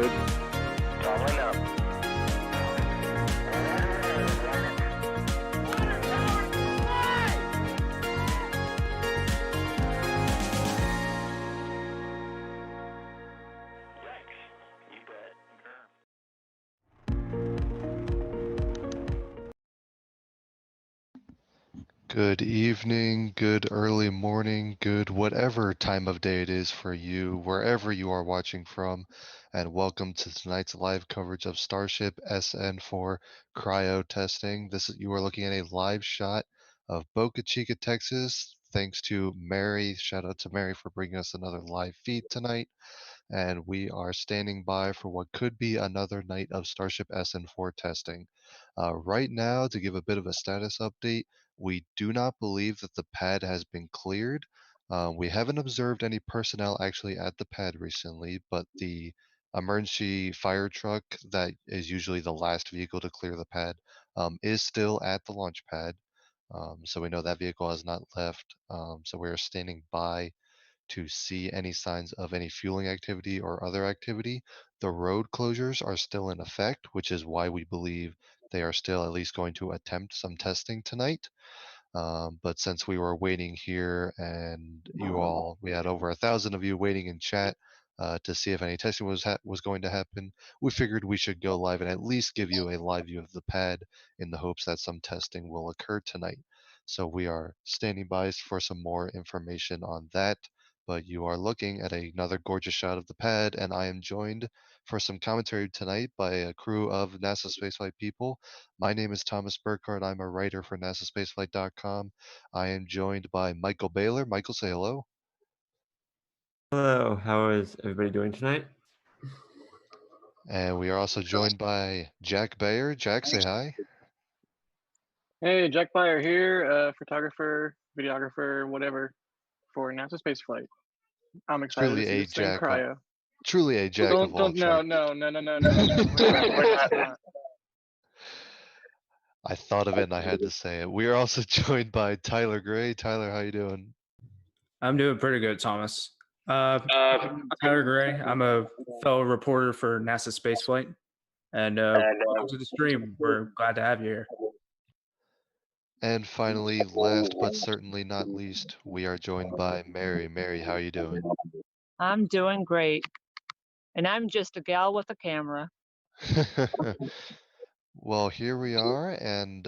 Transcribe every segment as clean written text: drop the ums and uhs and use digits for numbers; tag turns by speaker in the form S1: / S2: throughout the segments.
S1: good.
S2: Following up.
S3: Good evening, good early morning, good whatever time of day it is for you, wherever you are watching from, and welcome to tonight's live coverage of Starship SN4 cryo testing. You are looking at a live shot of Boca Chica, Texas. Thanks to Mary. Shout out to Mary for bringing us another live feed tonight. And we are standing by for what could be another night of Starship SN4 testing. Right now, to give a bit of a status update, we do not believe that the pad has been cleared. We haven't observed any personnel actually at the pad recently, but the emergency fire truck that is usually the last vehicle to clear the pad is still at the launch pad. So we know that vehicle has not left. So we are standing by to see any signs of any fueling activity or other activity. The road closures are still in effect, which is why we believe they are still at least going to attempt some testing tonight. But since we were waiting here and we had over 1,000 of you waiting in chat to see if any testing was going to happen, we figured we should go live and at least give you a live view of the pad in the hopes that some testing will occur tonight. So we are standing by for some more information on that. But you are looking at another gorgeous shot of the pad, and I am joined for some commentary tonight by a crew of NASA spaceflight people. My name is Thomas Burkhardt. I'm a writer for NASASpaceflight.com. I am joined by Michael Baylor. Michael, say hello.
S1: Hello, how is everybody doing tonight?
S3: And we are also joined by Jack Bayer. Jack, say hi.
S4: Hey, Jack Bayer here, photographer, videographer, whatever, for NASA Spaceflight. I'm excited
S3: Truly
S4: to see
S3: a
S4: this thing
S3: Jack.
S4: cryo.
S3: Truly a Jack of all
S4: No. We're not.
S3: I thought of it and I had to say it. We are also joined by Tyler Gray. Tyler, how you doing?
S5: I'm doing pretty good, Thomas. I'm Tyler Gray. I'm a fellow reporter for NASA Spaceflight. And welcome to the stream. We're glad to have you here.
S3: And finally, last but certainly not least, we are joined by Mary. Mary, how are you doing?
S6: I'm doing great. And I'm just a gal with a camera.
S3: Well, here we are, and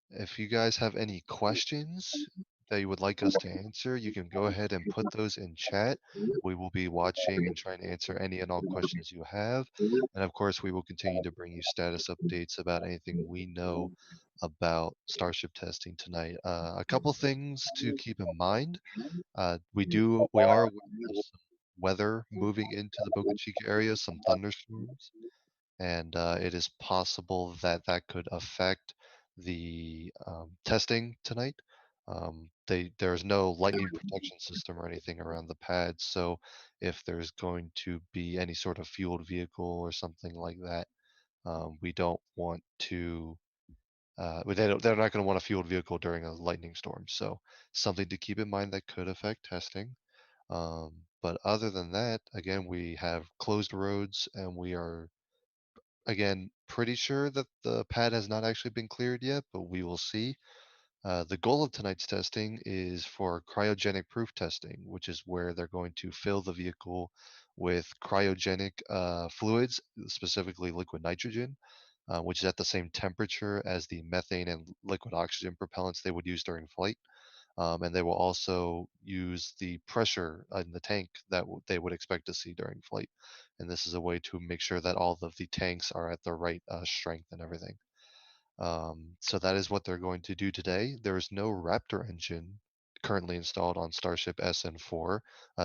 S3: if you guys have any questions that you would like us to answer, you can go ahead and put those in chat. We will be watching and trying to answer any and all questions you have. And of course, we will continue to bring you status updates about anything we know about Starship testing tonight. A couple things to keep in mind. We are aware of some weather moving into the Boca Chica area, some thunderstorms, and it is possible that that could affect the testing tonight. There's no lightning protection system or anything around the pad, so if there's going to be any sort of fueled vehicle or something like that, we don't want to. They're not going to want a fueled vehicle during a lightning storm, so something to keep in mind that could affect testing. But other than that, again, we have closed roads and we are again, pretty sure that the pad has not actually been cleared yet, but we will see. The goal of tonight's testing is for cryogenic proof testing, which is where they're going to fill the vehicle with cryogenic fluids, specifically liquid nitrogen, which is at the same temperature as the methane and liquid oxygen propellants they would use during flight. And they will also use the pressure in the tank that they would expect to see during flight. And this is a way to make sure that all of the tanks are at the right strength and everything. So that is what they're going to do today. There is no Raptor engine currently installed on Starship SN4.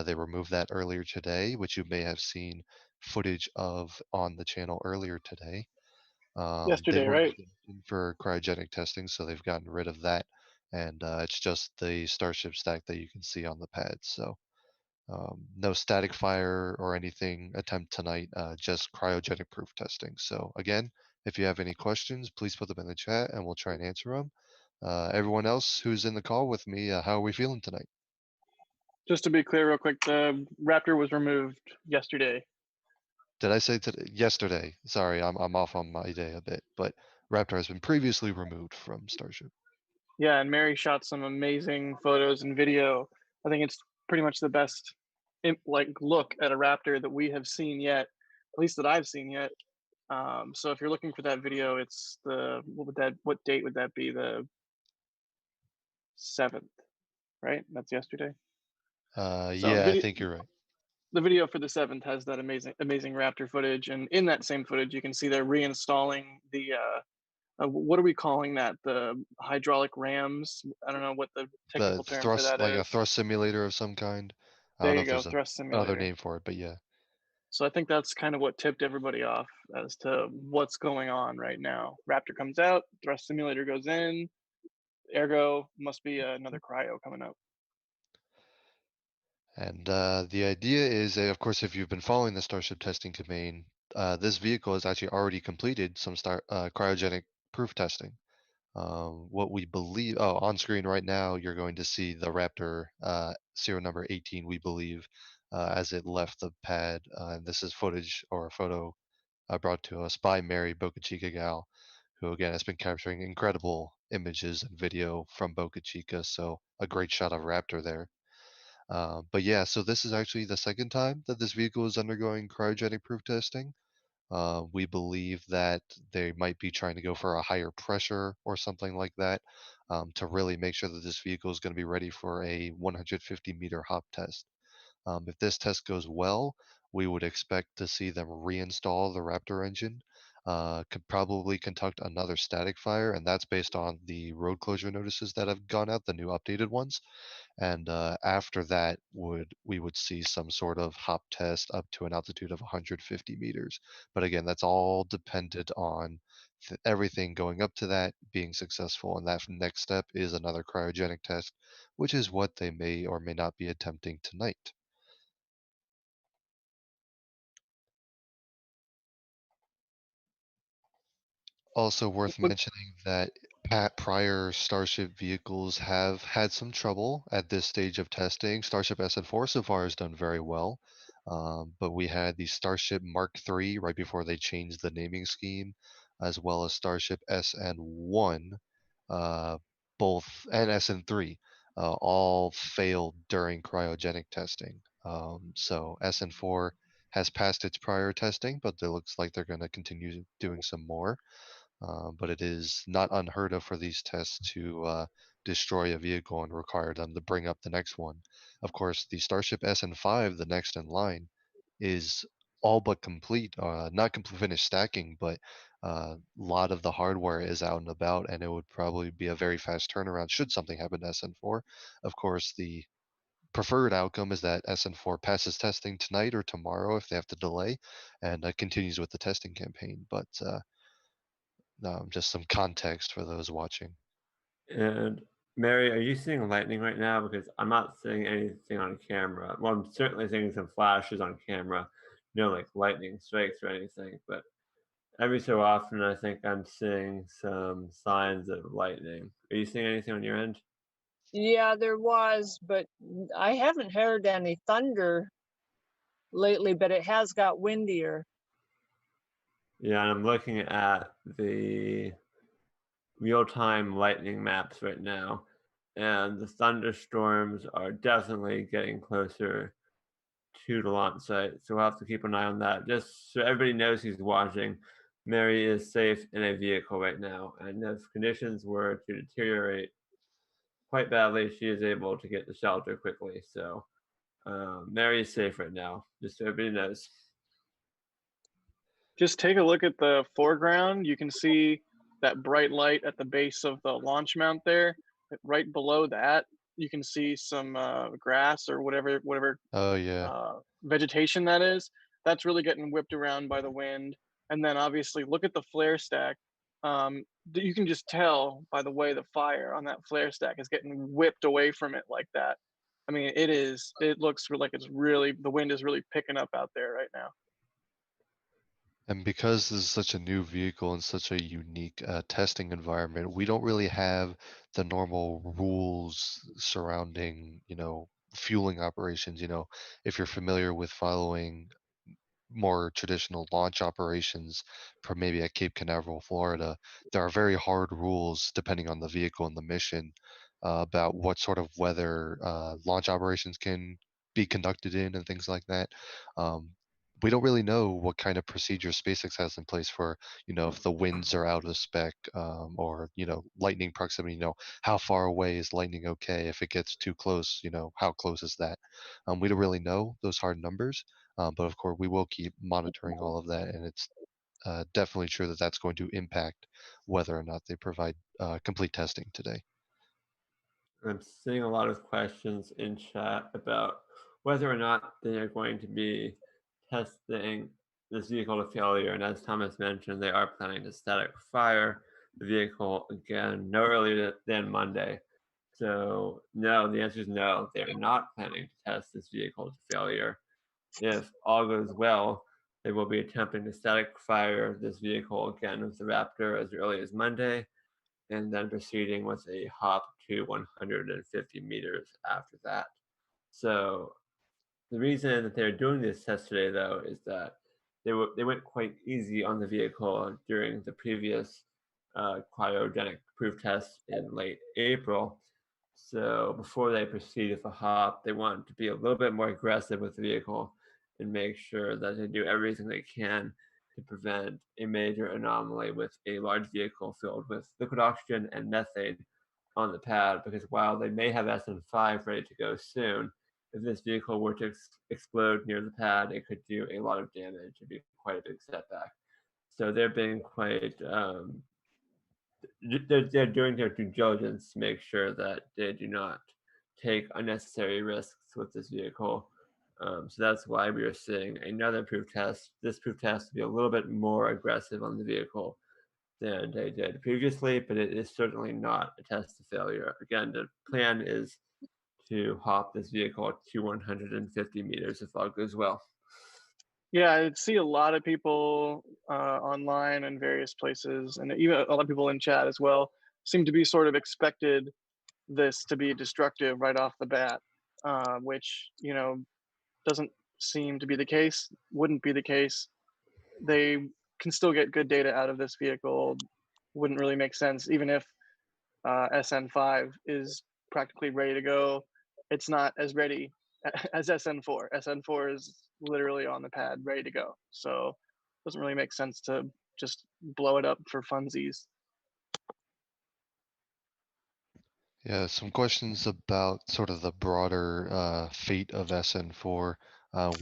S3: They removed that earlier today, which you may have seen footage of on the channel earlier today.
S4: Yesterday, right?
S3: For cryogenic testing, so they've gotten rid of that, and it's just the Starship stack that you can see on the pad. So no static fire or anything attempt tonight, just cryogenic proof testing. So again, if you have any questions, please put them in the chat and we'll try and answer them. Everyone else who's in the call with me, how are we feeling tonight?
S4: Just to be clear real quick, the Raptor was removed yesterday.
S3: Did I say today? Yesterday. Sorry, I'm off on my day a bit, but Raptor has been previously removed from Starship.
S4: Yeah, and Mary shot some amazing photos and video. I think it's pretty much the best like look at a Raptor that we have seen yet, at least that I've seen yet. So if you're looking for that video, it's what date would that be? The 7th, right? That's yesterday.
S3: Yeah, I think you're right.
S4: The video for the 7th has that amazing Raptor footage, and in that same footage, you can see they're reinstalling the what are we calling that? The hydraulic rams? I don't know what the technical
S3: The
S4: term for
S3: thrust,
S4: that
S3: like a
S4: is.
S3: thrust simulator of some kind. I
S4: There
S3: don't know
S4: you
S3: if
S4: go,
S3: there's
S4: thrust
S3: another
S4: simulator.
S3: name for it, but yeah.
S4: So I think that's kind of what tipped everybody off as to what's going on right now. Raptor comes out, thrust simulator goes in, ergo must be another cryo coming up.
S3: And the idea is, of course, if you've been following the Starship testing campaign, this vehicle has actually already completed some cryogenic proof testing. What we believe, on screen right now, you're going to see the Raptor serial number 18, we believe, as it left the pad. And this is footage or a photo brought to us by Mary Boca Chica gal, who again has been capturing incredible images and video from Boca Chica. So a great shot of Raptor there. But yeah, so this is actually the second time that this vehicle is undergoing cryogenic proof testing. We believe that they might be trying to go for a higher pressure or something like that to really make sure that this vehicle is going to be ready for a 150-meter hop test. If this test goes well, we would expect to see them reinstall the Raptor engine, could probably conduct another static fire, and that's based on the road closure notices that have gone out, the new updated ones. And after that, we would see some sort of hop test up to an altitude of 150 meters. But again, that's all dependent on everything going up to that being successful. And that next step is another cryogenic test, which is what they may or may not be attempting tonight. Also worth mentioning that prior Starship vehicles have had some trouble at this stage of testing. Starship SN4 so far has done very well, but we had the Starship Mark III right before they changed the naming scheme, as well as Starship SN1, both and SN3, all failed during cryogenic testing. So SN4 has passed its prior testing, but it looks like they're going to continue doing some more. But it is not unheard of for these tests to destroy a vehicle and require them to bring up the next one. Of course, the Starship SN5, the next in line, is all but complete, not complete finished stacking, but a lot of the hardware is out and about, and it would probably be a very fast turnaround should something happen to SN4. Of course, the preferred outcome is that SN4 passes testing tonight or tomorrow if they have to delay, and continues with the testing campaign. But just some context for those watching.
S1: And Mary, are you seeing lightning right now? Because I'm not seeing anything on camera. Well, I'm certainly seeing some flashes on camera, no like lightning strikes or anything, but every so often I think I'm seeing some signs of lightning. Are you seeing anything on your end?
S6: Yeah, there was, but I haven't heard any thunder lately, but it has got windier.
S1: Yeah, and I'm looking at the real-time lightning maps right now, and the thunderstorms are definitely getting closer to the launch site, so we'll have to keep an eye on that. Just so everybody knows who's watching, Mary is safe in a vehicle right now, and if conditions were to deteriorate quite badly, she is able to get to shelter quickly. So Mary is safe right now, just so everybody knows.
S4: Just take a look at the foreground. You can see that bright light at the base of the launch mount there. Right below that, you can see some grass or whatever
S3: Oh yeah.
S4: vegetation that is. That's really getting whipped around by the wind. And then obviously look at the flare stack. You can just tell by the way the fire on that flare stack is getting whipped away from it like that. I mean, it looks like it's really, the wind is really picking up out there right now.
S3: And because this is such a new vehicle and such a unique testing environment, we don't really have the normal rules surrounding, fueling operations. If you're familiar with following more traditional launch operations from maybe at Cape Canaveral, Florida, there are very hard rules depending on the vehicle and the mission about what sort of weather launch operations can be conducted in and things like that. We don't really know what kind of procedure SpaceX has in place for, if the winds are out of spec, or, lightning proximity, how far away is lightning okay? If it gets too close, how close is that? We don't really know those hard numbers, but of course we will keep monitoring all of that, and it's definitely sure that that's going to impact whether or not they provide complete testing today.
S1: I'm seeing a lot of questions in chat about whether or not they are going to be testing this vehicle to failure. And as Thomas mentioned, they are planning to static fire the vehicle again no earlier than Monday. So no, the answer is no. They are not planning to test this vehicle to failure. If all goes well, they will be attempting to static fire this vehicle again with the Raptor as early as Monday, and then proceeding with a hop to 150 meters after that. So the reason that they're doing this test today, though, is that they went quite easy on the vehicle during the previous cryogenic proof test in late April. So before they proceed with the hop, they want to be a little bit more aggressive with the vehicle and make sure that they do everything they can to prevent a major anomaly with a large vehicle filled with liquid oxygen and methane on the pad. Because while they may have SN5 ready to go soon, if this vehicle were to explode near the pad, it could do a lot of damage. It'd be quite a big setback. So they're being quite they're doing their due diligence to make sure that they do not take unnecessary risks with this vehicle. So that's why we are seeing another proof test. This proof test will be a little bit more aggressive on the vehicle than they did previously, but it is certainly not a test to failure. Again, the plan is to hop this vehicle to 150 meters if all goes well.
S4: Yeah, I see a lot of people online and various places, and even a lot of people in chat as well, seem to be sort of expected this to be destructive right off the bat, which, doesn't seem to be the case, wouldn't be the case. They can still get good data out of this vehicle. Wouldn't really make sense, even if SN5 is practically ready to go. It's not as ready as SN4. SN4 is literally on the pad, ready to go. So it doesn't really make sense to just blow it up for funsies.
S3: Yeah, some questions about sort of the broader fate of SN4.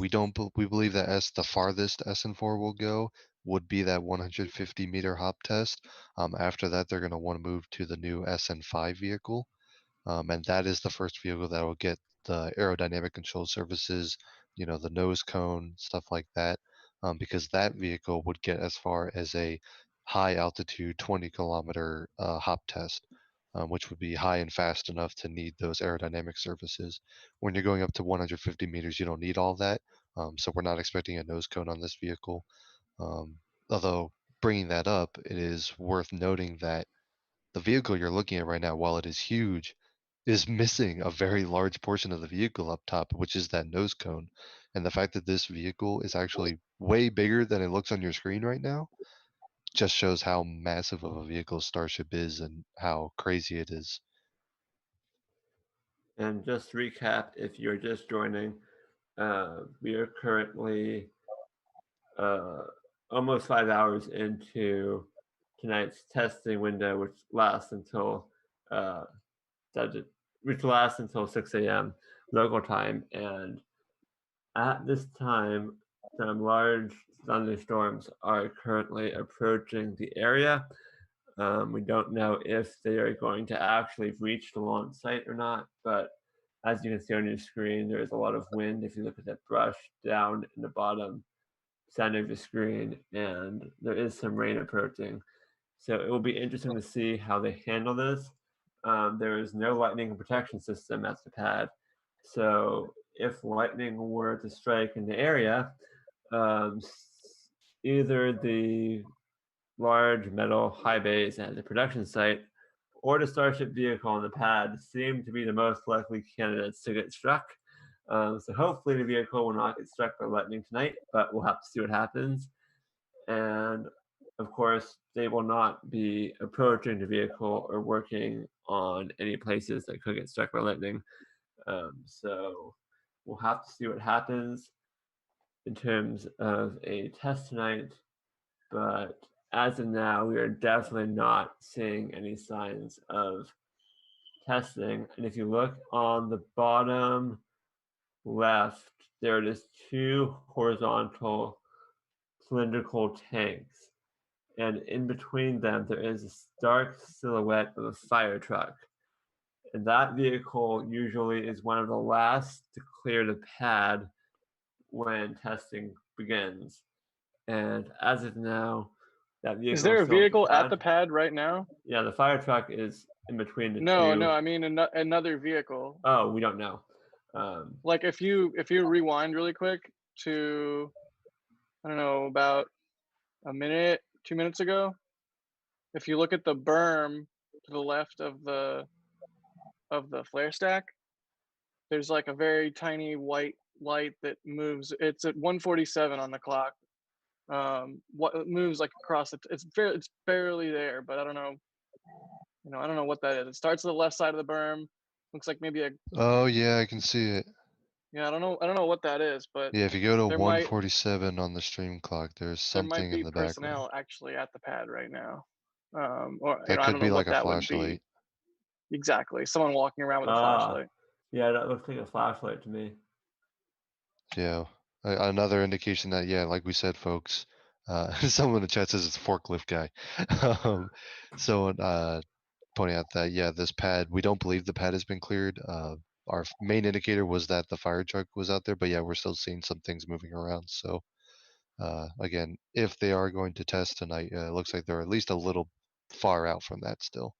S3: We believe that the farthest SN4 will go would be that 150-meter hop test. After that, they're going to want to move to the new SN5 vehicle. And that is the first vehicle that will get the aerodynamic control services, the nose cone, stuff like that, because that vehicle would get as far as a high altitude 20-kilometer hop test, which would be high and fast enough to need those aerodynamic services. When you're going up to 150 meters, you don't need all that, so we're not expecting a nose cone on this vehicle. Although bringing that up, it is worth noting that the vehicle you're looking at right now, while it is huge, is missing a very large portion of the vehicle up top, which is that nose cone. And the fact that this vehicle is actually way bigger than it looks on your screen right now just shows how massive of a vehicle Starship is and how crazy it is.
S1: And just to recap, if you're just joining, we are currently almost 5 hours into tonight's testing window, which lasts until 6 a.m. local time. And at this time, some large thunderstorms are currently approaching the area. We don't know if they are going to actually reach the launch site or not, but as you can see on your screen, there is a lot of wind if you look at that brush down in the bottom center of your screen, and there is some rain approaching. So it will be interesting to see how they handle this. There is no lightning protection system at the pad. So if lightning were to strike in the area, either the large metal high bays at the production site or the Starship vehicle on the pad seem to be the most likely candidates to get struck. So hopefully the vehicle will not get struck by lightning tonight, but we'll have to see what happens. And of course, they will not be approaching the vehicle or working on any places that could get struck by lightning. So we'll have to see what happens in terms of a test tonight. But as of now, we are definitely not seeing any signs of testing. And if you look on the bottom left, there are just two horizontal cylindrical tanks. And in between them, there is a stark silhouette of a fire truck. And that vehicle usually is one of the last to clear the pad when testing begins. And as of now, that vehicle
S4: Is there a
S1: still
S4: vehicle at the pad right now?
S1: Yeah, the fire truck is in between the two.
S4: No, I mean another vehicle.
S1: Oh, we don't know.
S4: Like if you rewind really quick to, I don't know, about a minute, 2 minutes ago, if you look at the berm to the left of the flare stack, there's like a very tiny white light that moves. It's at 1:47 on the clock. What it moves like across it's barely there, but I don't know. I don't know what that is. It starts at the left side of the berm. Looks like maybe a
S3: Oh yeah, I can see it.
S4: I don't know what that is, but
S3: Yeah, if you go to
S4: there might
S3: 147 on the stream clock, there's
S4: there might
S3: something in
S4: be
S3: the background.
S4: personnel actually at the pad right now. Or
S3: That
S4: I
S3: could
S4: don't
S3: be
S4: know
S3: like
S4: what
S3: a
S4: that would be.
S3: flashlight.
S4: Exactly. Someone walking around with a flashlight.
S1: Yeah, that looks like a flashlight to me.
S3: Yeah. Another indication that, yeah, like we said, folks, someone in the chat says it's a forklift guy. Someone pointing out that, yeah, this pad, we don't believe the pad has been cleared. Our main indicator was that the fire truck was out there, but yeah, we're still seeing some things moving around. So, again, if they are going to test tonight, it looks like they're at least a little far out from that still.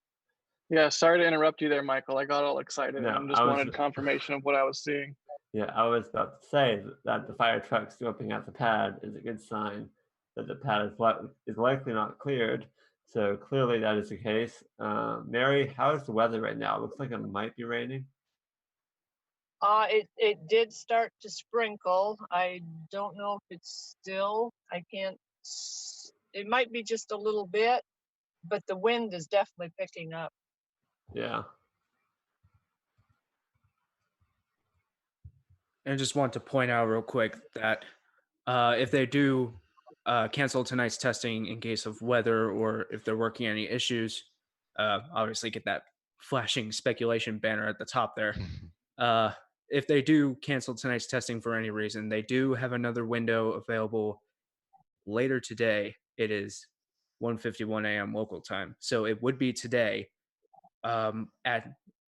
S4: Yeah, sorry to interrupt you there, Michael. I got all excited
S1: No,
S4: and just wanted confirmation of what I was seeing.
S1: Yeah, I was about to say that the fire truck scoping out the pad is a good sign that the pad is likely not cleared. So clearly that is the case. Mary, how is the weather right now? It looks like it might be raining.
S6: It did start to sprinkle. I don't know if it's still. I can't. It might be just a little bit, but the wind is definitely picking up.
S1: Yeah.
S5: And I just want to point out real quick that if they do cancel tonight's testing in case of weather or if they're working any issues, obviously get that flashing speculation banner at the top there. If they do cancel tonight's testing for any reason, they do have another window available later today. It is 1:51 a.m. local time. So it would be today at,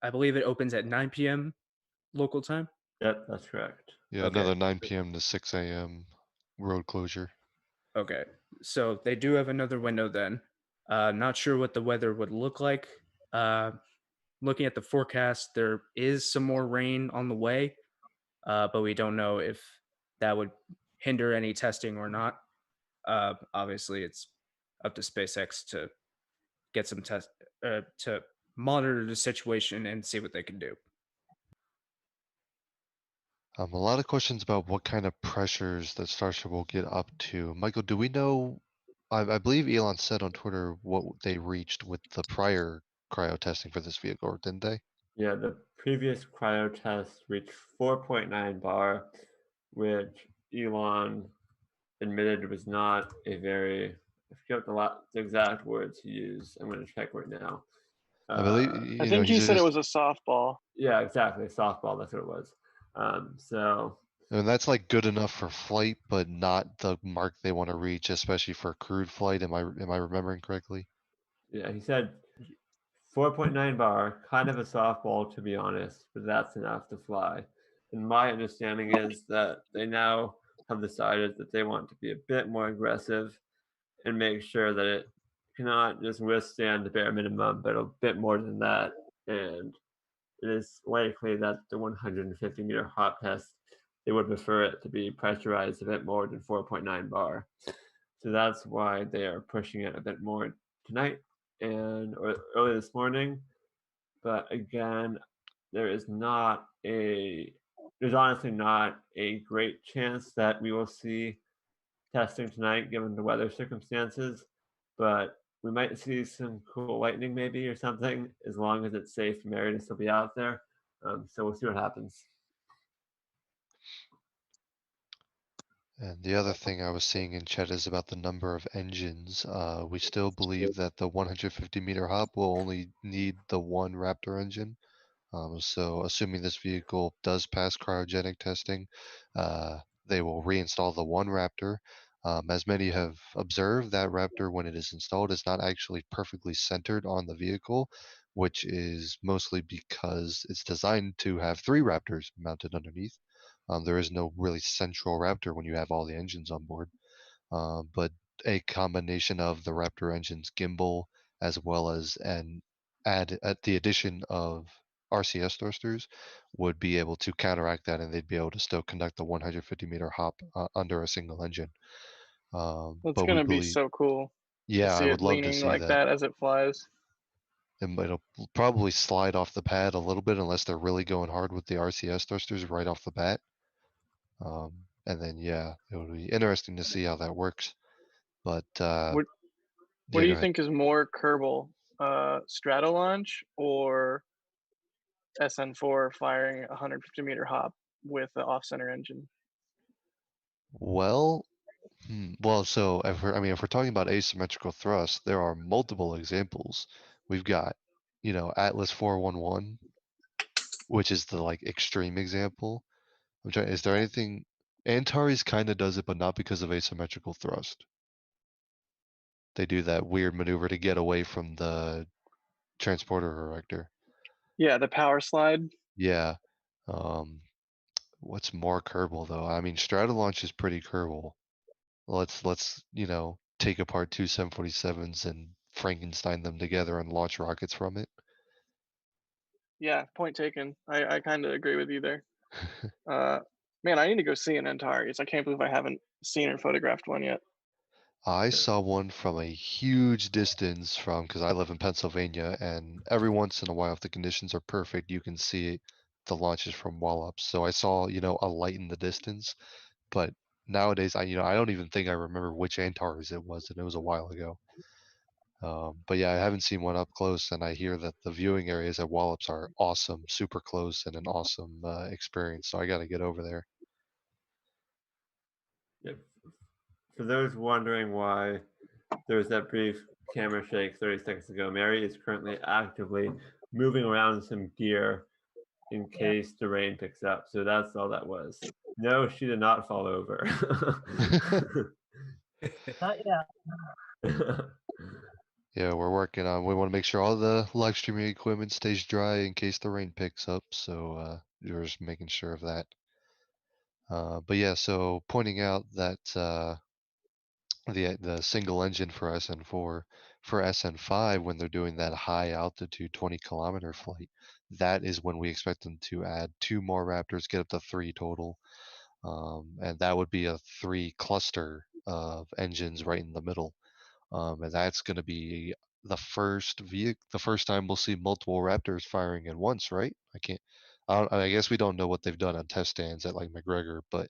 S5: I believe it opens at 9 p.m. local time.
S1: Yep, that's correct.
S3: Yeah,
S1: Okay.
S3: another 9 p.m. to 6 a.m. road closure.
S5: Okay, so they do have another window then. Not sure what the weather would look like. Looking at the forecast, there is some more rain on the way, but we don't know if that would hinder any testing or not. Obviously, it's up to SpaceX to get some test to monitor the situation and see what they can do.
S3: A lot of questions about what kind of pressures that Starship will get up to. Michael, do we know? I believe Elon said on Twitter what they reached with the prior cryo testing for this vehicle, didn't they?
S1: Yeah, the previous cryo test reached 4.9 bar, which Elon admitted was not a very, I forget the exact words he used. I'm going to check right now.
S3: I believe,
S4: I think he said it was a softball.
S1: Yeah, exactly. Softball, that's what it was.
S3: And that's like good enough for flight, but not the mark they want to reach, especially for crewed flight. Am I remembering correctly?
S1: Yeah, he said 4.9 bar, kind of a softball to be honest, but that's enough to fly. And my understanding is that they now have decided that they want to be a bit more aggressive and make sure that it cannot just withstand the bare minimum, but a bit more than that. And it is likely that the 150-meter hop test, they would prefer it to be pressurized a bit more than 4.9 bar. So that's why they are pushing it a bit more tonight or early this morning. But again, there is not a there's honestly not a great chance that we will see testing tonight given the weather circumstances, but we might see some cool lightning maybe or something as long as it's safe for Mary to still be out there. So we'll see what happens.
S3: And the other thing I was seeing in chat is about the number of engines. We still believe that the 150-meter hop will only need the one Raptor engine. So assuming this vehicle does pass cryogenic testing, they will reinstall the one Raptor. As many have observed, that Raptor, when it is installed, is not actually perfectly centered on the vehicle, which is mostly because it's designed to have three Raptors mounted underneath. There is no really central Raptor when you have all the engines on board, but a combination of the Raptor engine's gimbal as well as the addition of RCS thrusters would be able to counteract that, and they'd be able to still conduct the 150-meter hop under a single engine.
S4: It's
S3: But we
S4: gonna be
S3: believe,
S4: so cool to
S3: yeah, I
S4: see
S3: would
S4: it
S3: love to
S4: leaning
S3: see
S4: like
S3: that.
S4: that as it flies.
S3: And it'll probably slide off the pad a little bit unless they're really going hard with the RCS thrusters right off the bat. And then, yeah, it would be interesting to see how that works. But
S4: What
S3: yeah,
S4: do
S3: go
S4: you
S3: ahead.
S4: think is more Kerbal, Stratolaunch or SN4 firing a 150-meter hop with the off-center engine?
S3: Well, so if we're talking about asymmetrical thrust, there are multiple examples. We've got, Atlas 411, which is the like extreme example. Is there anything? Antares kind of does it, but not because of asymmetrical thrust. They do that weird maneuver to get away from the transporter erector.
S4: Yeah, the power slide.
S3: Yeah. Um, what's more Kerbal though? I mean, Stratolaunch is pretty Kerbal. Let's take apart two 747s and Frankenstein them together and launch rockets from it.
S4: Yeah, point taken. I kind of agree with you there. Man, I need to go see an Antares. I can't believe I haven't seen or photographed one yet.
S3: I saw one from a huge distance because I live in Pennsylvania, and every once in a while, if the conditions are perfect, you can see the launches from Wallops. So I saw, a light in the distance, but nowadays, I don't even think I remember which Antares it was, and it was a while ago. But yeah, I haven't seen one up close, and I hear that the viewing areas at Wallops are awesome, super close, and an awesome experience. So I got to get over there.
S1: Yep. For those wondering why there was that brief camera shake 30 seconds ago, Mary is currently actively moving around some gear in case the rain picks up. So that's all that was. No, she did not fall over.
S6: Not yet.
S3: Yeah, we're working on. We want to make sure all the live streaming equipment stays dry in case the rain picks up. So we're just making sure of that. But yeah, so pointing out that the single engine for SN4, for SN5, when they're doing that high altitude 20-kilometer flight, that is when we expect them to add two more Raptors, get up to three total, and that would be a three cluster of engines right in the middle. And that's going to be the first time we'll see multiple Raptors firing at once, right? I guess we don't know what they've done on test stands at like McGregor, but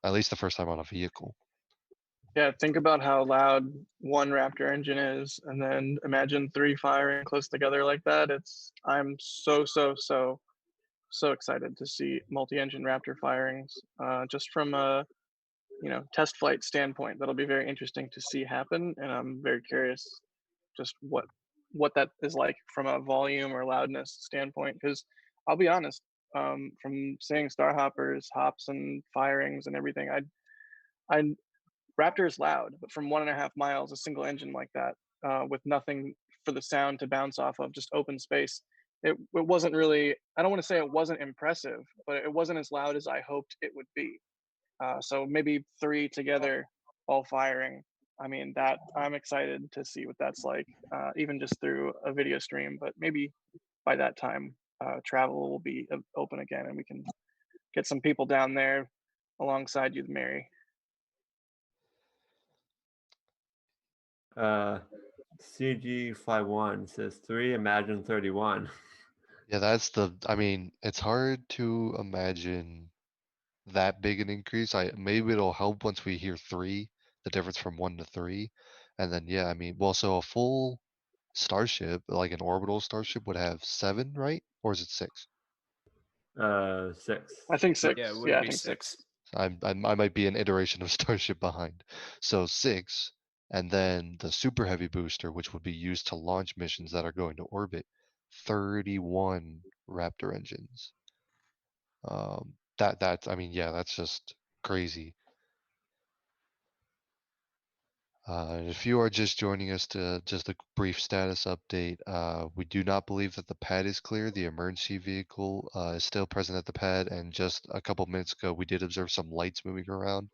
S3: at least the first time on a vehicle.
S4: Yeah, think about how loud one Raptor engine is, and then imagine three firing close together like that. I'm so excited to see multi-engine Raptor firings. Just from a test flight standpoint, that'll be very interesting to see happen, and I'm very curious just what that is like from a volume or loudness standpoint. Because I'll be honest, from seeing Starhoppers, hops, and firings and everything, I Raptor is loud, but from 1.5 miles, a single engine like that, with nothing for the sound to bounce off of, just open space. It wasn't really. I don't want to say it wasn't impressive, but it wasn't as loud as I hoped it would be. So maybe three together, all firing. I mean, that I'm excited to see what that's like, even just through a video stream. But maybe by that time, travel will be open again, and we can get some people down there alongside you, Mary.
S1: CG Fly 1 says 3, Imagine 31.
S3: Yeah, that's the. I mean, it's hard to imagine that big an increase. Maybe it'll help once we hear 3, the difference from 1 to 3, and then yeah, I mean, well, so a full starship, like an orbital starship, would have 7, right? Or is it 6?
S1: 6.
S4: I think 6.
S5: Yeah, it would
S4: Yeah, I
S5: be
S4: think 6.
S5: 6.
S3: I might be an iteration of Starship behind. So 6, and then the super heavy booster, which would be used to launch missions that are going to orbit, 31 Raptor engines. I mean, yeah, that's just crazy. If you are just joining us to just a brief status update, we do not believe that the pad is clear. The emergency vehicle is still present at the pad, and just a couple minutes ago, we did observe some lights moving around.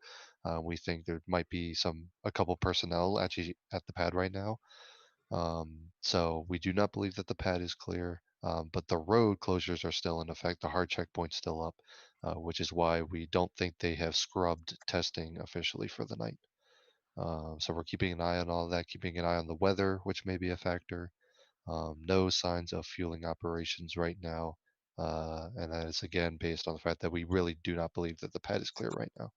S3: We think there might be a couple personnel actually at the pad right now. So we do not believe that the pad is clear, but the road closures are still in effect. The hard checkpoint's still up, which is why we don't think they have scrubbed testing officially for the night. So we're keeping an eye on all that, keeping an eye on the weather, which may be a factor. No signs of fueling operations right now. And that is again based on the fact that we really do not believe that the pad is clear right now.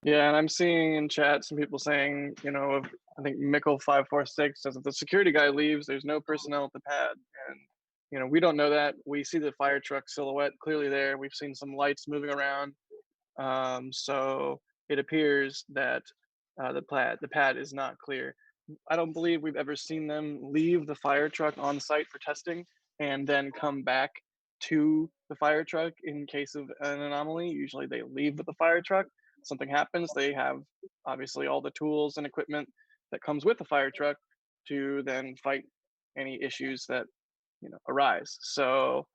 S4: Yeah, and I'm seeing in chat some people saying, I think Mickle546 says if the security guy leaves, there's no personnel at the pad. And, we don't know that. We see the fire truck silhouette clearly there. We've seen some lights moving around. So it appears that the pad is not clear. I don't believe we've ever seen them leave the fire truck on site for testing and then come back to the fire truck in case of an anomaly. Usually they leave with the fire truck. Something happens, they have obviously all the tools and equipment that comes with the fire truck to then fight any issues that arise. So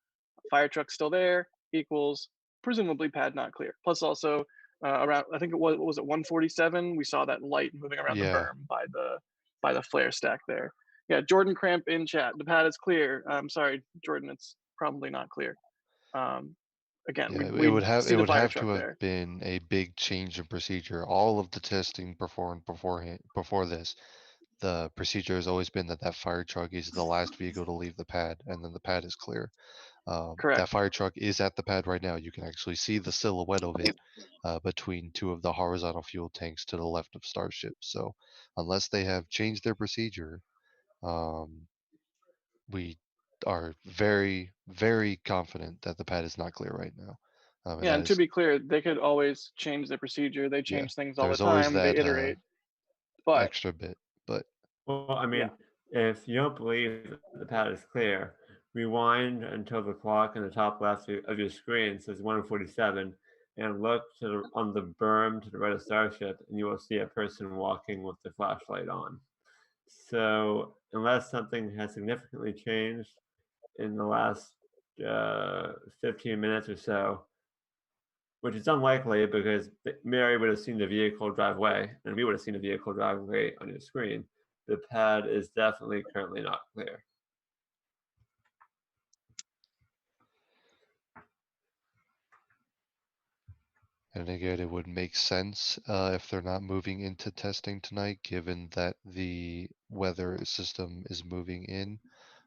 S4: fire truck's still there equals presumably pad not clear. Plus also around, I think it was, what was it, 147? We saw that light moving around the
S3: Yeah.
S4: berm by the flare stack there. Yeah, Jordan Cramp in chat. The pad is clear. I'm sorry, Jordan, it's probably not clear. Again,
S3: Yeah,
S4: we see
S3: it
S4: the
S3: would
S4: fire
S3: have to
S4: truck
S3: have
S4: there.
S3: been a big change in procedure. All of the testing performed before this, the procedure has always been that that fire truck is the last vehicle to leave the pad, and then the pad is clear. That
S4: Correct.
S3: fire truck is at the pad right now. You can actually see the silhouette of it between 2 of the horizontal fuel tanks to the left of Starship. So unless they have changed their procedure, um, we are very, very confident that the pad is not clear right now. And
S4: Yeah,
S3: that
S4: and to
S3: is,
S4: be clear, they could always change their procedure. They
S3: yeah,
S4: change things all the
S3: there's always
S4: time. They
S3: that
S4: iterate. But
S3: extra bit, but
S1: Well, I
S4: yeah,
S1: mean, if you don't believe the pad is clear, rewind until the clock in the top left of your screen says 1:47, and look on the berm to the right of Starship, and you will see a person walking with the flashlight on. So, unless something has significantly changed in the last 15 minutes or so, which is unlikely because Mary would have seen the vehicle drive away, and we would have seen the vehicle drive away on your screen. The pad is definitely currently not clear.
S3: and again, it would make sense if they're not moving into testing tonight, given that the weather system is moving in.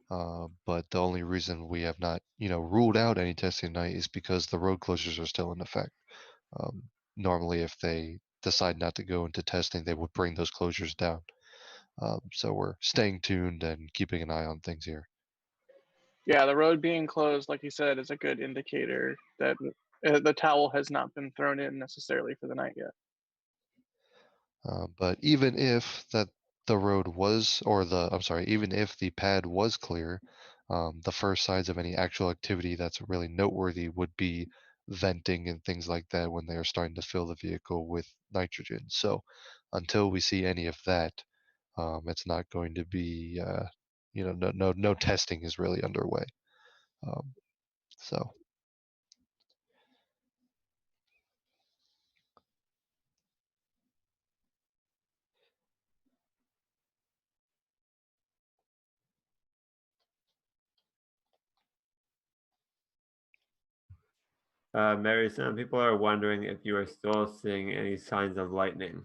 S3: But the only reason we have not, ruled out any testing tonight is because the road closures are still in effect. Um, Normally, if they decide not to go into testing, they would bring those closures down. So we're staying tuned and keeping an eye on things here.
S4: yeah, the road being closed, like you said, is a good indicator that the towel has not been thrown in necessarily for the night yet.
S3: But even if the road was, even if the pad was clear, the first signs of any actual activity that's really noteworthy would be venting and things like that when they are starting to fill the vehicle with nitrogen. So until we see any of that, it's not going to be, no testing is really underway. Um, so.
S1: Mary, some people are wondering if you are still seeing any signs of lightning.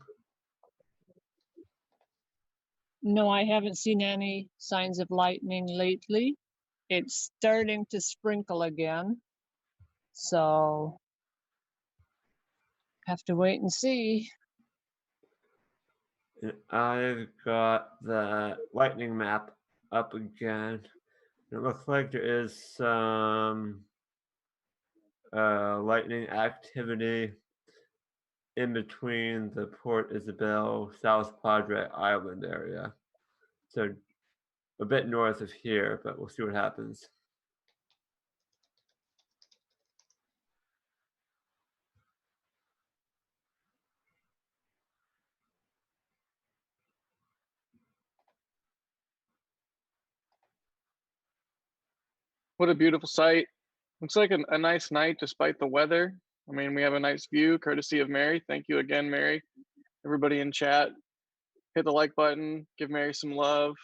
S6: No, I haven't seen any signs of lightning lately. it's starting to sprinkle again. So have to wait and see.
S1: And I've got the lightning map up again. It looks like there is some lightning activity in between the Port Isabel South Padre Island area. So a bit north of here, but we'll see what happens.
S4: What a beautiful sight. Looks like a nice night despite the weather. I mean, we have a nice view courtesy of Mary. Thank you again, Mary. Everybody in chat, hit the like button, give Mary some love.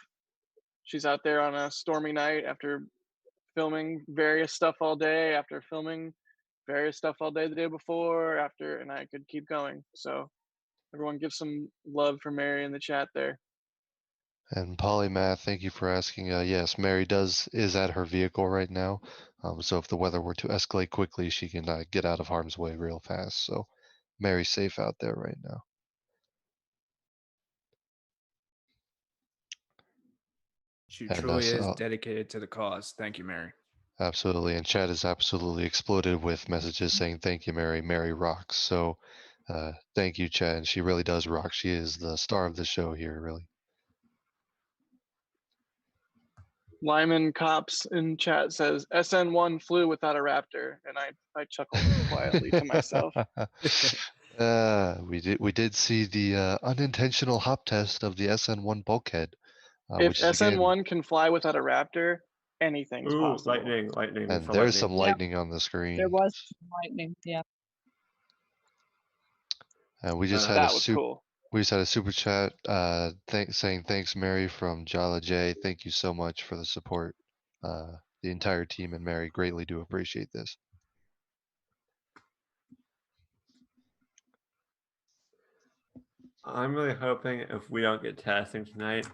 S4: She's out there on a stormy night after filming various stuff all day, after filming various stuff all day the day before, after, and I could keep going. So everyone give some love for Mary in the chat there.
S3: And Polymath, thank you for asking. Yes, Mary is at her vehicle right now. So if the weather were to escalate quickly, she can get out of harm's way real fast. So Mary's safe out there right now.
S5: She
S3: And
S5: truly is dedicated to the cause. Thank you, Mary.
S3: absolutely. And chat is absolutely exploded with messages saying, thank you, Mary. Mary rocks. So thank you, chat. And she really does rock. She is the star of the show here, really.
S4: Lyman Cops in chat says SN1 flew without a Raptor, and I chuckled quietly to myself.
S3: We did see the unintentional hop test of the SN1 bulkhead.
S4: If
S3: Which is
S4: SN1
S3: again,
S4: can fly without a Raptor, anything's possible.
S1: Lightning.
S3: and there's some lightning on the screen.
S6: There was some lightning, yeah.
S3: And we just had
S4: that was cool.
S3: We just had a super chat saying thanks, Mary, from Jala J. Thank you so much for the support. The entire team and Mary greatly do appreciate this.
S1: I'm really hoping if we don't get testing tonight,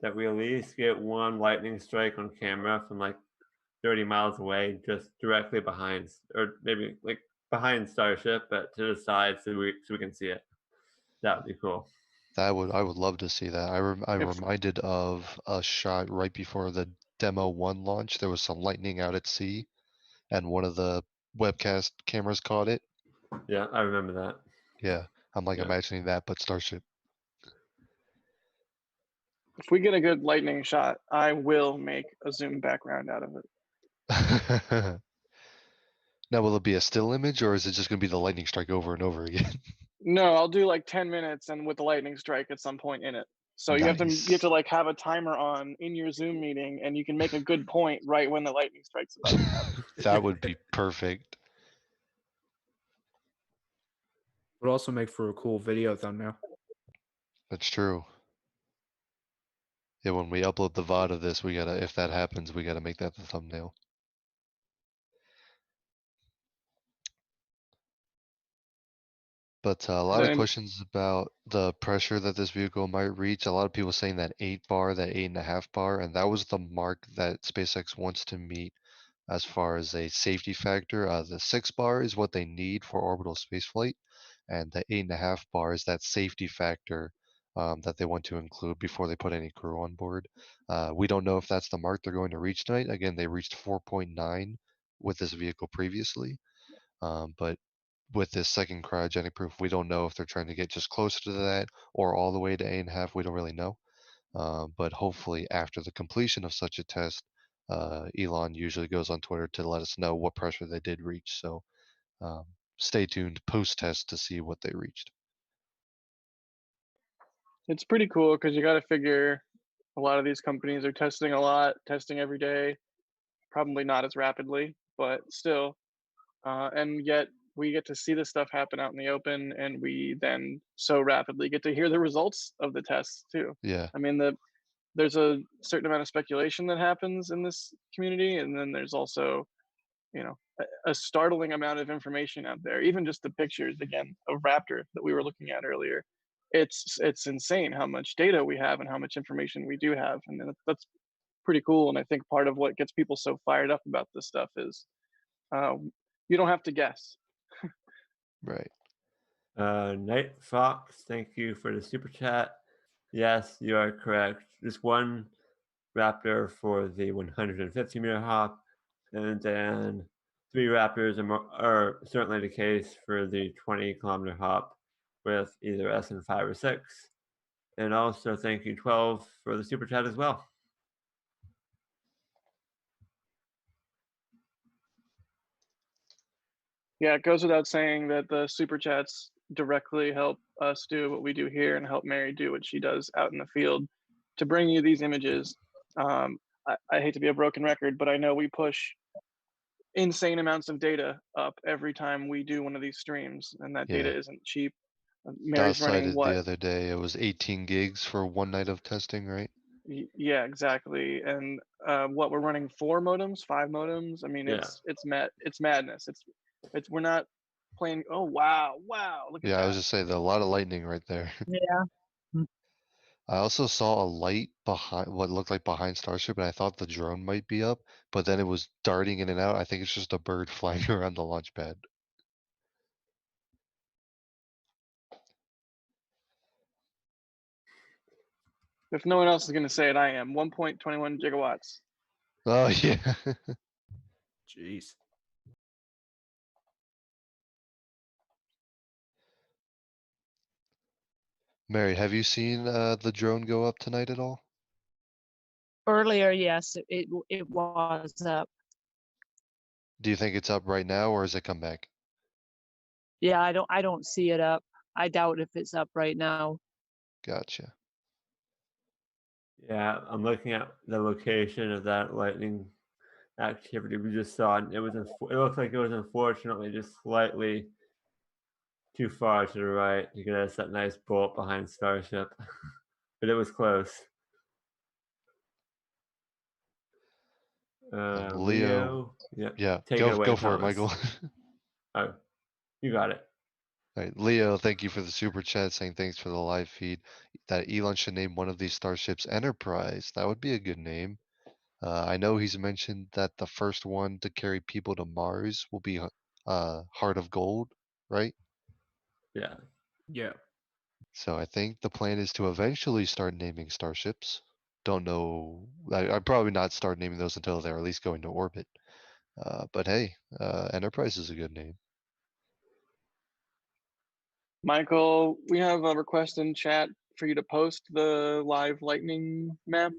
S1: that we at least get one lightning strike on camera from like 30 miles away, just directly behind, or maybe like behind Starship, but to the side so we can see it. That would be cool.
S3: I would love to see that. I'm reminded of a shot right before the Demo 1 launch. There was some lightning out at sea, and one of the webcast cameras caught it.
S1: Yeah, I remember that.
S3: Yeah, I'm like imagining that, but Starship.
S4: If we get a good lightning shot, I will make a zoom background out of it.
S3: Now, will it be a still image, or is it just going to be the lightning strike over and over again?
S4: No, I'll do like 10 minutes and with the lightning strike at some point in it. So you have to like have a timer on in your Zoom meeting, and you can make a good point right when the lightning strike's about to happen.
S3: That would be perfect.
S5: Would also make for a cool video thumbnail.
S3: That's true. Yeah, when we upload the VOD of this, if that happens, we gotta make that the thumbnail. But a lot of questions about the pressure that this vehicle might reach. A lot of people saying that 8 bar, that 8.5 bar, and that was the mark that SpaceX wants to meet as far as a safety factor. The 6 bar is what they need for orbital spaceflight, and the 8.5 bar is that safety factor that they want to include before they put any crew on board. We don't know if that's the mark they're going to reach tonight. Again, they reached 4.9 with this vehicle previously, but with this second cryogenic proof, we don't know if they're trying to get just closer to that or all the way to 8.5. We don't really know. But hopefully after the completion of such a test, Elon usually goes on Twitter to let us know what pressure they did reach. So stay tuned post-test to see what they reached.
S4: It's pretty cool because you got to figure a lot of these companies are testing a lot, testing every day, probably not as rapidly, but still. And yet we get to see this stuff happen out in the open, and we then so rapidly get to hear the results of the tests too.
S3: Yeah.
S4: I mean, there's a certain amount of speculation that happens in this community, and then there's also, you know, a startling amount of information out there. Even just the pictures again of Raptor that we were looking at earlier. It's insane how much data we have and how much information we do have, and that's pretty cool. And I think part of what gets people so fired up about this stuff is you don't have to guess.
S3: Right.
S1: Night Fox, thank you for the super chat. Yes, you are correct. Just one Raptor for the 150-meter hop, and then 3 Raptors are certainly the case for the 20-kilometer hop with either SN5 or 6. And also thank you 12 for the super chat as well.
S4: Yeah, it goes without saying that the super chats directly help us do what we do here and help Mary do what she does out in the field to bring you these images. I hate to be a broken record, but I know we push insane amounts of data up every time we do one of these streams, and that data
S3: Yeah.
S4: isn't cheap.
S3: Dot
S4: Mary's running
S3: cited
S4: what?
S3: the other day. It was 18 gigs for one night of testing, right?
S4: Yeah, exactly. And what we're running 4 modems, 5 modems. I mean,
S1: Yeah.
S4: it's madness. It's we're not playing. Oh wow, look at
S3: Yeah,
S4: that.
S3: I was just saying a lot of lightning right there.
S6: Yeah.
S3: I also saw a light behind what looked like behind Starship, and I thought the drone might be up, but then it was darting in and out. I think it's just a bird flying around the launch pad.
S4: If no one else is going to say it, I am. 1.21 gigawatts.
S3: Oh yeah.
S5: Jeez.
S3: Mary, have you seen the drone go up tonight at all?
S6: Earlier, yes, it was up.
S3: Do you think it's up right now, or has it come back?
S6: Yeah, I don't see it up. I doubt if it's up right now.
S3: Gotcha.
S1: Yeah, I'm looking at the location of that lightning activity we just saw, and it looks like it was unfortunately just slightly too far to the right to get us that nice bolt behind Starship, but it was close. Leo,
S3: Yeah,
S1: take it away,
S3: go for it,
S1: Thomas.
S3: Michael.
S1: Oh, you got it.
S3: All right, Leo, thank you for the super chat saying thanks for the live feed. That Elon should name one of these starships Enterprise. That would be a good name. I know he's mentioned that the first one to carry people to Mars will be Heart of Gold, right?
S1: Yeah.
S5: Yeah.
S3: So I think the plan is to eventually start naming starships. Don't know. I'd probably not start naming those until they're at least going to orbit. But hey, Enterprise is a good name.
S4: Michael, we have a request in chat for you to post the live lightning map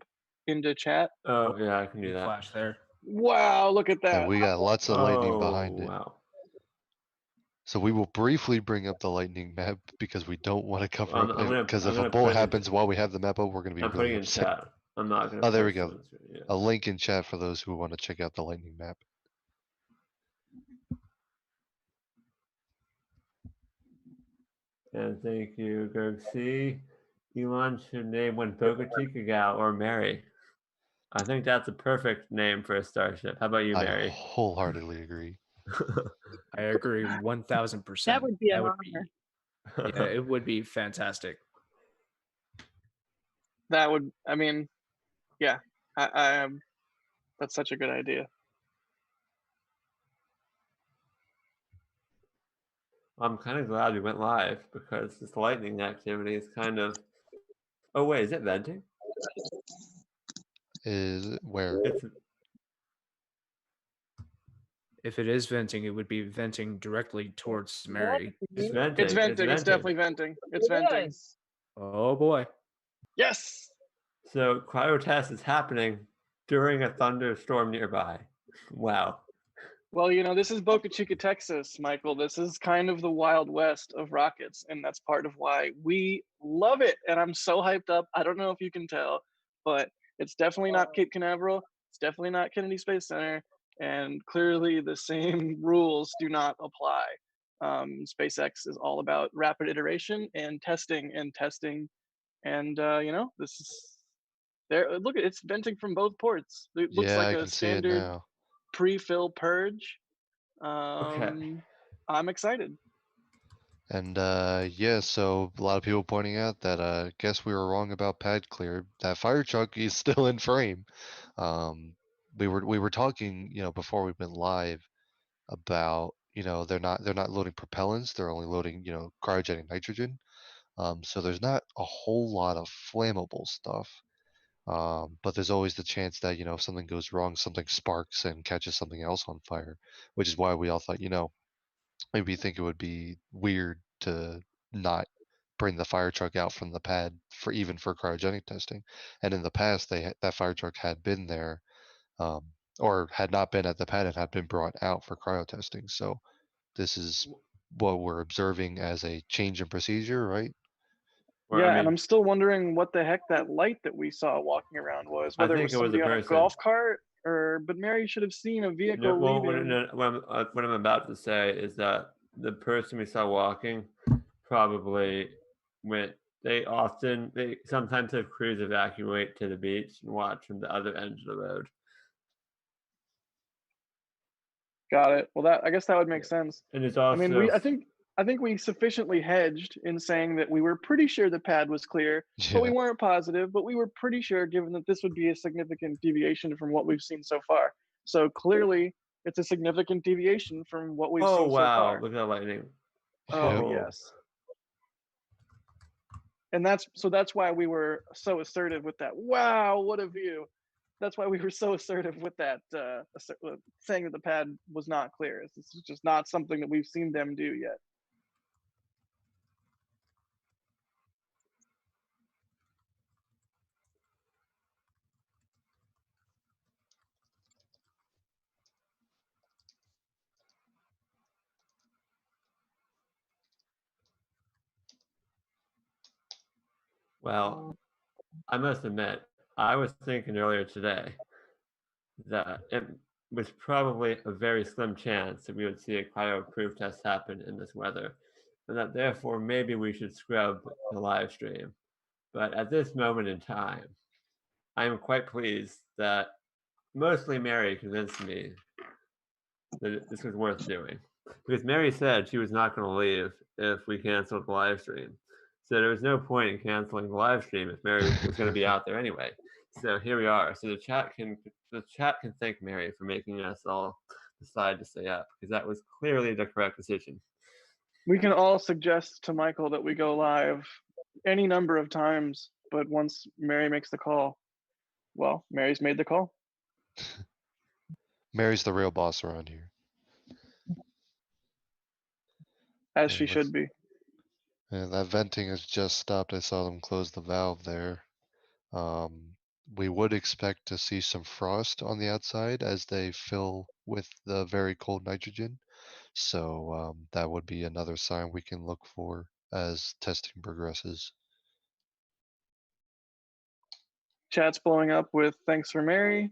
S4: into chat.
S1: Oh, yeah, I can do
S5: Big
S1: that.
S5: flash there.
S4: Wow, look at
S3: And
S4: that.
S3: we got lots of lightning behind
S1: Oh,
S3: it.
S1: wow.
S3: So we will briefly bring up the lightning map because we don't want to cover
S1: I'm
S3: up.
S1: gonna-
S3: Because
S1: I'm
S3: if a
S1: gonna
S3: bull
S1: put it in-
S3: happens while we have the map up, we're going to be
S1: I'm putting
S3: really
S1: it in
S3: upset.
S1: chat. I'm not going
S3: Oh,
S1: to.
S3: there we go.
S1: Yeah.
S3: A link in chat for those who want to check out the lightning map.
S1: And thank you, Greg C. Elon should name one Boca Chica gal or Mary. I think that's a perfect name for a starship. How about you,
S3: I
S1: Mary?
S3: wholeheartedly agree.
S5: I agree 1000%.
S6: That would be an
S5: That
S6: honor.
S5: yeah, it would be fantastic.
S4: That would, I mean, yeah, I that's such a good idea.
S1: I'm kind of glad we went live because this lightning activity is kind of. Oh wait, is it venting?
S3: Is it where?
S1: It's
S5: If it is venting, it would be venting directly towards Mary.
S1: it's venting.
S4: It's venting. It's definitely venting. It's venting.
S6: is.
S5: Oh boy.
S4: Yes.
S1: So cryo test is happening during a thunderstorm nearby. Wow.
S4: Well, you know, this is Boca Chica, Texas, Michael. This is kind of the Wild West of rockets, and that's part of why we love it. And I'm so hyped up. I don't know if you can tell, but it's definitely not Cape Canaveral. It's definitely not Kennedy Space Center, and clearly the same rules do not apply. SpaceX is all about rapid iteration and testing, and you know, this is there. Look, it's venting from both ports. It looks
S3: Yeah,
S4: like
S3: I
S4: a
S3: can see it
S4: standard
S3: now.
S4: pre-fill purge.
S1: Okay.
S4: I'm excited.
S3: And yeah, so a lot of people pointing out that guess we were wrong about pad clear. That fire truck is still in frame. Um, we were talking, before we went live about, they're not loading propellants, they're only loading, cryogenic nitrogen. So there's not a whole lot of flammable stuff. But there's always the chance that, if something goes wrong, something sparks and catches something else on fire, which is why we all thought, maybe think it would be weird to not bring the fire truck out from the pad for even for cryogenic testing. And in the past, that fire truck had been there, um, or had not been at the pad and had been brought out for cryo testing. So this is what we're observing as a change in procedure, right?
S1: Or, I
S4: Yeah, and
S1: mean,
S4: I'm still wondering what the heck that light that we saw walking around was.
S1: I
S4: Whether it
S1: think
S4: was
S1: it was a
S4: somebody on a
S1: person.
S4: golf cart, but Mary should have seen a
S1: No,
S4: vehicle
S1: well,
S4: leaving.
S1: what I'm about to say is that the person we saw walking probably went. They sometimes have crews evacuate to the beach and watch from the other end of the road.
S4: Got it. Well, I guess that would make sense.
S1: And it's
S4: I mean,
S1: also
S4: I think we sufficiently hedged in saying that we were pretty sure the pad was clear, but we
S3: Yeah.
S4: weren't positive. But we were pretty sure, given that this would be a significant deviation from what we've seen so far. So clearly, it's a significant deviation from what we've
S1: oh
S4: seen so
S1: wow,
S4: far.
S1: look at that lightning.
S4: Oh
S1: Oh.
S4: yes. And that's why we were so assertive with that. Wow, what a view! That's why we were so assertive with that, saying that the pad was not clear. This is just not something that we've seen them do yet.
S1: Well, I must admit, I was thinking earlier today that it was probably a very slim chance that we would see a cryo-proof test happen in this weather, and that therefore maybe we should scrub the live stream. But at this moment in time, I am quite pleased that mostly Mary convinced me that this was worth doing. Because Mary said she was not going to leave if we canceled the live stream. So there was no point in canceling the live stream if Mary was going to be out there anyway. So here we are. So the chat can thank Mary for making us all decide to stay up, because that was clearly the correct decision.
S4: We can all suggest to Michael that we go live any number of times, but once Mary makes the call, well, Mary's made the call.
S3: Mary's the real boss around here.
S4: As
S3: Yeah,
S4: she should be.
S3: And that venting has just stopped. I saw them close the valve there. We would expect to see some frost on the outside as they fill with the very cold nitrogen. So that would be another sign we can look for as testing progresses.
S4: Chat's blowing up with thanks for Mary.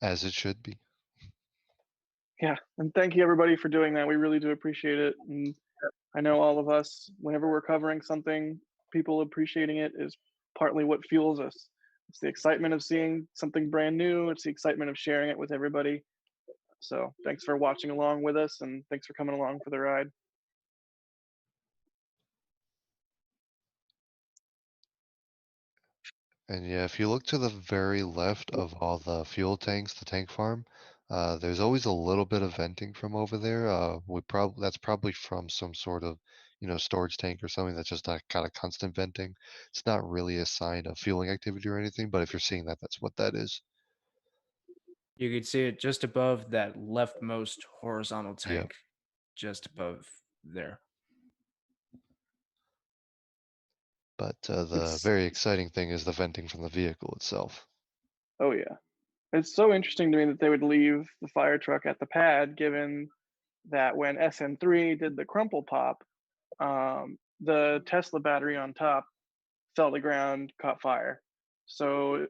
S3: As it should be.
S4: Yeah, and thank you everybody for doing that. We really do appreciate it. And I know all of us, whenever we're covering something, people appreciating it is partly what fuels us. It's the excitement of seeing something brand new. It's the excitement of sharing it with everybody. So thanks for watching along with us, and thanks for coming along for the ride.
S3: And yeah, if you look to the very left of all the fuel tanks, the tank farm, there's always a little bit of venting from over there. That's probably from some sort of, storage tank or something that's just kind of constant venting. It's not really a sign of fueling activity or anything, but if you're seeing that, that's what that is.
S5: You could see it just above that leftmost horizontal
S3: Yep.
S5: tank, just above there.
S3: But the very exciting thing is the venting from the vehicle itself.
S4: Oh yeah. It's so interesting to me that they would leave the fire truck at the pad, given that when SN3 did the crumple pop, the Tesla battery on top fell to the ground, caught fire. So,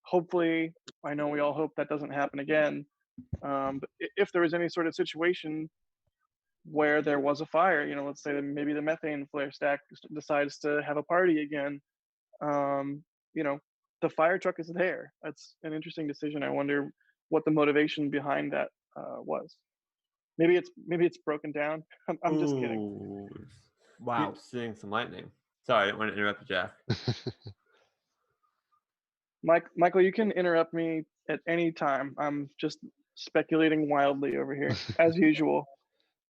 S4: hopefully, I know we all hope that doesn't happen again. But if there was any sort of situation where there was a fire, let's say that maybe the methane flare stack decides to have a party again, um, the fire truck is there. That's an interesting decision. I wonder what the motivation behind that was. Maybe it's broken down. I'm just kidding.
S1: Ooh,
S5: Wow.
S1: Keep seeing some lightning. Sorry, I didn't want to interrupt you, Jack.
S4: Michael, you can interrupt me at any time. I'm just speculating wildly over here, as usual.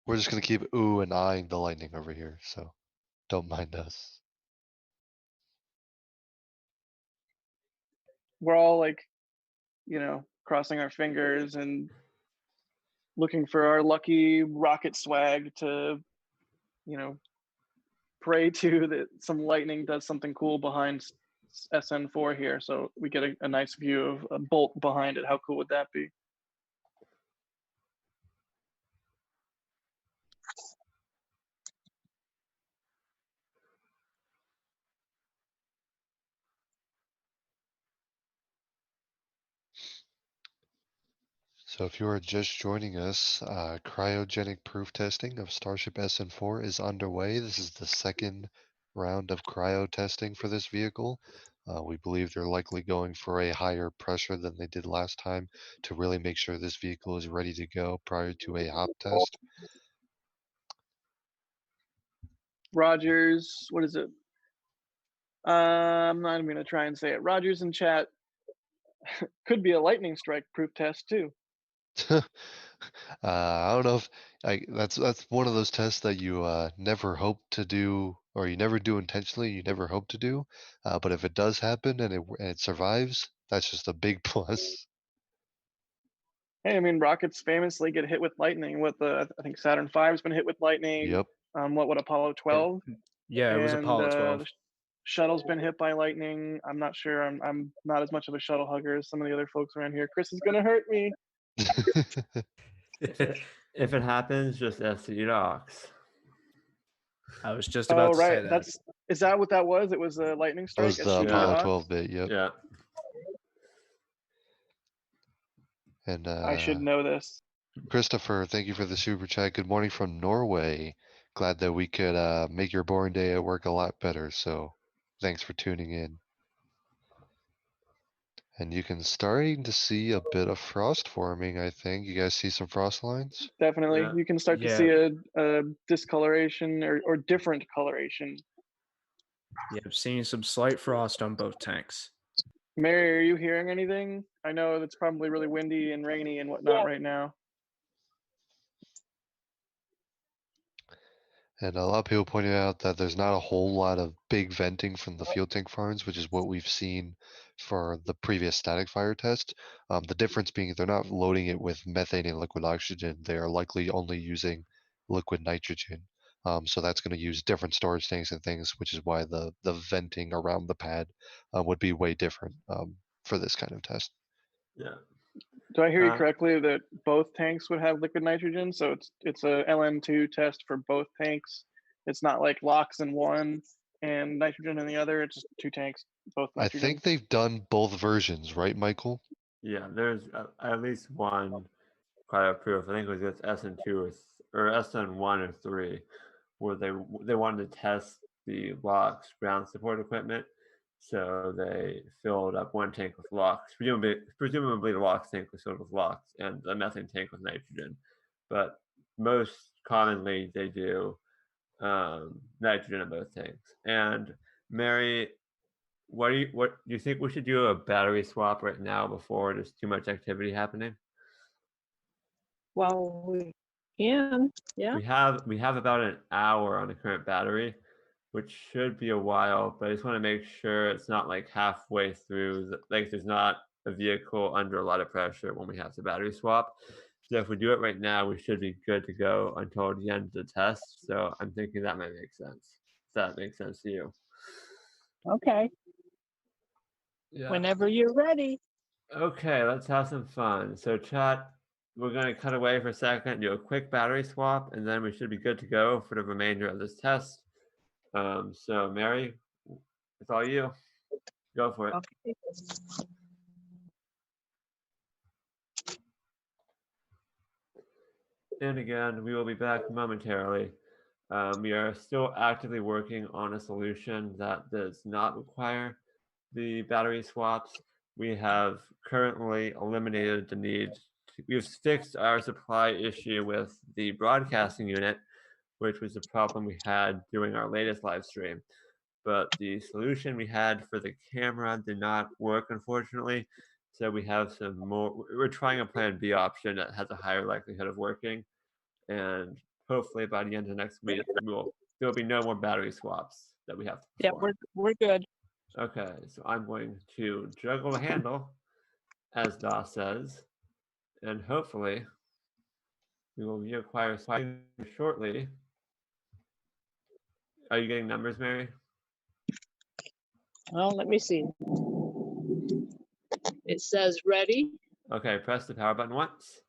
S3: We're just gonna keep ooh and eyeing the lightning over here, so don't mind us.
S4: We're all like, crossing our fingers and looking for our lucky rocket swag to, pray to that some lightning does something cool behind SN4 here, so we get a nice view of a bolt behind it. How cool would that be?
S3: So if you are just joining us, cryogenic proof testing of Starship SN4 is underway. This is the second round of cryo testing for this vehicle. We believe they're likely going for a higher pressure than they did last time to really make sure this vehicle is ready to go prior to a hop test.
S4: Rogers, what is it? I'm not even going to try and say it. Rogers in chat, could be a lightning strike proof test too.
S3: I don't know if that's one of those tests that you never hope to do, or you never do intentionally. You never hope to do, but if it does happen and it survives, that's just a big plus.
S4: Hey, I mean, rockets famously get hit with lightning. I think Saturn V has been hit with lightning.
S3: Yep.
S4: What Apollo 12?
S5: Yeah, it was
S4: And
S5: Apollo 12.
S4: the shuttle's been hit by lightning. I'm not sure. I'm not as much of a shuttle hugger as some of the other folks around here. Chris is gonna hurt me.
S1: If it happens, just SC docs.
S5: I was just about
S4: Oh,
S5: to say
S4: right.
S5: that.
S4: Is that what that was? It was a lightning
S3: That
S4: strike.
S3: was the
S4: SC
S3: Apollo
S4: docs?
S3: 12 bit. Yep.
S1: Yeah.
S3: And
S4: I should know this.
S3: Christopher, thank you for the super chat. Good morning from Norway. Glad that we could make your boring day at work a lot better. So thanks for tuning in. And you can starting to see a bit of frost forming, I think. You guys see some frost lines?
S4: Definitely.
S1: Yeah.
S4: You can start to see a discoloration or different coloration.
S5: Yeah, I'm seeing some slight frost on both tanks.
S4: Mary, are you hearing anything? I know it's probably really windy and rainy and whatnot right now.
S3: And a lot of people pointed out that there's not a whole lot of big venting from the fuel tank farms, which is what we've seen for the previous static fire test. The difference being they're not loading it with methane and liquid oxygen. They are likely only using liquid nitrogen. So that's going to use different storage tanks and things, which is why the venting around the pad would be way different for this kind of test.
S1: Yeah.
S4: Do I hear you correctly that both tanks would have liquid nitrogen? So it's a LM2 test for both tanks. It's not like LOX in one and nitrogen in the other. It's just two tanks, both nitrogen.
S3: I think they've done both versions, right, Michael?
S1: Yeah, there's at least one cryo proof. I think it was just SN2 or SN1 or 3, where they wanted to test the LOX ground support equipment. So they filled up one tank with LOX. Presumably the LOX tank was filled with LOX and the methane tank with nitrogen. But most commonly they do nitrogen in both tanks. And Mary, what do you think we should do a battery swap right now before there's too much activity happening?
S6: Well, we can, yeah.
S1: We have about an hour on the current battery, which should be a while, but I just want to make sure it's not like halfway through, like there's not a vehicle under a lot of pressure when we have the battery swap. So if we do it right now, we should be good to go until the end of the test. So I'm thinking that might make sense. Does that make sense to you?
S6: Okay.
S1: Yeah.
S6: Whenever you're ready.
S1: Okay, let's have some fun. So chat, we're going to cut away for a second, do a quick battery swap, and then we should be good to go for the remainder of this test. So Mary, it's all you. Go for it.
S6: Okay.
S1: And again, we will be back momentarily. We are still actively working on a solution that does not require the battery swaps. We have currently eliminated the need we've fixed our supply issue with the broadcasting unit, which was a problem we had during our latest live stream. But the solution we had for the camera did not work, unfortunately. So we have some more. We're trying a plan B option that has a higher likelihood of working, and hopefully by the end of next week, there'll be no more battery swaps that we have to
S6: Yeah,
S1: perform.
S6: we're good.
S1: Okay, so I'm going to juggle the handle, as DOS says, and hopefully we will reacquire shortly. Are you getting numbers, Mary?
S6: Well, let me see. It says ready.
S1: Okay, press the power button once.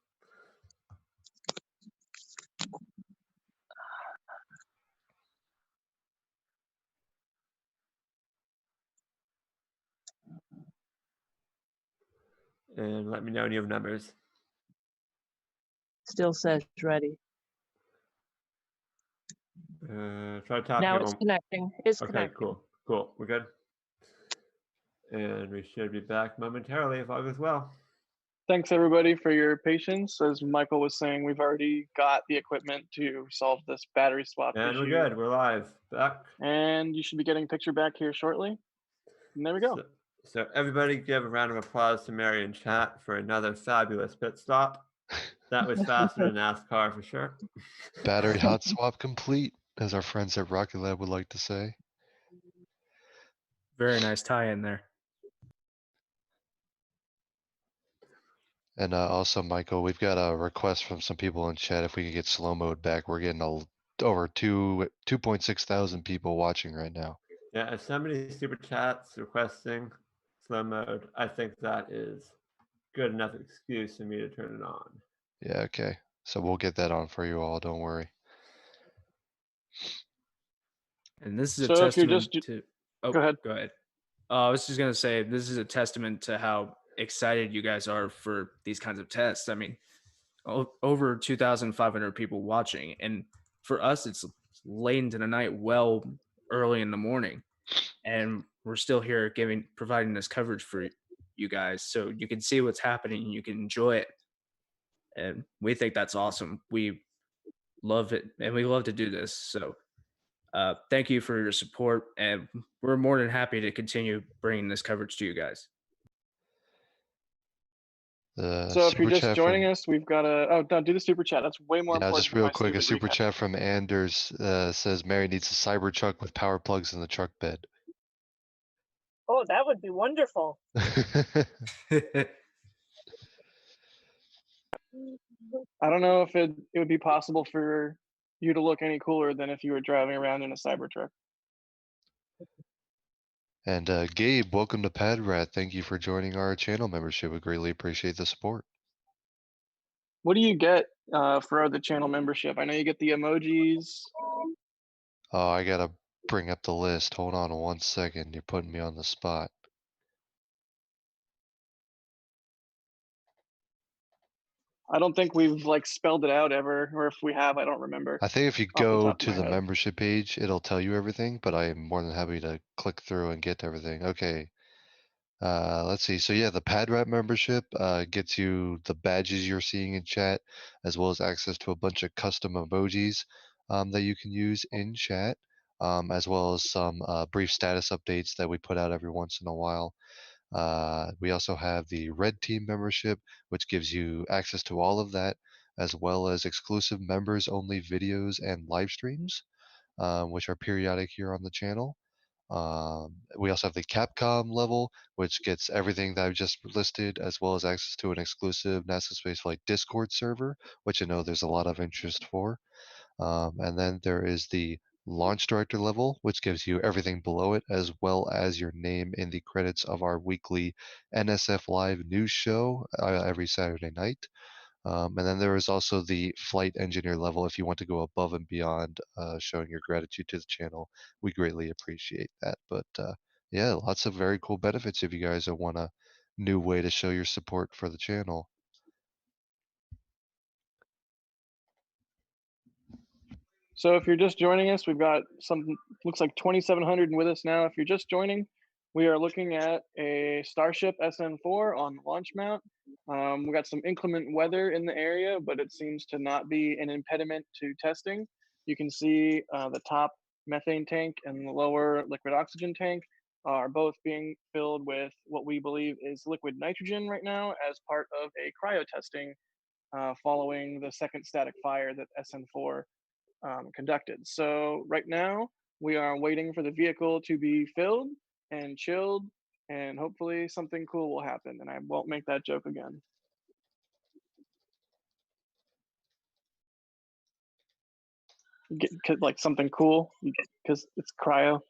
S1: And let me know when you have numbers.
S6: Still says ready.
S1: Try to talk
S6: Now
S1: here
S6: it's
S1: one.
S6: connecting. It's
S1: Okay,
S6: connecting.
S1: cool. We're good. And we should be back momentarily if all goes well.
S4: Thanks everybody for your patience. As Michael was saying, we've already got the equipment to solve this battery swap
S1: And
S4: issue.
S1: we're good. We're live. Back.
S4: And you should be getting a picture back here shortly. And there we go.
S1: So everybody give a round of applause to Mary in chat for another fabulous pit stop. That was faster than NASCAR for sure.
S3: Battery hot swap complete, as our friends at Rocket Lab would like to say.
S5: Very nice tie in there.
S3: And also, Michael, we've got a request from some people in chat if we could get slow mode back. We're getting over 2.6 thousand people watching right now.
S1: Yeah, if somebody super chats requesting slow mode, I think that is good enough excuse for me to turn it on.
S3: Yeah, okay. So we'll get that on for you all, don't worry.
S5: And this is a
S4: So if you're
S5: testament
S4: just-
S5: to. Oh,
S4: Go ahead.
S5: Go ahead. I was just gonna say this is a testament to how excited you guys are for these kinds of tests. I mean, over 2,500 people watching, and for us, it's late into the night, well early in the morning, and we're still here providing this coverage for you guys, so you can see what's happening and you can enjoy it. And we think that's awesome. We love it, and we love to do this. So thank you for your support, and we're more than happy to continue bringing this coverage to you guys.
S4: So if you're just joining us, we've got a, do the super chat. That's way more important.
S3: Just real quick, a super chat from Anders says Mary needs a Cybertruck with power plugs in the truck bed.
S6: Oh, that would be wonderful.
S4: I don't know if it would be possible for you to look any cooler than if you were driving around in a Cybertruck.
S3: And Gabe, welcome to PadRat. Thank you for joining our channel membership. We greatly appreciate the support.
S4: What do you get for the channel membership? I know you get the emojis.
S3: Oh, I gotta bring up the list. Hold on 1 second. You're putting me on the spot.
S4: I don't think we've like spelled it out ever, or if we have, I don't remember.
S3: I think if you
S4: off the
S3: go
S4: top of
S3: to
S4: my
S3: the
S4: head.
S3: membership page, it'll tell you everything, but I am more than happy to click through and get everything. Okay. Let's see. So yeah, the PadRat membership gets you the badges you're seeing in chat, as well as access to a bunch of custom emojis that you can use in chat, as well as some brief status updates that we put out every once in a while. We also have the Red Team membership, which gives you access to all of that, as well as exclusive members only videos and live streams, which are periodic here on the channel. We also have the Capcom level, which gets everything that I've just listed, as well as access to an exclusive NASA Spaceflight Discord server, which I know there's a lot of interest for. And then there is the Launch Director level, which gives you everything below it, as well as your name in the credits of our weekly NSF Live news show every Saturday night. And then there is also the Flight Engineer level if you want to go above and beyond showing your gratitude to the channel. We greatly appreciate that. But yeah, lots of very cool benefits if you guys want a new way to show your support for the channel.
S4: So if you're just joining us, we've got looks like 2,700 with us now. If you're just joining, we are looking at a Starship SN4 on launch mount. We got some inclement weather in the area, but it seems to not be an impediment to testing. You can see the top methane tank and the lower liquid oxygen tank are both being filled with what we believe is liquid nitrogen right now as part of a cryo testing following the second static fire that SN4 conducted. So right now we are waiting for the vehicle to be filled and chilled, and hopefully something cool will happen. And I won't make that joke again. Like something cool because it's cryo.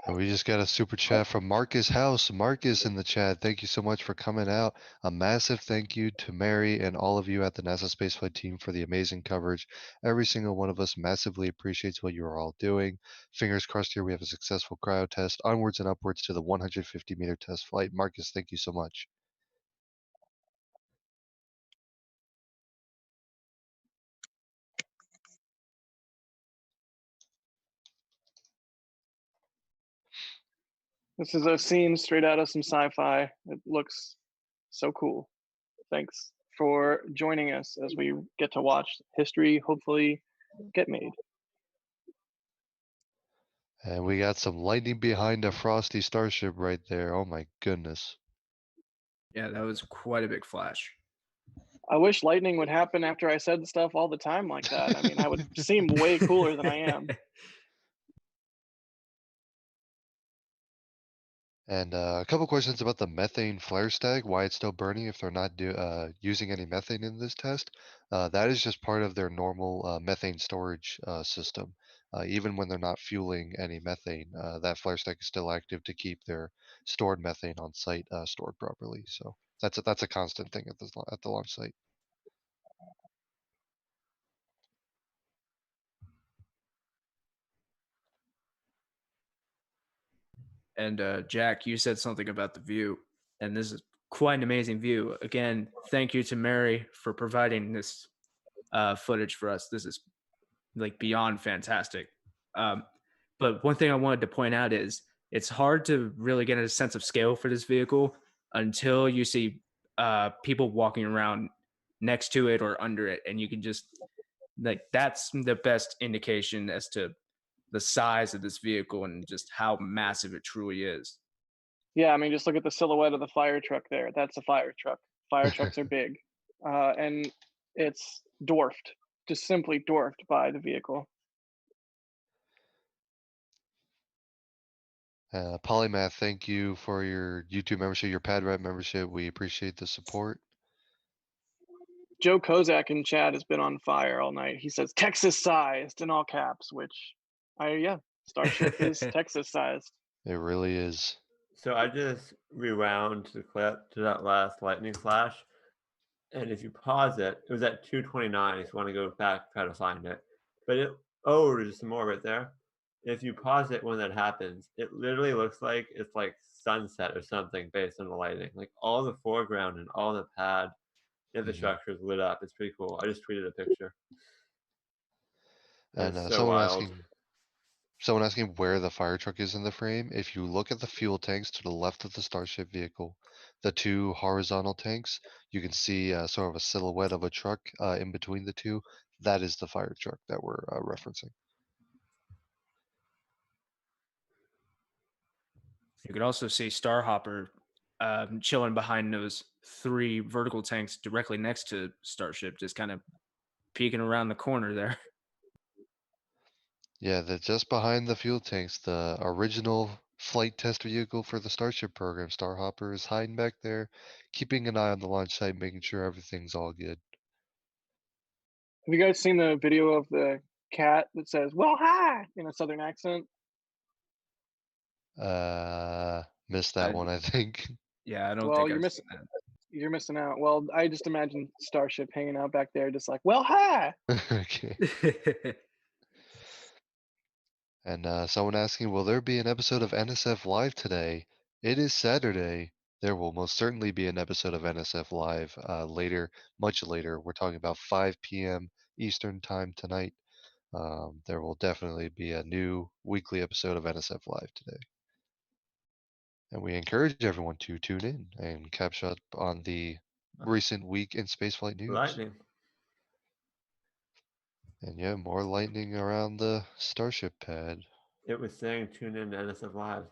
S3: And we just got a super chat from Marcus House. Marcus in the chat, thank you so much for coming out. A massive thank you to Mary and all of you at the NASA Spaceflight team for the amazing coverage. Every single one of us massively appreciates what you are all doing. Fingers crossed here we have a successful cryo test. Onwards and upwards to the 150-meter test flight. Marcus, thank you so much.
S4: This is a scene straight out of some sci-fi. It looks so cool. Thanks for joining us as we get to watch history hopefully get made.
S3: And we got some lightning behind a frosty starship right there. Oh my goodness.
S5: Yeah, that was quite a big flash.
S4: I wish lightning would happen after I said stuff all the time like that. I mean, I would seem way cooler than I am.
S3: And a couple questions about the methane flare stack, why it's still burning if they're not using any methane in this test. That is just part of their normal methane storage system. Even when they're not fueling any methane, that flare stack is still active to keep their stored methane on site stored properly. So that's a constant thing at the launch site.
S5: And Jack, you said something about the view, and this is quite an amazing view. Again, thank you to Mary for providing this footage for us. This is like beyond fantastic. But one thing I wanted to point out is it's hard to really get a sense of scale for this vehicle until you see people walking around next to it or under it, and you can just like that's the best indication as to the size of this vehicle and just how massive it truly is.
S4: Yeah, I mean, just look at the silhouette of the fire truck there. That's a fire truck. Fire trucks are big, and it's dwarfed, just simply dwarfed by the vehicle.
S3: Polymath, thank you for your YouTube membership, your PadRat membership. We appreciate the support.
S4: Joe Kozak in chat has been on fire all night. He says Texas sized in all caps, which Starship is Texas sized.
S3: It really is.
S1: So I just rewound the clip to that last lightning flash, and if you pause it, it was at 2:29. If you want to go back, try to find it, but there's some more right there. If you pause it when that happens, it literally looks like it's like sunset or something based on the lighting. Like all the foreground and all the pad infrastructure is lit up. It's pretty cool. I just tweeted a picture.
S3: And
S1: It's so wild.
S3: someone asking where the fire truck is in the frame. If you look at the fuel tanks to the left of the Starship vehicle, the two horizontal tanks, you can see sort of a silhouette of a truck in between the two. That is the fire truck that we're referencing.
S5: You could also see Starhopper chilling behind those three vertical tanks directly next to Starship, just kind of peeking around the corner there.
S3: Yeah, they're just behind the fuel tanks. The original flight test vehicle for the Starship program, Starhopper, is hiding back there, keeping an eye on the launch site, making sure everything's all good.
S4: Have you guys seen the video of the cat that says "Well, hi" in a southern accent?
S3: Missed that one, I think.
S5: Yeah, I don't
S4: Well,
S5: think
S4: you're
S5: I've
S4: missing.
S5: seen
S4: You're missing out. Well, I just imagine Starship hanging out back there, just like, "Well, hi."
S3: Okay.
S5: that.
S3: And someone asking, will there be an episode of NSF Live today? It is Saturday. There will most certainly be an episode of NSF Live later, much later. We're talking about 5 p.m. Eastern time tonight. There will definitely be a new weekly episode of NSF Live today. And we encourage everyone to tune in and catch up on the recent week in spaceflight news.
S1: Lightning.
S3: And yeah, more lightning around the Starship pad.
S1: It was saying tune in to NSF Live.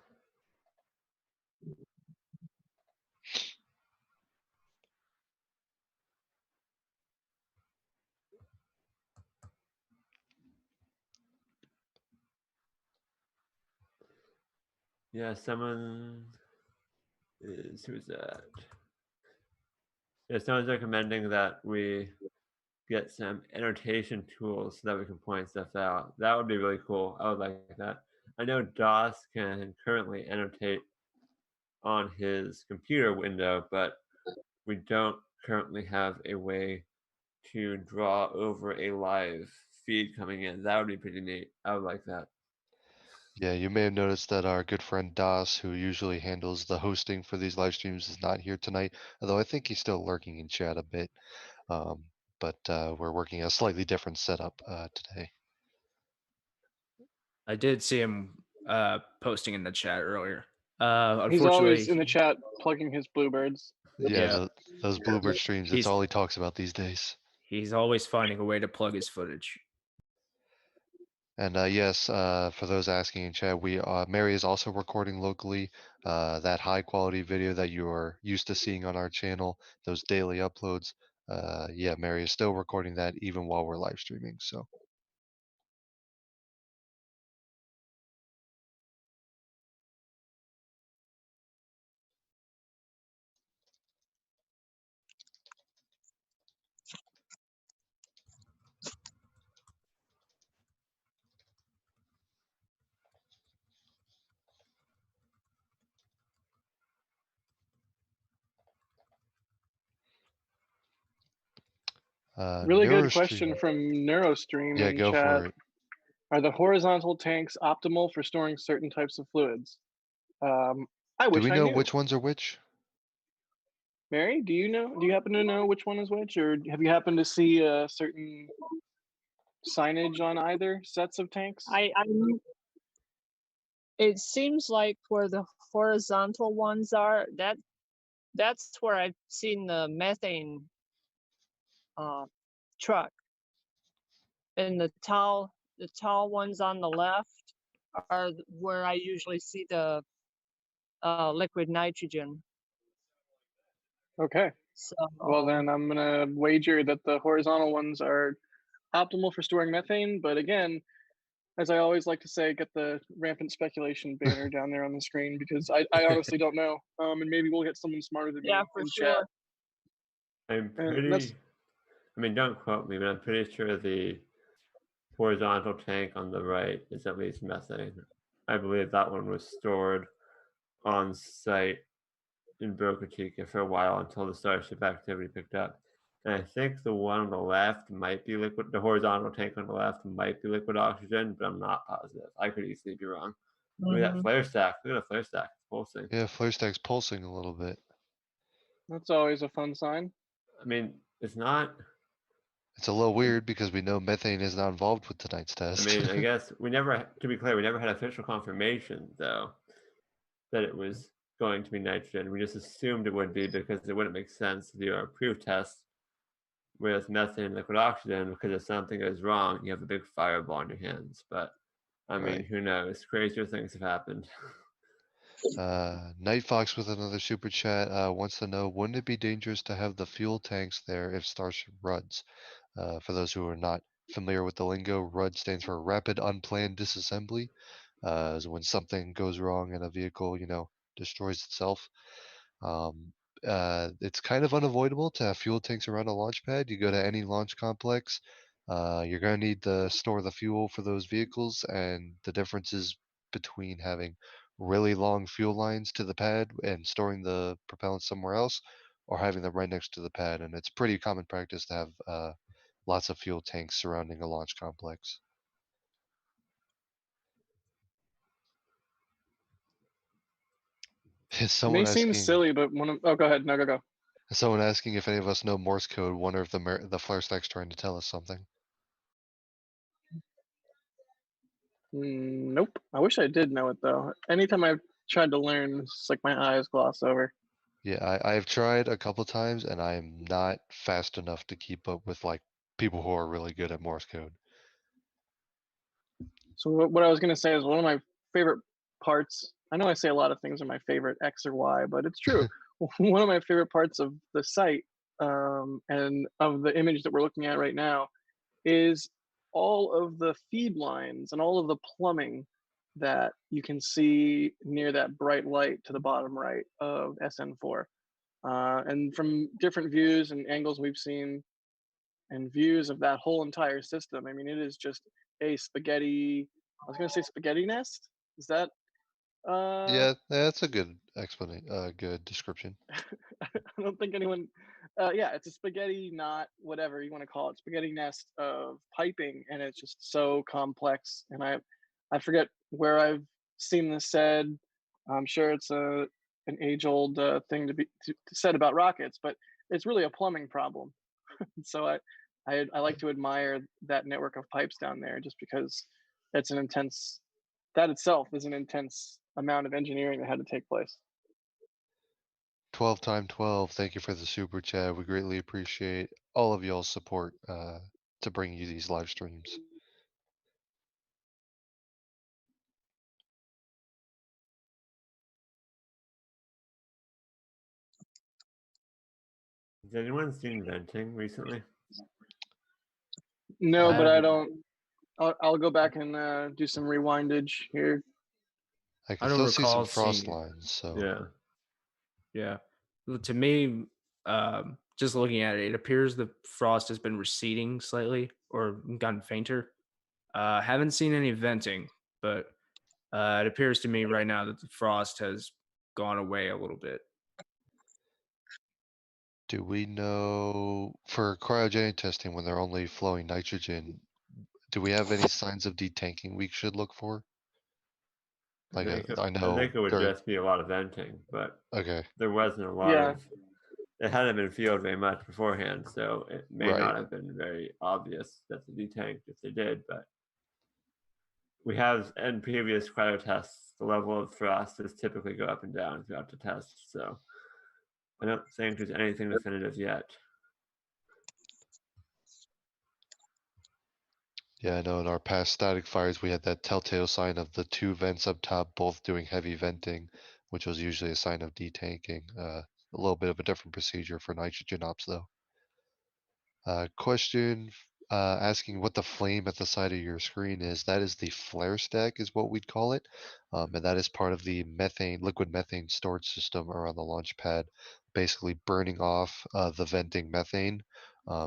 S1: Yeah, someone is, who's that? Yeah, someone's recommending that we get some annotation tools so that we can point stuff out. That would be really cool. I would like that. I know DOS can currently annotate on his computer window, but we don't currently have a way to draw over a live feed coming in. That would be pretty neat. I would like that.
S3: Yeah, you may have noticed that our good friend Das, who usually handles the hosting for these live streams, is not here tonight, although I think he's still lurking in chat a bit. But we're working a slightly different setup today.
S5: I did see him posting in the chat earlier.
S4: He's
S5: Unfortunately,
S4: always in the chat plugging his bluebirds.
S3: Yeah, those Bluebird streams, it's
S5: He's-
S3: all he talks about these days.
S5: he's always finding a way to plug his footage.
S3: And yes, for those asking in chat, Mary is also recording locally that high quality video that you are used to seeing on our channel, those daily uploads. Yeah, Mary is still recording that even while we're live streaming. So.
S4: Really good
S3: Neurostream.
S4: question from Neurostream
S3: Yeah,
S4: in
S3: go
S4: chat.
S3: for it.
S4: Are the horizontal tanks optimal for storing certain types of fluids? I
S3: Do
S4: wish
S3: we
S4: I
S3: know
S4: knew.
S3: which ones are which?
S4: Mary, do you know? Do you happen to know which one is which, or have you happened to see a certain signage on either sets of tanks?
S6: It seems like where the horizontal ones are, that's where I've seen the methane truck. And the tall ones on the left are where I usually see the liquid nitrogen.
S4: Okay.
S6: So
S4: Well, then I'm gonna wager that the horizontal ones are optimal for storing methane. But again, as I always like to say, get the rampant speculation banner down there on the screen, because I honestly don't know. And maybe we'll get someone smarter than me
S6: for
S4: in
S6: sure.
S4: chat.
S1: I'm
S4: And that's
S1: pretty, I mean, don't quote me, but I'm pretty sure the horizontal tank on the right is at least methane. I believe that one was stored on site in Boca Chica for a while until the Starship activity picked up. And I think the one on the left might be liquid, the horizontal tank on the left might be liquid oxygen, but I'm not positive. I could easily be wrong. Look at that flare stack. Look at the flare stack. It's pulsing.
S3: Yeah, flare stack's pulsing a little bit.
S4: That's always a fun sign.
S1: I mean, it's not.
S3: It's a little weird because we know methane is not involved with tonight's test.
S1: I mean, I guess we never, to be clear, we never had official confirmation, though, that it was going to be nitrogen. We just assumed it would be because it wouldn't make sense to do a proof test with methane and liquid oxygen, because if something goes wrong, you have a big fireball on your hands. But I mean,
S3: Right.
S1: who knows? Crazier things have happened.
S3: Night Fox with another super chat wants to know, wouldn't it be dangerous to have the fuel tanks there if Starship runs? For those who are not familiar with the lingo, RUD stands for Rapid Unplanned Disassembly. So when something goes wrong and a vehicle, destroys itself. It's kind of unavoidable to have fuel tanks around a launch pad. You go to any launch complex, you're going to need to store the fuel for those vehicles, and the differences between having really long fuel lines to the pad and storing the propellant somewhere else, or having them right next to the pad. And it's pretty common practice to have lots of fuel tanks surrounding a launch complex. Is
S4: It
S3: someone
S4: may seem
S3: asking?
S4: silly, but oh, go ahead. No, go.
S3: Someone asking if any of us know Morse code. Wonder if the flare stack's trying to tell us something.
S4: Nope. I wish I did know it though. Anytime I've tried to learn. It's like my eyes gloss over.
S3: Yeah, I've tried a couple times and I'm not fast enough to keep up with like people who are really good at Morse code.
S4: So what I was going to say is one of my favorite parts. I know I say a lot of things are my favorite X or Y, but it's true. One of my favorite parts of the site and of the image that we're looking at right now is all of the feed lines and all of the plumbing that you can see near that bright light to the bottom right of SN4. And from different views and angles we've seen and views of that whole entire system, I mean, it is just a spaghetti. I was gonna say spaghetti nest. Is that?
S3: Yeah, that's a good explanation. Good description.
S4: I don't think anyone. Yeah, it's a spaghetti knot, whatever you want to call it, spaghetti nest of piping, and it's just so complex. And I forget where I've seen this said. I'm sure it's an age-old thing to be said about rockets, but it's really a plumbing problem. So I like to admire that network of pipes down there, just because it's an intense. That itself is an intense amount of engineering that had to take place.
S3: 12 time 12. Thank you for the super chat. We greatly appreciate all of y'all's support to bring you these live streams.
S1: Has anyone seen venting recently?
S4: No,
S3: I
S4: but I
S3: haven't-
S4: don't. I'll go back and do some rewindage here.
S3: I
S5: I
S3: can
S5: don't
S3: still see some
S5: recall
S3: frost
S5: seeing.
S3: lines, so
S1: Yeah.
S5: Yeah. Well, to me, just looking at it, it appears the frost has been receding slightly or gotten fainter. Haven't seen any venting, but it appears to me right now that the frost has gone away a little bit.
S3: do we know for cryogenic testing when they're only flowing nitrogen, do we have any signs of detanking we should look for?
S1: I
S3: Like
S1: think,
S3: I
S1: I
S3: know
S1: think it would
S3: during
S1: just be a lot of venting, but
S3: okay,
S1: there wasn't a lot
S4: Yeah.
S1: of. It hadn't been fielded very much beforehand, so it may
S3: Right.
S1: not have been very obvious that they detanked if they did. But we have in previous cryo tests, the level of thrust has typically go up and down throughout the test. So I don't think there's anything definitive yet.
S3: Yeah, I know in our past static fires we had that telltale sign of the two vents up top both doing heavy venting, which was usually a sign of detanking. A little bit of a different procedure for nitrogen ops though. Question asking what the flame at the side of your screen is. That is the flare stack is what we'd call it. And that is part of the liquid methane storage system around the launch pad, basically burning off the venting methane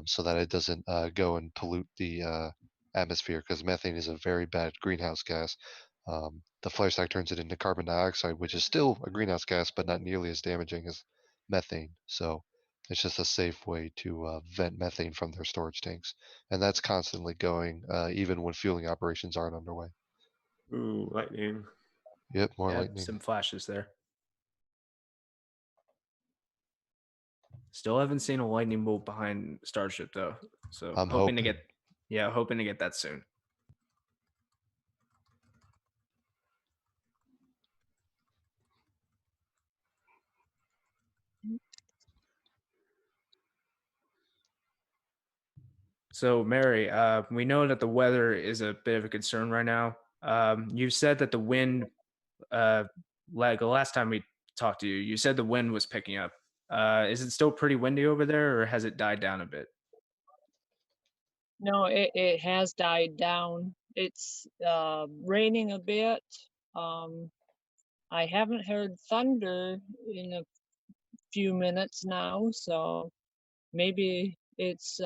S3: so that it doesn't go and pollute the atmosphere because methane is a very bad greenhouse gas. The flare stack turns it into carbon dioxide, which is still a greenhouse gas, but not nearly as damaging as methane. So it's just a safe way to vent methane from their storage tanks. And that's constantly going, even when fueling operations aren't underway.
S1: Ooh, lightning.
S3: Yep, more
S5: Yeah,
S3: lightning.
S5: some flashes there. Still haven't seen a lightning bolt behind Starship though. So
S3: I'm
S5: hoping to
S3: hoping.
S5: get that soon. So Mary, we know that the weather is a bit of a concern right now. You said that the wind, like the last time we talked to you, you said the wind was picking up. Is it still pretty windy over there, or has it died down a bit?
S6: No, it has died down. It's raining a bit. I haven't heard thunder in a few minutes now, so maybe it's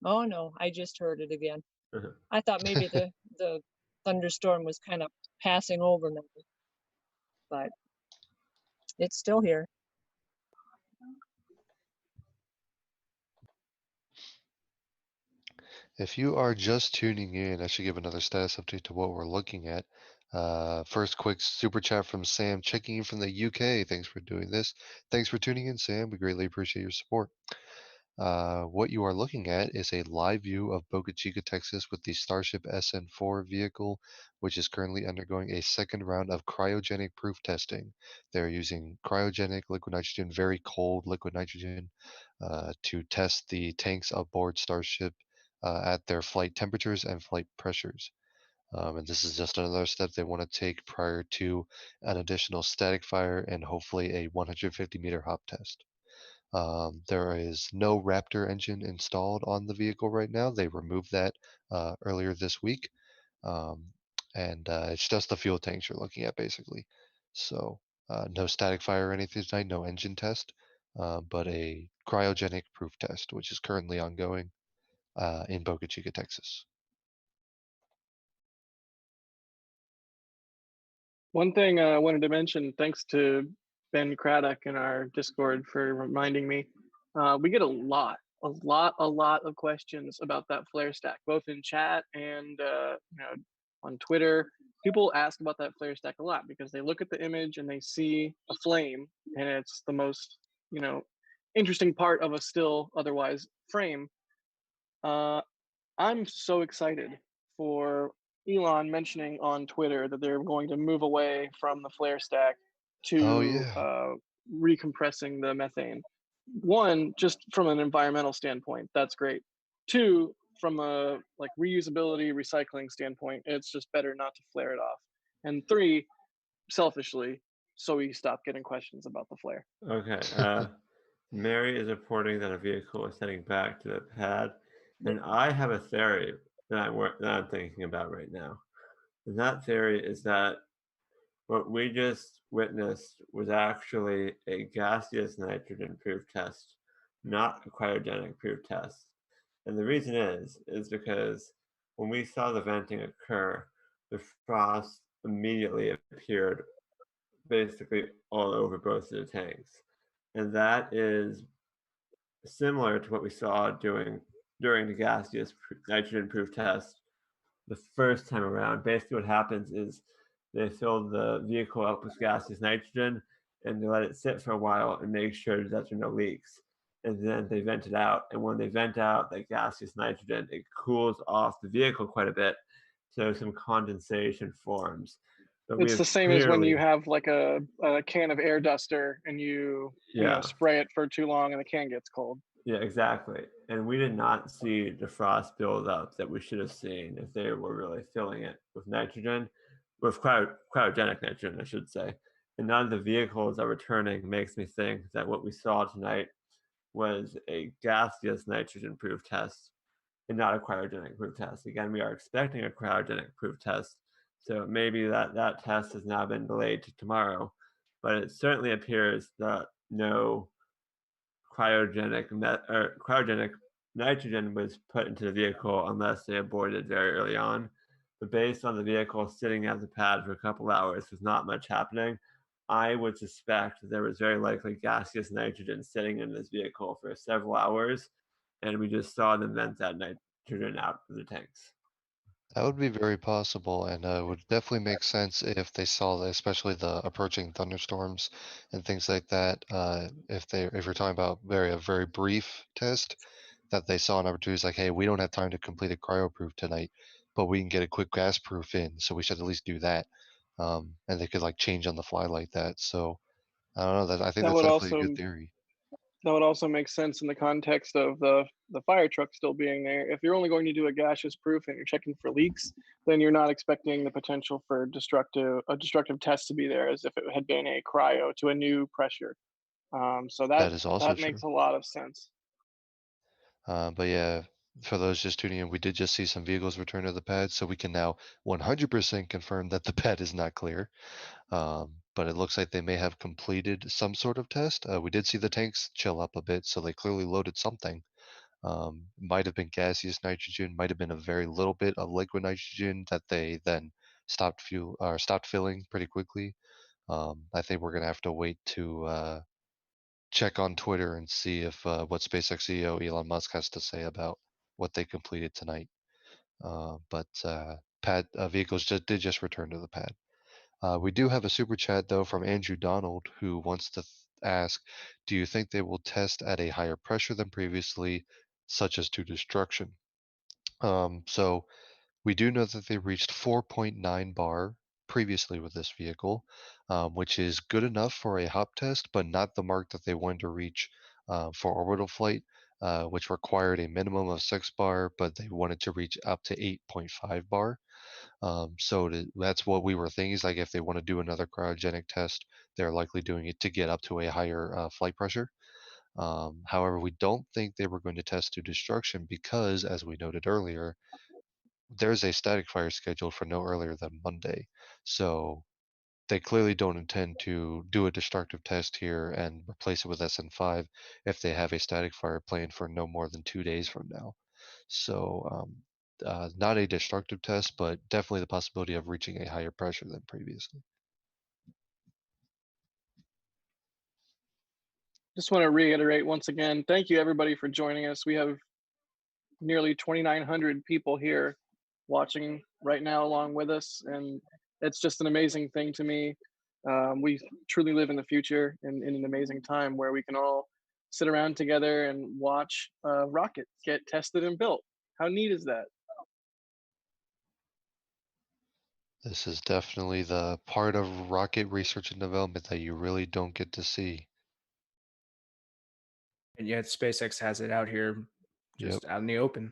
S6: oh no, I just heard it again. I thought maybe the thunderstorm was kind of passing over now, but it's still here.
S3: If you are just tuning in, I should give another status update to what we're looking at. First, quick super chat from Sam checking in from the UK. Thanks for doing this. Thanks for tuning in, Sam. We greatly appreciate your support. What you are looking at is a live view of Boca Chica, Texas with the Starship SN4 vehicle, which is currently undergoing a second round of cryogenic proof testing. They're using cryogenic liquid nitrogen, very cold liquid nitrogen, to test the tanks aboard Starship at their flight temperatures and flight pressures. And this is just another step they want to take prior to an additional static fire and hopefully a 150-meter hop test. There is no Raptor engine installed on the vehicle right now. They removed that earlier this week. Um, and it's just the fuel tanks you're looking at basically. So no static fire or anything tonight, no engine test, but a cryogenic proof test, which is currently ongoing in Boca Chica, Texas.
S4: One thing I wanted to mention, thanks to Ben Craddock in our Discord for reminding me, we get a lot of questions about that flare stack, both in chat and on Twitter. People ask about that flare stack a lot because they look at the image and they see a flame, and it's the most interesting part of a still otherwise frame. I'm so excited for Elon mentioning on Twitter that they're going to move away from the flare stack
S3: Oh
S4: to
S3: yeah.
S4: recompressing the methane. One, just from an environmental standpoint, that's great. Two, from a like reusability, recycling standpoint, it's just better not to flare it off. And three, selfishly, so we stop getting questions about the flare.
S1: Okay. Mary is reporting that a vehicle is heading back to the pad, and I have a theory that I'm thinking about right now. And that theory is that what we just witnessed was actually a gaseous nitrogen proof test, not a cryogenic proof test. And the reason is because when we saw the venting occur, the frost immediately appeared basically all over both of the tanks. And that is similar to what we saw during the gaseous nitrogen proof test the first time around. Basically, what happens is they fill the vehicle up with gaseous nitrogen and they let it sit for a while and make sure that there are no leaks. And then they vent it out. And when they vent out that gaseous nitrogen, it cools off the vehicle quite a bit. So some condensation forms. But we
S4: It's
S1: have
S4: the same as when you have like a can of air duster and you spray it for too long and the can gets cold.
S1: Yeah, exactly. And we did not see the frost buildup that we should have seen if they were really filling it with nitrogen, with cryogenic nitrogen, I should say. And none of the vehicles that were returning makes me think that what we saw tonight was a gaseous nitrogen proof test and not a cryogenic proof test. Again, we are expecting a cryogenic proof test, so maybe that test has now been delayed to tomorrow. But it certainly appears that no cryogenic nitrogen was put into the vehicle unless they aborted very early on. But based on the vehicle sitting at the pad for a couple hours with not much happening, I would suspect there was very likely gaseous nitrogen sitting in this vehicle for several hours, and we just saw them vent that nitrogen out of the tanks.
S3: That would be very possible, and would definitely make sense if they saw, especially the approaching thunderstorms and things like that. If you're talking about a very brief test, that they saw an opportunity, like, hey, we don't have time to complete a cryo proof tonight, but we can get a quick gas proof in, so we should at least do that. And they could like change on the fly like that. So I don't know. I think
S4: That
S3: that's
S4: would
S3: definitely a
S4: also
S3: good theory.
S4: make sense in the context of the fire truck still being there. If you're only going to do a gaseous proof and you're checking for leaks, then you're not expecting the potential for a destructive test to be there as if it had been a cryo to a new pressure. So
S3: That is also
S4: that
S3: true.
S4: makes a lot of sense.
S3: But yeah, for those just tuning in, we did just see some vehicles return to the pad, so we can now 100% confirm that the pad is not clear. But it looks like they may have completed some sort of test. We did see the tanks chill up a bit, so they clearly loaded something. Might have been gaseous nitrogen, might have been a very little bit of liquid nitrogen that they then stopped filling pretty quickly. I think we're gonna have to wait to check on Twitter and see if what SpaceX CEO Elon Musk has to say about what they completed tonight. But pad vehicles did just return to the pad. We do have a super chat though from Andrew Donald who wants to ask, do you think they will test at a higher pressure than previously, such as to destruction? So we do know that they reached 4.9 bar previously with this vehicle, which is good enough for a hop test, but not the mark that they wanted to reach for orbital flight, which required a minimum of 6 bar, but they wanted to reach up to 8.5 bar. That's what we were thinking, is like if they want to do another cryogenic test, they're likely doing it to get up to a higher flight pressure. However, we don't think they were going to test to destruction because, as we noted earlier, there's a static fire scheduled for no earlier than Monday. So they clearly don't intend to do a destructive test here and replace it with SN5 if they have a static fire planned for no more than 2 days from now. So not a destructive test, but definitely the possibility of reaching a higher pressure than previously.
S4: Just want to reiterate once again, thank you everybody for joining us. We have nearly 2,900 people here watching right now along with us, and it's just an amazing thing to me. We truly live in the future in an amazing time where we can all sit around together and watch a rocket get tested and built. How neat is that?
S3: This is definitely the part of rocket research and development that you really don't get to see.
S5: And yet SpaceX has it out here just out in the open.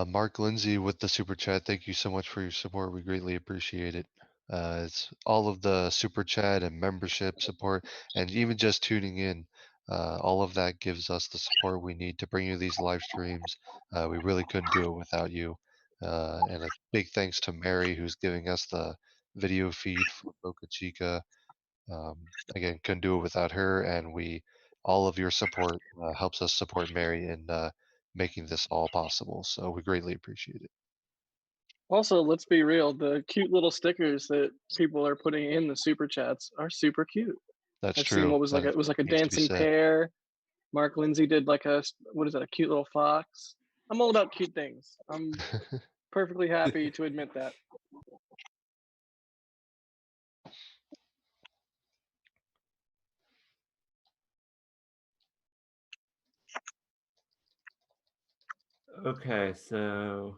S3: Mark Lindsay with the super chat. Thank you so much for your support. We greatly appreciate it. It's all of the super chat and membership support, and even just tuning in. All of that gives us the support we need to bring you these live streams. We really couldn't do it without you. And a big thanks to Mary, who's giving us the video feed for Boca Chica. Again, couldn't do it without her, and all of your support helps us support Mary in making this all possible. So we greatly appreciate it.
S4: Also, let's be real, the cute little stickers that people are putting in the super chats are super cute.
S3: That's
S4: I've
S3: true.
S4: seen what was like
S3: That
S4: it was like a
S3: needs to be
S4: dancing
S3: said.
S4: pear. Mark Lindsay did like a cute little fox. I'm all about cute things. I'm perfectly happy to admit that.
S1: Okay, so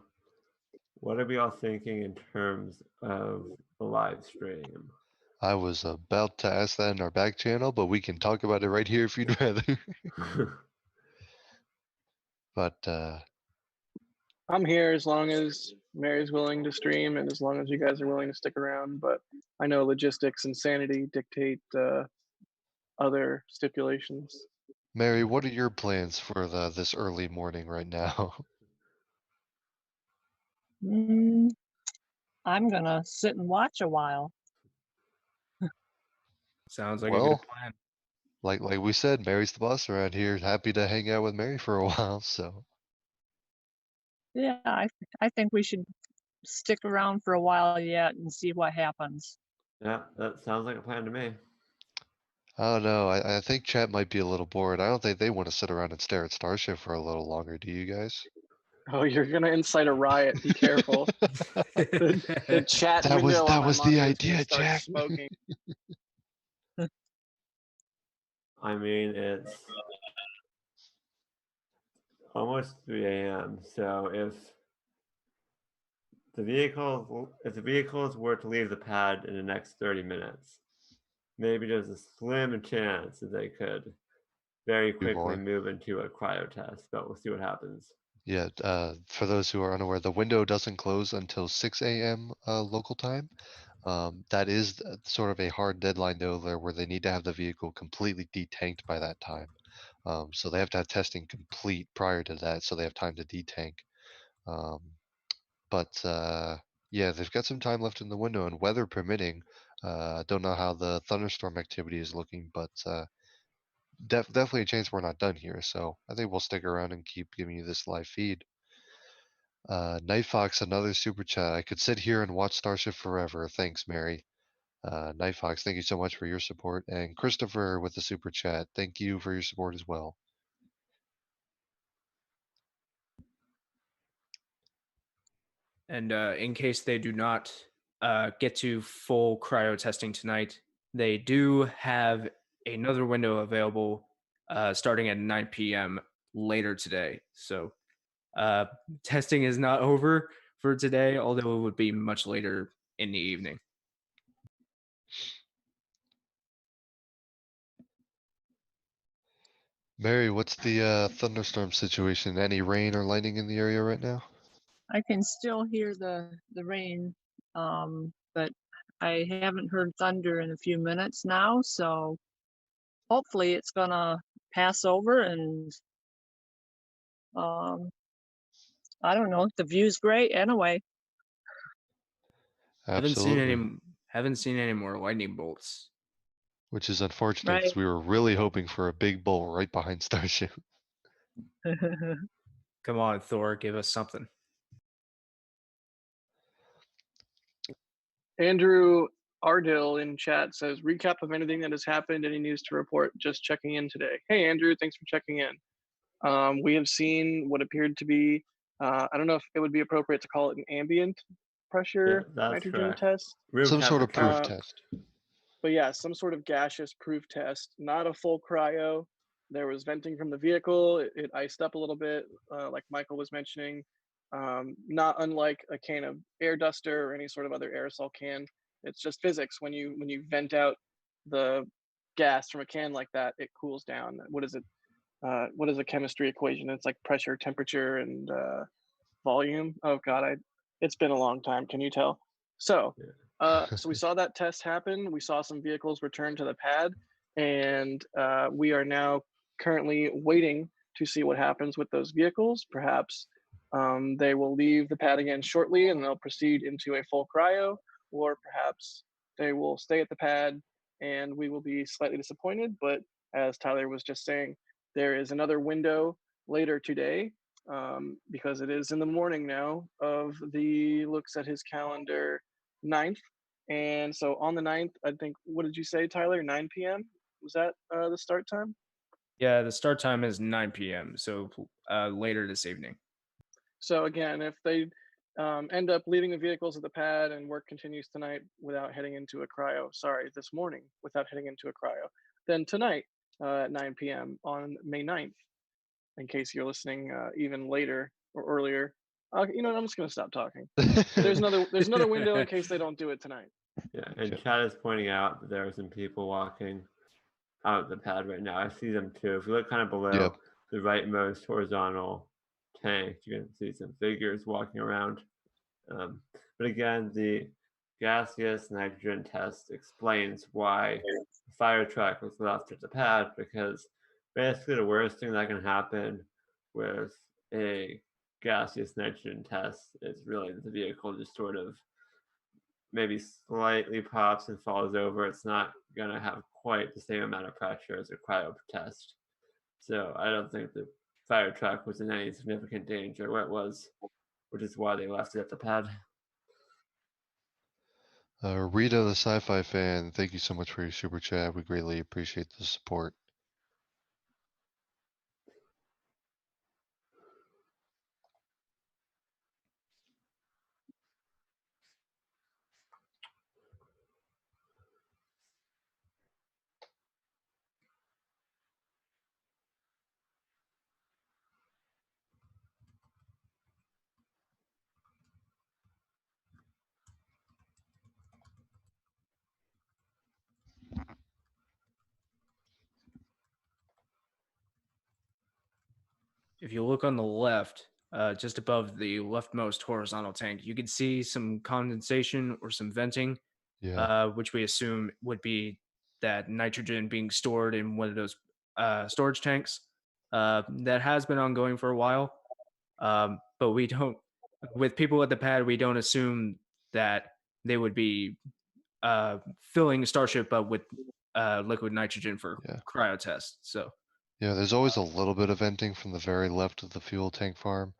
S1: what are we all thinking in terms of the live stream?
S3: I was about to ask that in our back channel, but we can talk about it right here if you'd rather. But
S4: I'm here as long as Mary's willing to stream and as long as you guys are willing to stick around. But I know logistics and sanity dictate other stipulations.
S3: Mary, what are your plans for this early morning right now?
S6: I'm gonna sit and watch a while.
S5: Sounds like a
S3: Well,
S5: good plan.
S3: like we said, Mary's the boss around here. Happy to hang out with Mary for a while. So
S6: Yeah, I think we should stick around for a while yet and see what happens.
S1: Yeah, that sounds like a plan to me.
S3: I don't know. I think chat might be a little bored. I don't think they want to sit around and stare at Starship for a little longer. Do you guys?
S4: Oh, you're gonna incite a riot. Be careful. The chat
S3: That
S4: window on my
S3: was the
S4: monitor is gonna
S3: idea,
S4: start
S3: Jack.
S4: smoking.
S1: I mean, it's almost 3 a.m. So if the vehicles were to leave the pad in the next 30 minutes, maybe there's a slim chance that they could very
S3: Do
S1: quickly
S3: more.
S1: move into a cryo test, but we'll see what happens.
S3: Yeah, for those who are unaware, the window doesn't close until 6 a.m. Local time. That is sort of a hard deadline though, where they need to have the vehicle completely detanked by that time. So they have to have testing complete prior to that, so they have time to detank. Um, but yeah, they've got some time left in the window, and weather permitting. Don't know how the thunderstorm activity is looking, but definitely a chance we're not done here. So I think we'll stick around and keep giving you this live feed. Night Fox, another super chat. I could sit here and watch Starship forever. Thanks, Mary. Night Fox, thank you so much for your support. And Christopher with the super chat, thank you for your support as well.
S5: And in case they do not get to full cryo testing tonight, they do have another window available starting at 9 p.m. later today. So testing is not over for today, although it would be much later in the evening.
S3: Mary, what's the thunderstorm situation? Any rain or lightning in the area right now?
S6: I can still hear the rain, but I haven't heard thunder in a few minutes now, so hopefully it's gonna pass over and I don't know. The view's great anyway.
S3: Absolutely.
S5: Haven't seen any more lightning bolts.
S3: Which is unfortunate
S6: Right.
S3: because we were really hoping for a big bolt right behind Starship.
S5: Come on, Thor, give us something.
S4: Andrew Ardill in chat says, recap of anything that has happened, any news to report, just checking in today. Hey, Andrew, thanks for checking in. We have seen what appeared to be, I don't know if it would be appropriate to call it an ambient pressure nitrogen
S1: correct.
S4: test.
S1: Room
S3: Some sort of proof
S1: temperature.
S3: test.
S4: But yeah, some sort of gaseous proof test, not a full cryo. There was venting from the vehicle. It iced up a little bit, like Michael was mentioning. Not unlike a can of air duster or any sort of other aerosol can. It's just physics. When you vent out the gas from a can like that, it cools down. What is it? What is a chemistry equation? It's like pressure, temperature, and volume. Oh God, it's been a long time. Can you tell? So, so we saw that test happen. We saw some vehicles return to the pad, and we are now currently waiting to see what happens with those vehicles. Perhaps they will leave the pad again shortly, and they'll proceed into a full cryo, or perhaps they will stay at the pad, and we will be slightly disappointed. But as Tyler was just saying, there is another window later today because it is in the morning now of the, looks at his calendar, 9th. And so on the 9th, I think, what did you say, Tyler? 9 p.m.? Was that the start time?
S5: Yeah, the start time is 9 p.m., so later this evening.
S4: So again, if they end up leaving the vehicles at the pad and work continues tonight without heading into a cryo, this morning without heading into a cryo, then tonight at 9 p.m. on May 9th, in case you're listening even later or earlier. You know what, I'm just gonna stop talking. There's another window in case they don't do it tonight.
S1: Yeah, and Chad is pointing out that there are some people walking out of the pad right now. I see them too. If you look kind of below the rightmost horizontal tank, you can see some figures walking around. But again, the gaseous nitrogen test explains why the fire truck was left at the pad, because basically the worst thing that can happen with a gaseous nitrogen test is really that the vehicle just sort of maybe slightly pops and falls over. It's not going to have quite the same amount of pressure as a cryo test. So I don't think the fire truck was in any significant danger where it was, which is why they left it at the pad.
S3: Rita, the sci-fi fan, thank you so much for your super chat. We greatly appreciate the support.
S5: If you look on the left, just above the leftmost horizontal tank, you can see some condensation or some venting, which we assume would be that nitrogen being stored in one of those storage tanks. That has been ongoing for a while, but we don't, with people at the pad, we don't assume that they would be filling Starship up with liquid nitrogen for cryo tests. So
S3: yeah, there's always a little bit of venting from the very left of the fuel tank farm,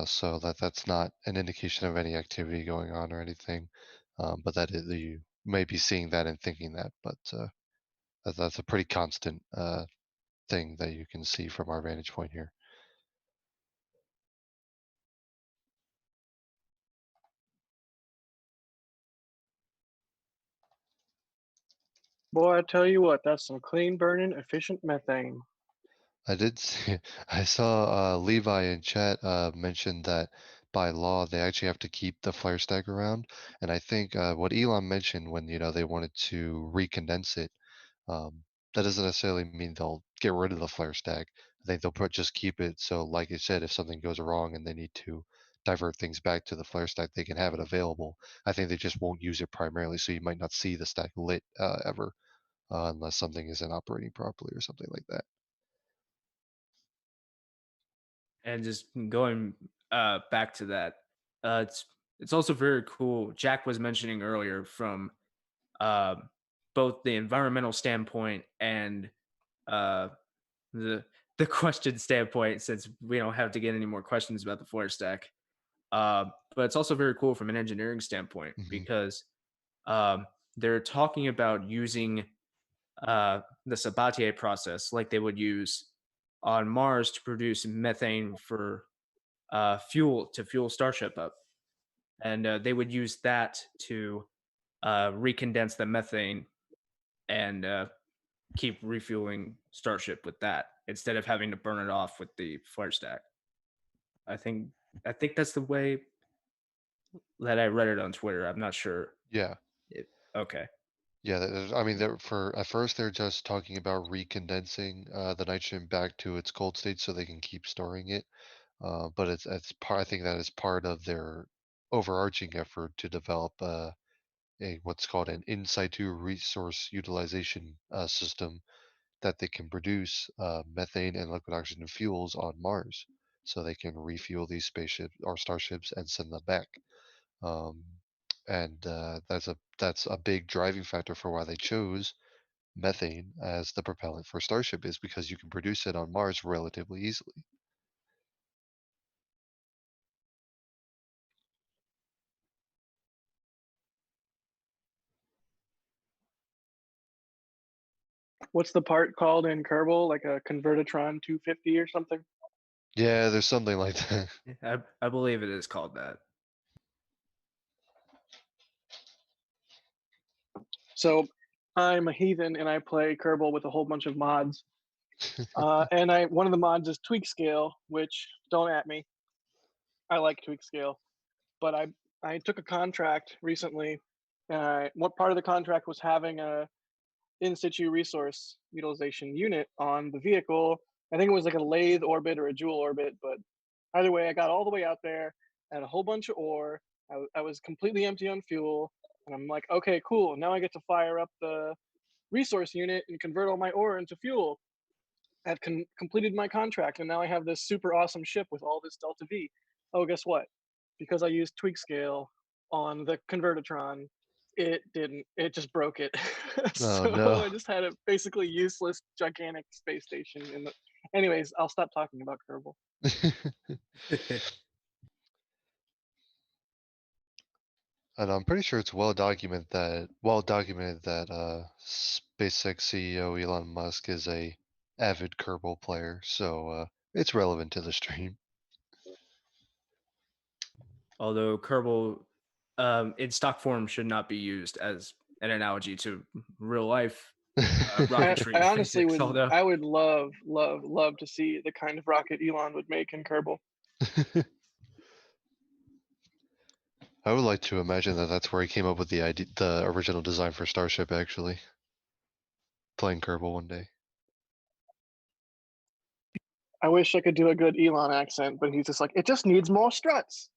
S3: so that's not an indication of any activity going on or anything. But that is, you may be seeing that and thinking that, but that's a pretty constant thing that you can see from our vantage point here.
S4: Boy, I tell you what, that's some clean burning, efficient methane.
S3: I did see, I saw Levi in chat mention that by law they actually have to keep the flare stack around, and I think what Elon mentioned when they wanted to recondense it, that doesn't necessarily mean they'll get rid of the flare stack. I think they'll just keep it so, like you said, if something goes wrong and they need to divert things back to the flare stack, they can have it available. I think they just won't use it primarily, so you might not see the stack lit ever unless something isn't operating properly or something like that.
S5: And just going back to that, it's also very cool. Jack was mentioning earlier from uh, both the environmental standpoint and uh, the question standpoint, since we don't have to get any more questions about the flare stack. But it's also very cool from an engineering standpoint because they're talking about using the Sabatier process like they would use on Mars to produce methane for fuel to fuel Starship up. And they would use that to recondense the methane and keep refueling Starship with that instead of having to burn it off with the flare stack. I think that's the way that I read it on Twitter. I'm not sure.
S3: Yeah.
S5: Okay.
S3: Yeah, I mean, at first they're just talking about recondensing the nitrogen back to its cold state so they can keep storing it. But it's part. I think that is part of their overarching effort to develop what's called an in situ resource utilization system that they can produce methane and liquid oxygen fuels on Mars, so they can refuel these spaceships or starships and send them back. Um, and that's a big driving factor for why they chose methane as the propellant for Starship, is because you can produce it on Mars relatively easily.
S4: What's the part called in Kerbal? Like a Convertitron 250 or something?
S3: Yeah, there's something like that.
S5: I believe it is called that.
S4: So I'm a heathen and I play Kerbal with a whole bunch of mods. And one of the mods is Tweak Scale, which don't at me. I like Tweak Scale, but I took a contract recently. What part of the contract was having a in situ resource utilization unit on the vehicle. I think it was like a lathe orbit or a dual orbit, but either way, I got all the way out there, had a whole bunch of ore. I was completely empty on fuel, and I'm like, okay, cool. Now I get to fire up the resource unit and convert all my ore into fuel. I've completed my contract, and now I have this super awesome ship with all this Delta V. Oh, guess what? Because I used Tweak Scale on the Convertitron, it didn't. It just broke it.
S3: Oh
S4: So
S3: no.
S4: I just had a basically useless, gigantic space station. Anyways, I'll stop talking about Kerbal.
S3: And I'm pretty sure it's well documented that SpaceX CEO Elon Musk is a avid Kerbal player, so it's relevant to the stream.
S5: Although Kerbal in stock form should not be used as an analogy to real life rocketry.
S4: I honestly
S5: physics,
S4: would.
S5: although
S4: I would love to see the kind of rocket Elon would make in Kerbal.
S3: I would like to imagine that that's where he came up with the original design for Starship, actually. Playing Kerbal one day.
S4: I wish I could do a good Elon accent, but he's just like, it just needs more struts.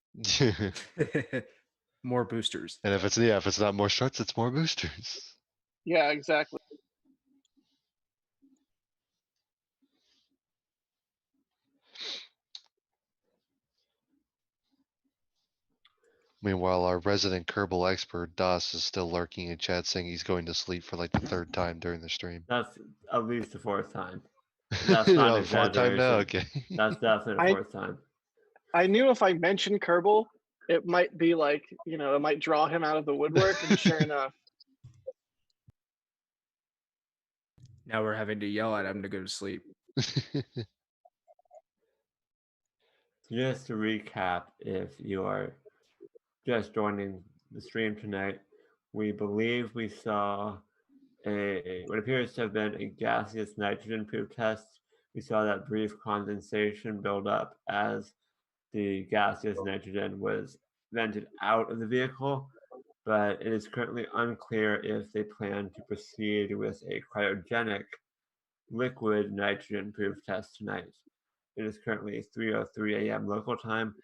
S5: more boosters.
S3: And if it's not more struts, it's more boosters.
S4: Yeah, exactly.
S3: Meanwhile, our resident Kerbal expert, Das, is still lurking in chat saying he's going to sleep for like the third time during the stream.
S1: That's at least the fourth time. That's not an
S3: Fourth time now? Okay.
S1: That's definitely the fourth time.
S4: I knew if I mentioned Kerbal, it might be like, it might draw him out of the woodwork, and sure enough.
S5: Now we're having to yell at him to go to sleep.
S1: Just to recap, if you are just joining the stream tonight, we believe we saw what appears to have been a gaseous nitrogen-proof test. We saw that brief condensation build up as the gaseous nitrogen was vented out of the vehicle, but it is currently unclear if they plan to proceed with a cryogenic liquid nitrogen-proof test tonight. It is currently 3:03 a.m. local time.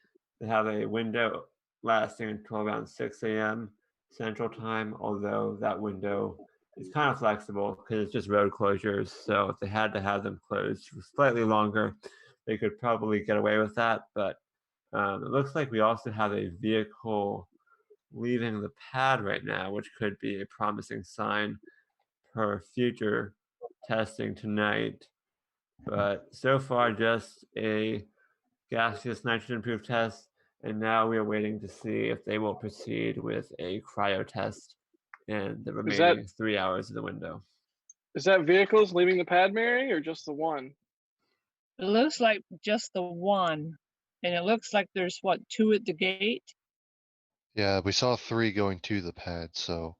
S1: They have a window lasting until around 6 a.m. Central Time, although that window is kind of flexible because it's just road closures. So if they had to have them closed for slightly longer, they could probably get away with that. But it looks like we also have a vehicle leaving the pad right now, which could be a promising sign for future testing tonight. But so far, just a gaseous nitrogen-proof test, and now we are waiting to see if they will proceed with a cryo test in the remaining 3 hours of the window.
S4: Is that vehicles leaving the pad, Mary, or just the one?
S6: It looks like just the one. And it looks like there's, what, 2 at the gate?
S3: Yeah, we saw 3 going to the pad, so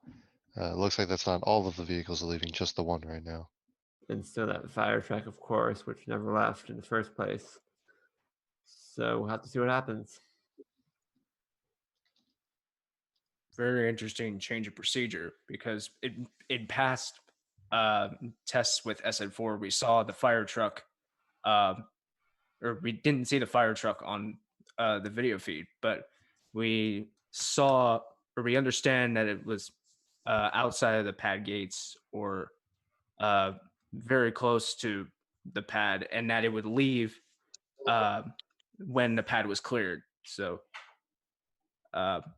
S3: it looks like that's not all of the vehicles are leaving, just the one right now.
S1: And still that fire truck, of course, which never left in the first place. So we'll have to see what happens.
S5: Very interesting change of procedure, because in past tests with SN4, we saw the fire truck, or we didn't see the fire truck on the video feed, but we saw, or we understand that it was outside of the pad gates, or very close to the pad, and that it would leave when the pad was cleared. So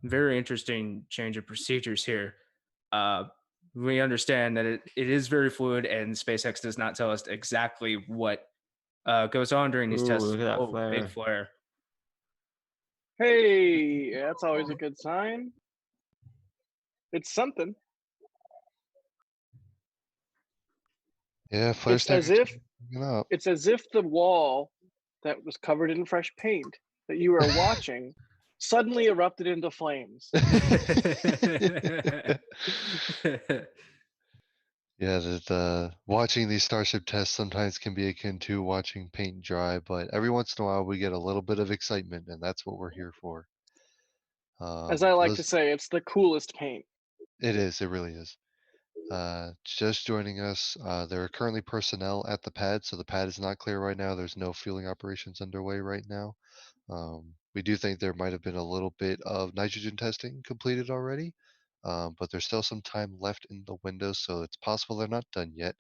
S5: very interesting change of procedures here. We understand that it is very fluid, and SpaceX does not tell us exactly what goes on during these tests.
S1: Look at that
S5: Oh,
S1: flare.
S5: big flare.
S4: Hey, that's always a good sign. It's something.
S3: Yeah, flare
S4: It's as if the wall that was covered in fresh paint that you were watching suddenly erupted into flames.
S3: Yeah, watching these Starship tests sometimes can be akin to watching paint dry, but every once in a while we get a little bit of excitement, and that's what we're here for.
S4: As I like to say, it's the coolest paint.
S3: It is, it really is. Just joining us, there are currently personnel at the pad, so the pad is not clear right now. There's no fueling operations underway right now. We do think there might have been a little bit of nitrogen testing completed already, but there's still some time left in the window, so it's possible they're not done yet.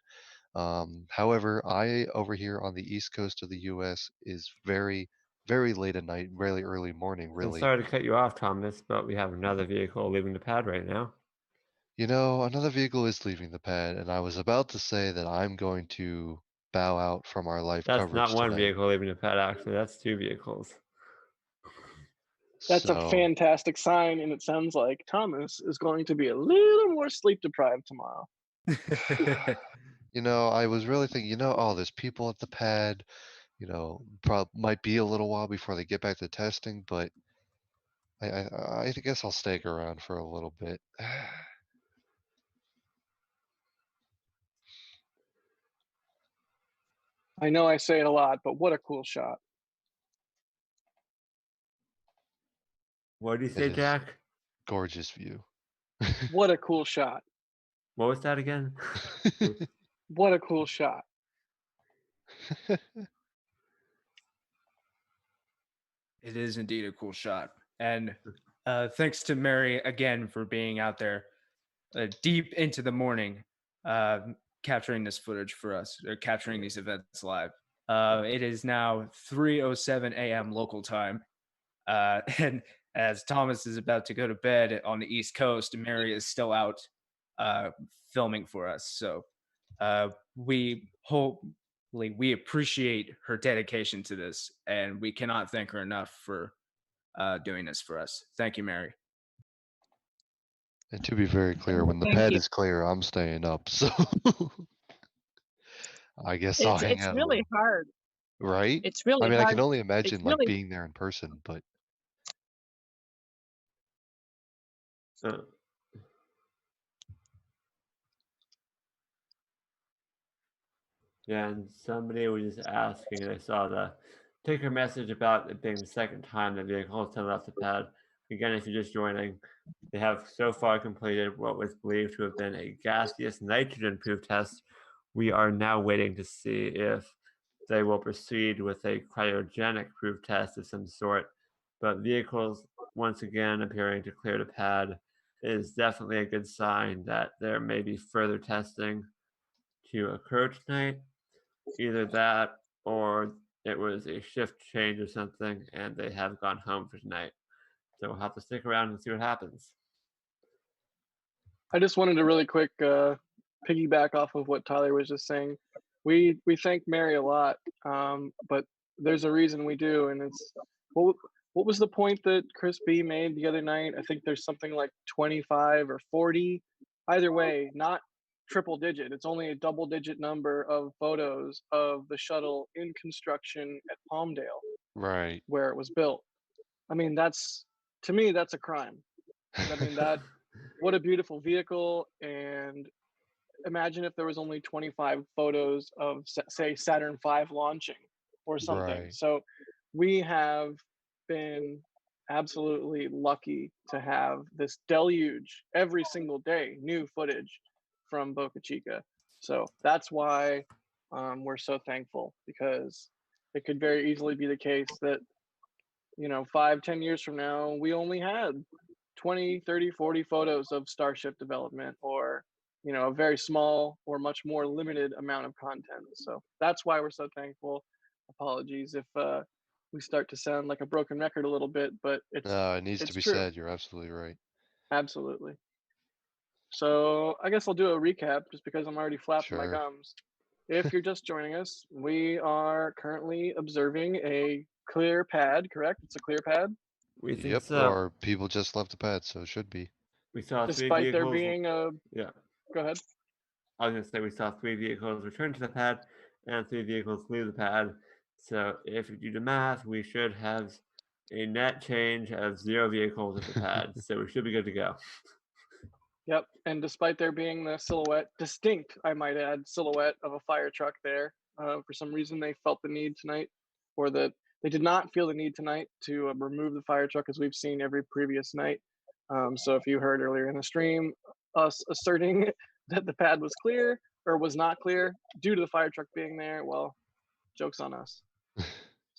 S3: However, over here on the east coast of the US is very, very late at night, really early morning,
S1: I'm
S3: really.
S1: sorry to cut you off, Thomas, but we have another vehicle leaving the pad right now.
S3: You know, another vehicle is leaving the pad, and I was about to say that I'm going to bow out from our live
S1: That's
S3: coverage
S1: not one
S3: tonight.
S1: vehicle leaving the pad, actually. That's 2 vehicles.
S4: That's a fantastic sign, and it sounds like Thomas is going to be a little more sleep deprived tomorrow.
S3: You know, I was really thinking, oh, there's people at the pad, might be a little while before they get back to testing, but I guess I'll stay around for a little bit.
S4: I know I say it a lot, but what a cool shot.
S1: What did you say, Jack?
S3: Gorgeous view.
S4: What a cool shot.
S1: What was that again?
S4: What a cool shot.
S5: It is indeed a cool shot. And thanks to Mary again for being out there deep into the morning, capturing this footage for us, or capturing these events live. It is now 3:07 a.m. local time. And as Thomas is about to go to bed on the East Coast, Mary is still out filming for us. So we appreciate her dedication to this, and we cannot thank her enough for doing this for us. Thank you, Mary.
S3: And to be very clear, when the pad is clear, I'm staying up. So I guess I'll hang out.
S6: It's really hard.
S3: Right?
S6: It's really hard.
S3: I can only imagine like being there in person, but
S1: Yeah, and somebody was just asking, and I saw the ticker message about it being the second time the vehicle has left the pad. Again, if you're just joining, they have so far completed what was believed to have been a gaseous nitrogen proof test. We are now waiting to see if they will proceed with a cryogenic proof test of some sort. But vehicles, once again, appearing to clear the pad is definitely a good sign that there may be further testing to occur tonight. Either that or it was a shift change or something and they have gone home for tonight. So we'll have to stick around and see what happens.
S4: I just wanted to really quick piggyback off of what Tyler was just saying. We thank Mary a lot, but there's a reason we do, and it's what was the point that Chris B made the other night? I think there's something like 25 or 40. Either way, not triple digit. It's only a double digit number of photos of the shuttle in construction at Palmdale,
S3: Right.
S4: where it was built. I mean, to me, that's a crime. I mean, what a beautiful vehicle. And imagine if there was only 25 photos of, say, Saturn V launching or something.
S3: Right.
S4: So we have been absolutely lucky to have this deluge every single day, new footage from Boca Chica. So that's why we're so thankful, because it could very easily be the case that, 5-10 years from now, we only had 20, 30, 40 photos of Starship development, or a very small or much more limited amount of content. So that's why we're so thankful. Apologies if we start to sound like a broken record a little bit, but
S3: No, it needs to
S4: it's
S3: be
S4: true.
S3: said. You're absolutely right.
S4: Absolutely. So I guess I'll do a recap just because I'm already flapping my
S3: Sure.
S4: gums. If you're just joining us, we are currently observing a clear pad, correct? It's a clear pad.
S1: We think
S3: Yep.
S1: so.
S3: Or people just left the pad, so it should be.
S1: We saw three
S4: Despite there
S1: vehicles.
S4: being a,
S1: Yeah,
S4: go ahead.
S1: I was going to say we saw 3 vehicles return to the pad and 3 vehicles leave the pad. So if you do the math, we should have a net change of 0 vehicles at the pad. So we should be good to go.
S4: Yep, and despite there being the distinct, I might add, silhouette of a fire truck there, for some reason they felt the need tonight, or that they did not feel the need tonight to remove the fire truck, as we've seen every previous night. So if you heard earlier in the stream us asserting that the pad was clear or was not clear due to the fire truck being there, well, joke's on us.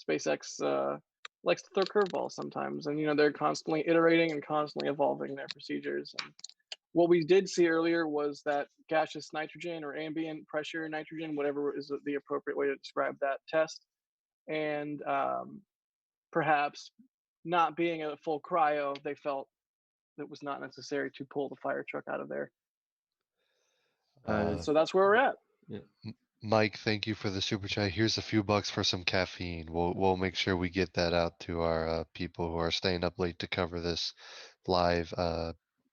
S4: SpaceX likes to throw curveballs sometimes, and they're constantly iterating and constantly evolving their procedures. And what we did see earlier was that gaseous nitrogen, or ambient pressure nitrogen, whatever is the appropriate way to describe that test, and perhaps not being a full cryo, they felt it was not necessary to pull the fire truck out of there. So that's where we're at.
S1: Yeah.
S3: Mike, thank you for the super chat. Here's a few bucks for some caffeine. We'll make sure we get that out to our people who are staying up late to cover this live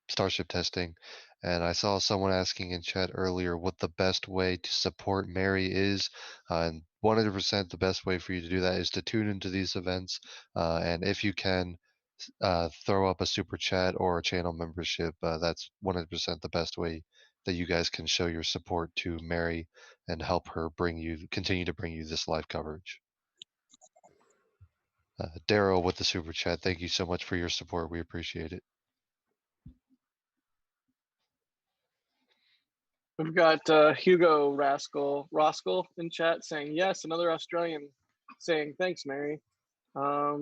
S3: Starship testing. And I saw someone asking in chat earlier what the best way to support Mary is. And 100% the best way for you to do that is to tune into these events. And if you can, throw up a super chat or a channel membership. That's 100% the best way that you guys can show your support to Mary and help her continue to bring you this live coverage. Daryl with the super chat, thank you so much for your support. We appreciate it.
S4: We've got Hugo Roskell in chat saying yes, another Australian saying thanks, Mary.
S3: I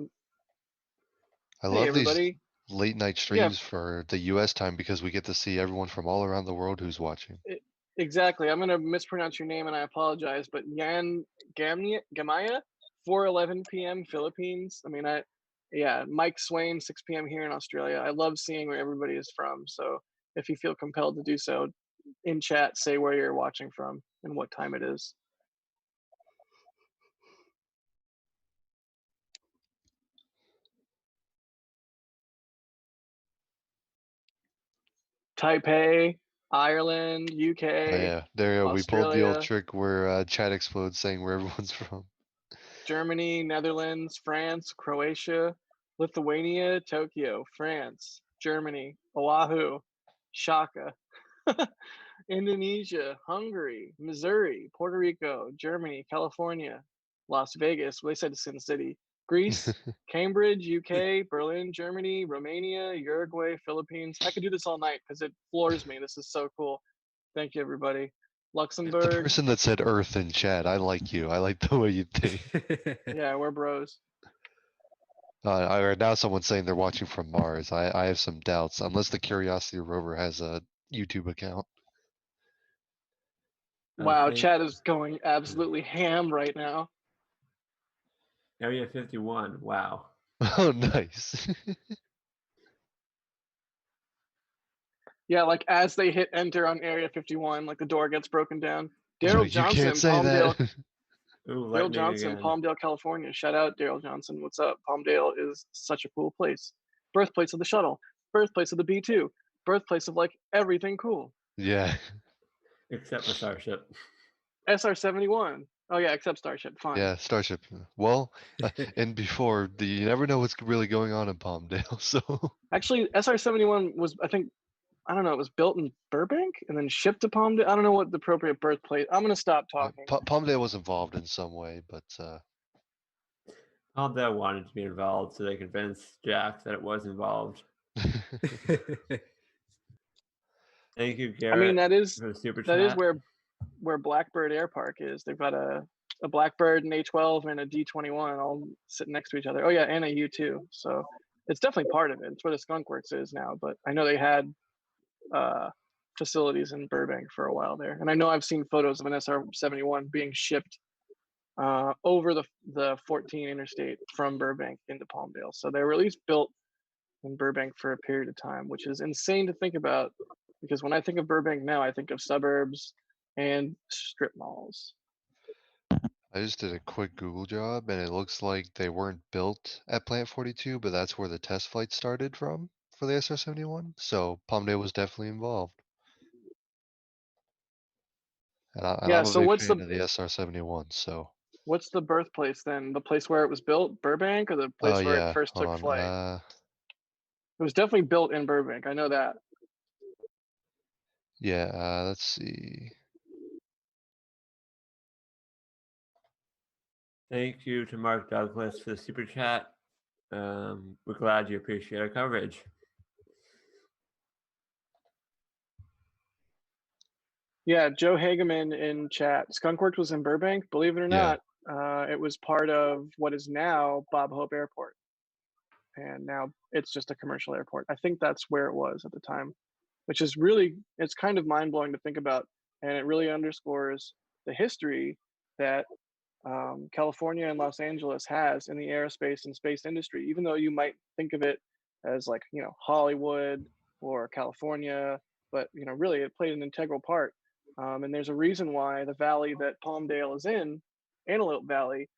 S4: Hey,
S3: love
S4: everybody.
S3: these late night streams for the US time because we get to see everyone from all around the world who's watching.
S4: Exactly. I'm going to mispronounce your name and I apologize, but Yan Gamaya, 4:11 p.m. Philippines. I mean, Mike Swain, 6 p.m. here in Australia. I love seeing where everybody is from. So if you feel compelled to do so, in chat, say where you're watching from and what time it is. Taipei, Ireland, UK.
S3: Oh, yeah, there we pulled the old
S4: Australia,
S3: trick where chat explodes saying where everyone's from.
S4: Germany, Netherlands, France, Croatia, Lithuania, Tokyo, France, Germany, Oahu, Shaka, Indonesia, Hungary, Missouri, Puerto Rico, Germany, California, Las Vegas. Well, they said Sin City. Greece, Cambridge, UK, Berlin, Germany, Romania, Uruguay, Philippines. I could do this all night because it floors me. This is so cool. Thank you, everybody.
S3: The
S4: Luxembourg.
S3: person that said Earth in chat, I like you. I like the way you think.
S4: Yeah, we're bros.
S3: Now someone's saying they're watching from Mars. I have some doubts, unless the Curiosity rover has a YouTube account.
S4: Wow,
S1: Thank-
S4: chat is going absolutely ham right now.
S1: Area 51. Wow.
S3: Oh, nice.
S4: Yeah, like as they hit enter on Area 51, like the door gets broken down.
S3: No,
S4: Daryl
S3: you
S4: Johnson,
S3: can't say
S4: Palmdale,
S3: that.
S1: Ooh,
S4: Daryl
S1: lightning
S4: Johnson,
S1: again.
S4: Palmdale, California. Shout out Daryl Johnson. What's up? Palmdale is such a cool place. Birthplace of the shuttle, birthplace of the B2, birthplace of like everything cool.
S3: Yeah.
S1: Except for Starship.
S4: SR-71. Oh yeah, except Starship. Fine.
S3: Yeah, Starship. Well, and before, you never know what's really going on in Palmdale, so.
S4: Actually, SR-71 was, I think, I don't know, it was built in Burbank and then shipped to Palmdale. I don't know what the appropriate birthplace. I'm gonna stop talking.
S3: Palmdale was involved in some way, but
S1: Palmdale wanted to be involved, so they convinced Jack that it was involved. Thank you, Garrett.
S4: I mean, that is
S1: for the super
S4: that is
S1: chat.
S4: where Blackbird Air Park is. They've got a Blackbird, an A12, and a D21 all sitting next to each other. Oh yeah, and a U2. So it's definitely part of it. It's where the Skunk Works is now. But I know they had facilities in Burbank for a while there, and I know I've seen photos of an SR-71 being shipped over the 14 interstate from Burbank into Palmdale. So they were at least built in Burbank for a period of time, which is insane to think about, because when I think of Burbank now, I think of suburbs and strip malls.
S3: I just did a quick Google job, and it looks like they weren't built at Plant 42, but that's where the test flight started from for the SR-71. So Palmdale was definitely involved. And
S4: Yeah,
S3: I'm a
S4: so
S3: big
S4: what's
S3: fan of the SR-71, so.
S4: what's the birthplace then? The place where it was built, Burbank, or the
S3: Oh,
S4: place where it
S3: yeah,
S4: first
S3: hold
S4: took
S3: on.
S4: flight? It was definitely built in Burbank. I know that.
S3: Yeah, let's see.
S1: Thank you to Mark Douglas for the super chat. We're glad you appreciate our coverage.
S4: Yeah, Joe Hageman in chat. Skunkworks was in Burbank. Believe it or
S3: Yeah.
S4: not, it was part of what is now Bob Hope Airport. And now it's just a commercial airport. I think that's where it was at the time, which is really, it's kind of mind blowing to think about. And it really underscores the history that California and Los Angeles has in the aerospace and space industry, even though you might think of it as like, you know, Hollywood or California, but, you know, really it played an integral part. And there's a reason why the valley that Palmdale is in, Antelope Valley,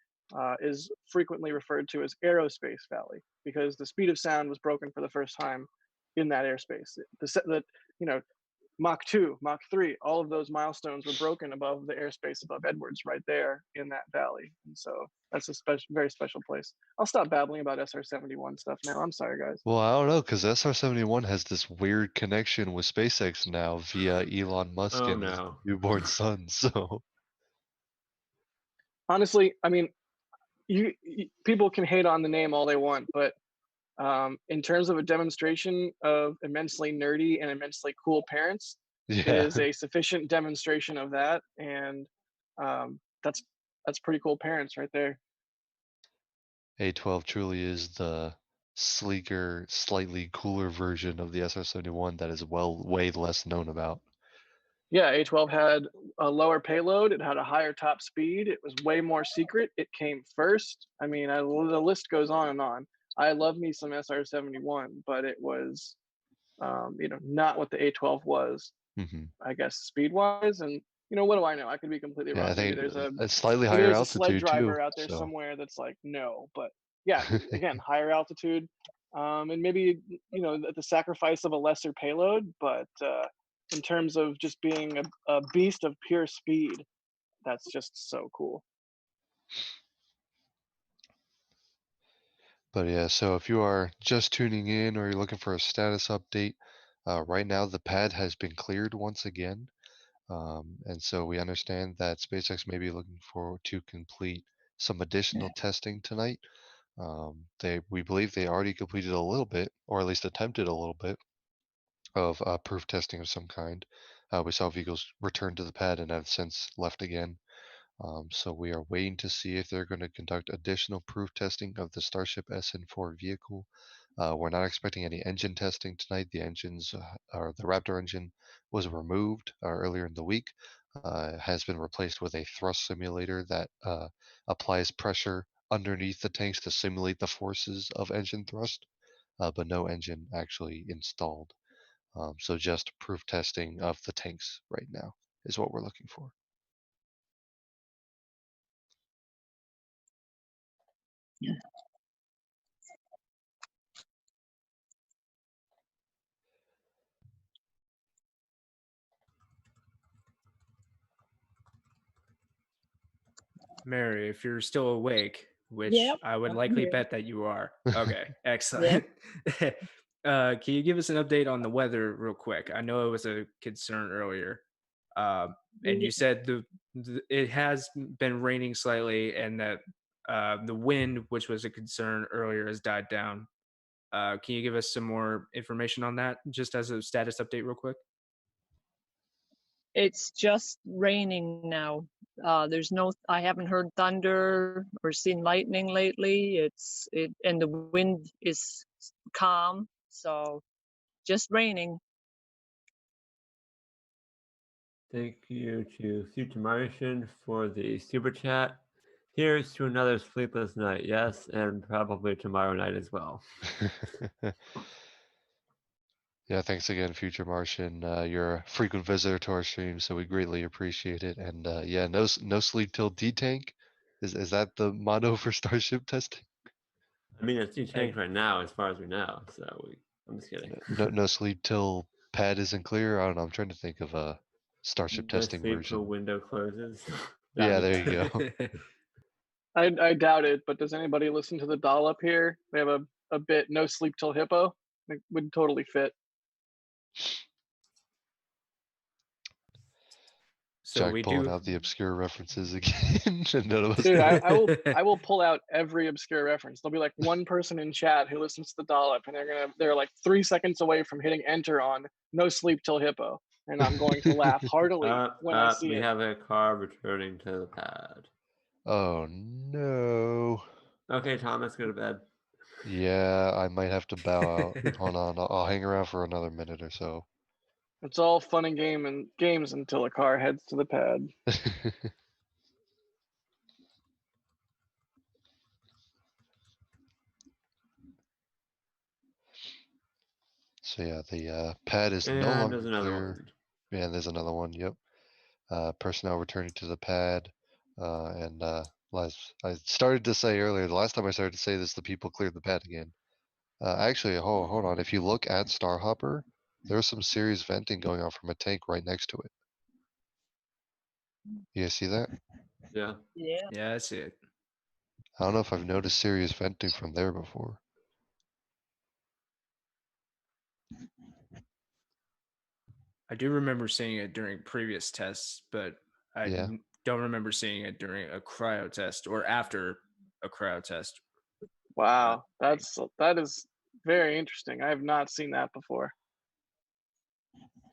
S4: is frequently referred to as Aerospace Valley, because the speed of sound was broken for the first time in that airspace. You know, Mach 2, Mach 3, all of those milestones were broken above the airspace above Edwards right there in that valley. And so that's a very special place. I'll stop babbling about SR-71 stuff now. I'm sorry, guys.
S3: Well, I don't know, because SR-71 has this weird connection with SpaceX now via Elon Musk
S1: Oh,
S3: and his
S1: no.
S3: newborn son, so.
S4: Honestly, I mean, people can hate on the name all they want, but in terms of a demonstration of immensely nerdy and immensely cool parents, it
S3: Yeah.
S4: is a sufficient demonstration of that. And that's pretty cool parents right there.
S3: A12 truly is the sleeker, slightly cooler version of the SR-71 that is way less known about.
S4: Yeah, A12 had a lower payload. It had a higher top speed. It was way more secret. It came first. I mean, the list goes on and on. I love me some SR-71, but it was, you know, not what the A12 was, I guess, speed-wise. And, you know, what do I know? I could be completely wrong.
S3: Yeah, I
S4: Maybe
S3: think
S4: there's
S3: a slightly
S4: maybe
S3: higher
S4: there's a sled
S3: altitude too.
S4: driver out there
S3: So.
S4: somewhere that's like, no. But yeah, again, higher altitude, and maybe, you know, at the sacrifice of a lesser payload. But in terms of just being a beast of pure speed, that's just so cool.
S3: But yeah, so if you are just tuning in or you're looking for a status update, right now the pad has been cleared once again. And so we understand that SpaceX may be looking forward to complete some additional testing tonight. We believe they already completed a little bit, or at least attempted a little bit, of proof testing of some kind. We saw vehicles return to the pad and have since left again. So we are waiting to see if they're going to conduct additional proof testing of the Starship SN4 vehicle. We're not expecting any engine testing tonight. The engines, or the Raptor engine, was removed earlier in the week. Has been replaced with a thrust simulator that applies pressure underneath the tanks to simulate the forces of engine thrust, but no engine actually installed. So just proof testing of the tanks right now is what we're looking for.
S5: Mary, if you're still awake, which
S6: Yep,
S5: I would
S6: I'm
S5: likely
S6: here.
S5: bet that you are. Okay, excellent. Can you give us an update on the weather real quick? I know it was a concern earlier. And you said it has been raining slightly and that the wind, which was a concern earlier, has died down. Can you give us some more information on that, just as a status update real quick?
S6: It's just raining now. I haven't heard thunder or seen lightning lately. And the wind is calm, so just raining.
S1: Thank you to Future Martian for the super chat. Here's to another sleepless night, yes, and probably tomorrow night as well.
S3: Yeah, thanks again, Future Martian. You're a frequent visitor to our stream, so we greatly appreciate it. And yeah, no sleep till D-Tank. Is that the motto for Starship testing?
S1: I mean, it's tanked right now, as far as we know. So I'm just kidding.
S3: No sleep till pad isn't clear. I don't know. I'm trying to think of a Starship
S1: No
S3: testing
S1: sleep till
S3: version.
S1: window closes.
S3: Yeah, there you go.
S4: I doubt it, but does anybody listen to the dollop here? We have a bit, no sleep till hippo. It would totally fit.
S5: So
S3: Jack
S5: we
S3: pulling
S5: do.
S3: out the obscure references again. None of us
S4: Dude,
S3: know.
S4: I will pull out every obscure reference. There'll be like one person in chat who listens to the dollop, and they're like 3 seconds away from hitting enter on no sleep till hippo, and I'm going to laugh heartily when I see
S1: we
S4: it.
S1: have a car returning to the pad.
S3: Oh no.
S1: Okay, Thomas, go to bed.
S3: Yeah, I might have to bow out. Hold on, I'll hang around for another minute or so.
S4: It's all fun and games until a car heads to the pad.
S3: So yeah, the pad is no
S1: And
S3: longer
S1: there's another
S3: clear.
S1: one.
S3: Yeah, there's another one. Yep. Personnel returning to the pad. And I started to say earlier, the last time I started to say this, the people cleared the pad again. Actually, hold on. If you look at Starhopper, there's some serious venting going on from a tank right next to it. You guys see that?
S1: Yeah.
S6: Yeah.
S5: Yeah, that's it.
S3: I don't know if I've noticed serious venting from there before.
S5: I do remember seeing it during previous tests, but I
S3: Yeah.
S5: don't remember seeing it during a cryo test or after a cryo test.
S4: Wow, that is very interesting. I have not seen that before.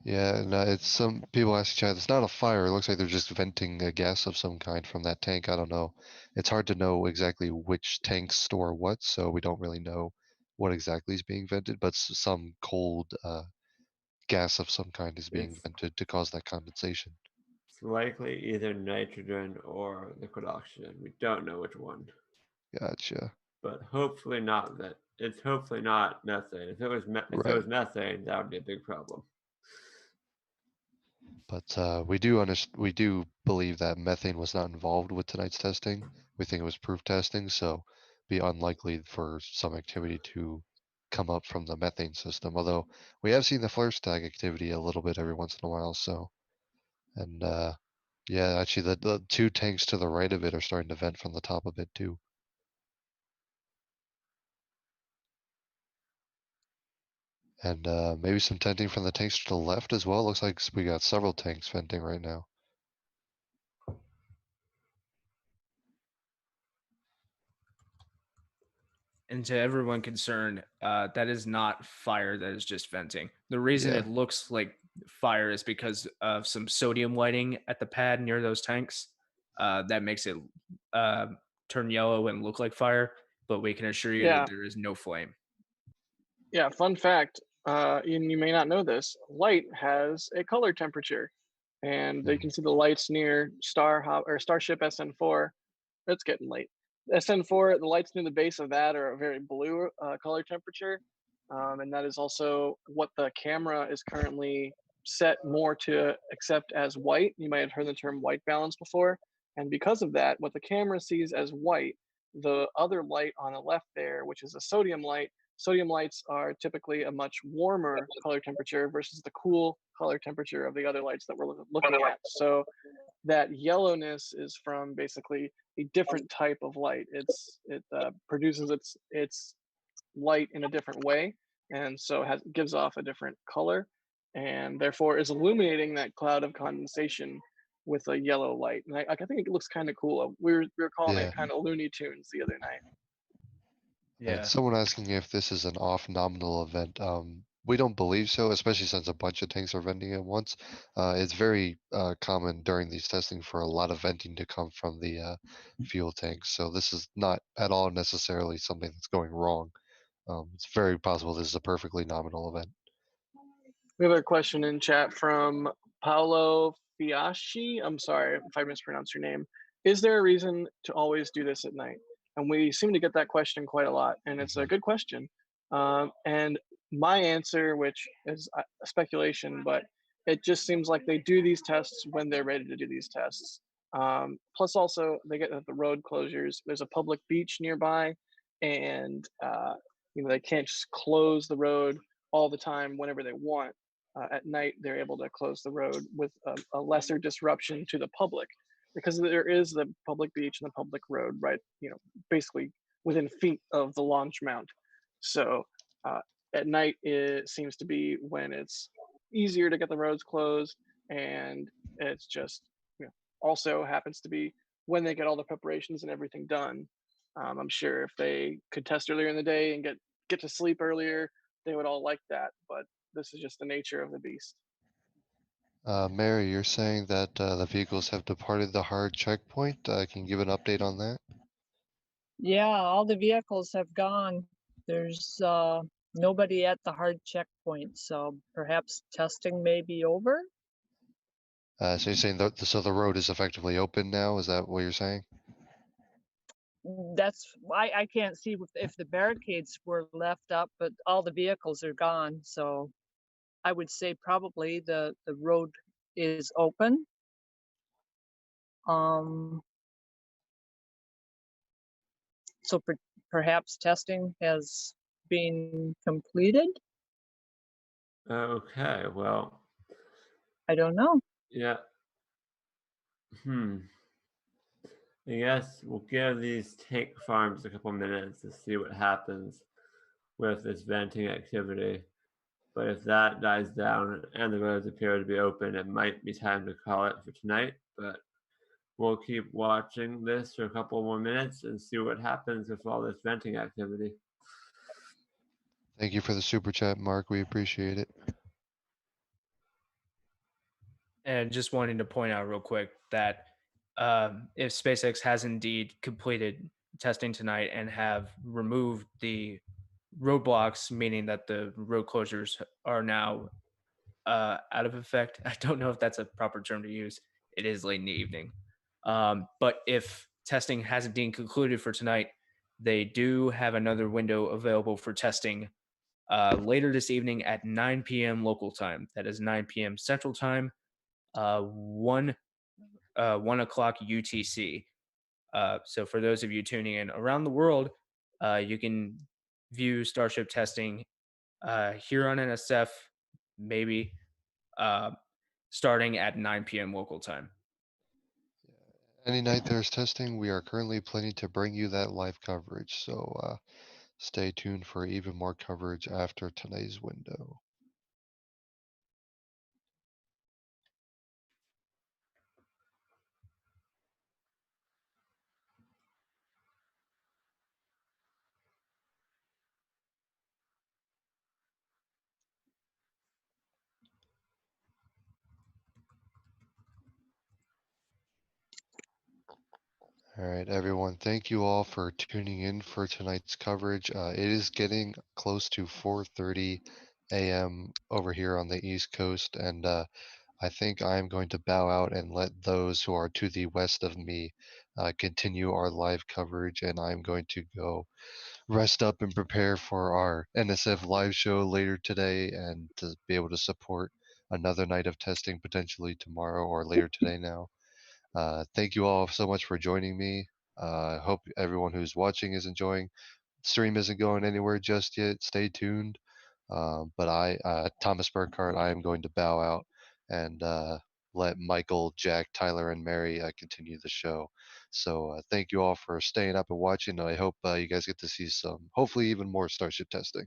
S3: Yeah, no, it's some people ask chat. It's not a fire. It looks like they're just venting a gas of some kind from that tank. I don't know. It's hard to know exactly which tanks store what, so we don't really know what exactly is being vented. But some cold gas of some kind is being vented to cause that condensation.
S1: It's likely either nitrogen or liquid oxygen. We don't know which one.
S3: Gotcha.
S1: But hopefully not that. It's hopefully not methane. If it was methane, that would be a big problem.
S3: But we do believe that methane was not involved with tonight's testing. We think it was proof testing, so be unlikely for some activity to come up from the methane system. Although we have seen the flare stack activity a little bit every once in a while. So, and yeah, actually the two tanks to the right of it are starting to vent from the top of it too. And maybe some tenting from the tanks to the left as well. Looks like we got several tanks venting right now.
S5: And to everyone concerned, that is not fire, that is just venting. The reason
S3: Yeah.
S5: it looks like fire is because of some sodium lighting at the pad near those tanks. That makes it turn yellow and look like fire, but we can assure you
S4: Yeah.
S5: that there is no flame.
S4: Yeah, fun fact, and you may not know this, light has a color temperature. And you can see the lights near Starship SN4. It's getting late. SN4, the lights near the base of that are a very blue color temperature. And that is also what the camera is currently set more to accept as white. You might have heard the term white balance before. And because of that, what the camera sees as white, the other light on the left there, which is a sodium light, sodium lights are typically a much warmer color temperature versus the cool color temperature of the other lights that we're looking at. So that yellowness is from basically a different type of light. It produces its light in a different way, and so gives off a different color, and therefore is illuminating that cloud of condensation with a yellow light. And I think it looks kind of cool. We were calling
S3: Yeah.
S4: it kind of Looney Tunes the other night.
S3: And
S5: Yeah.
S3: someone asking if this is an off nominal event. We don't believe so, especially since a bunch of tanks are venting at once. It's very common during these testing for a lot of venting to come from the fuel tanks. So this is not at all necessarily something that's going wrong. It's very possible this is a perfectly nominal event.
S4: We have a question in chat from Paolo Fiaschi. I'm sorry if I mispronounced your name. Is there a reason to always do this at night? And we seem to get that question quite a lot, and it's a good question. And my answer, which is a speculation, but it just seems like they do these tests when they're ready to do these tests. Plus, also they get the road closures. There's a public beach nearby, and they can't just close the road all the time whenever they want. At night, they're able to close the road with a lesser disruption to the public, because there is the public beach and the public road right, basically within feet of the launch mount. So at night, it seems to be when it's easier to get the roads closed, and it's just also happens to be when they get all the preparations and everything done. I'm sure if they could test earlier in the day and get to sleep earlier, they would all like that. But this is just the nature of the beast.
S3: Mary, you're saying that the vehicles have departed the hard checkpoint. Can you give an update on that?
S6: Yeah, all the vehicles have gone. There's nobody at the hard checkpoint, so perhaps testing may be over.
S3: So you're saying so the road is effectively open now? Is that what you're saying?
S6: That's why I can't see if the barricades were left up, but all the vehicles are gone. So I would say probably the road is open. So perhaps testing has been completed.
S1: Okay, well,
S6: I don't know.
S1: yeah. I guess we'll give these tank farms a couple minutes to see what happens with this venting activity. But if that dies down and the roads appear to be open, it might be time to call it for tonight. But we'll keep watching this for a couple more minutes and see what happens with all this venting activity.
S3: Thank you for the super chat, Mark. We appreciate it.
S5: And just wanting to point out real quick that if SpaceX has indeed completed testing tonight and have removed the roadblocks, meaning that the road closures are now out of effect. I don't know if that's a proper term to use. It is late in the evening. But if testing hasn't been concluded for tonight, they do have another window available for testing later this evening at 9 p.m. local time. That is 9 p.m. Central Time, 1 o'clock UTC. So for those of you tuning in around the world, you can view Starship testing here on NSF, maybe starting at 9 p.m. local time.
S3: Any night there's testing, we are currently planning to bring you that live coverage. So Stay tuned for even more coverage after today's window. All right, everyone. Thank you all for tuning in for tonight's coverage. It is getting close to 4:30 a.m. over here on the East Coast, and I think I am going to bow out and let those who are to the west of me continue our live coverage, and I'm going to go rest up and prepare for our NSF live show later today, and to be able to support another night of testing potentially tomorrow or later today now. Thank you all so much for joining me. I hope everyone who's watching is enjoying. Stream isn't going anywhere just yet. Stay tuned. But Thomas Burkhardt, I am going to bow out and let Michael, Jack, Tyler, and Mary continue the show. So thank you all for staying up and watching. And I hope you guys get to see some, hopefully even more Starship testing.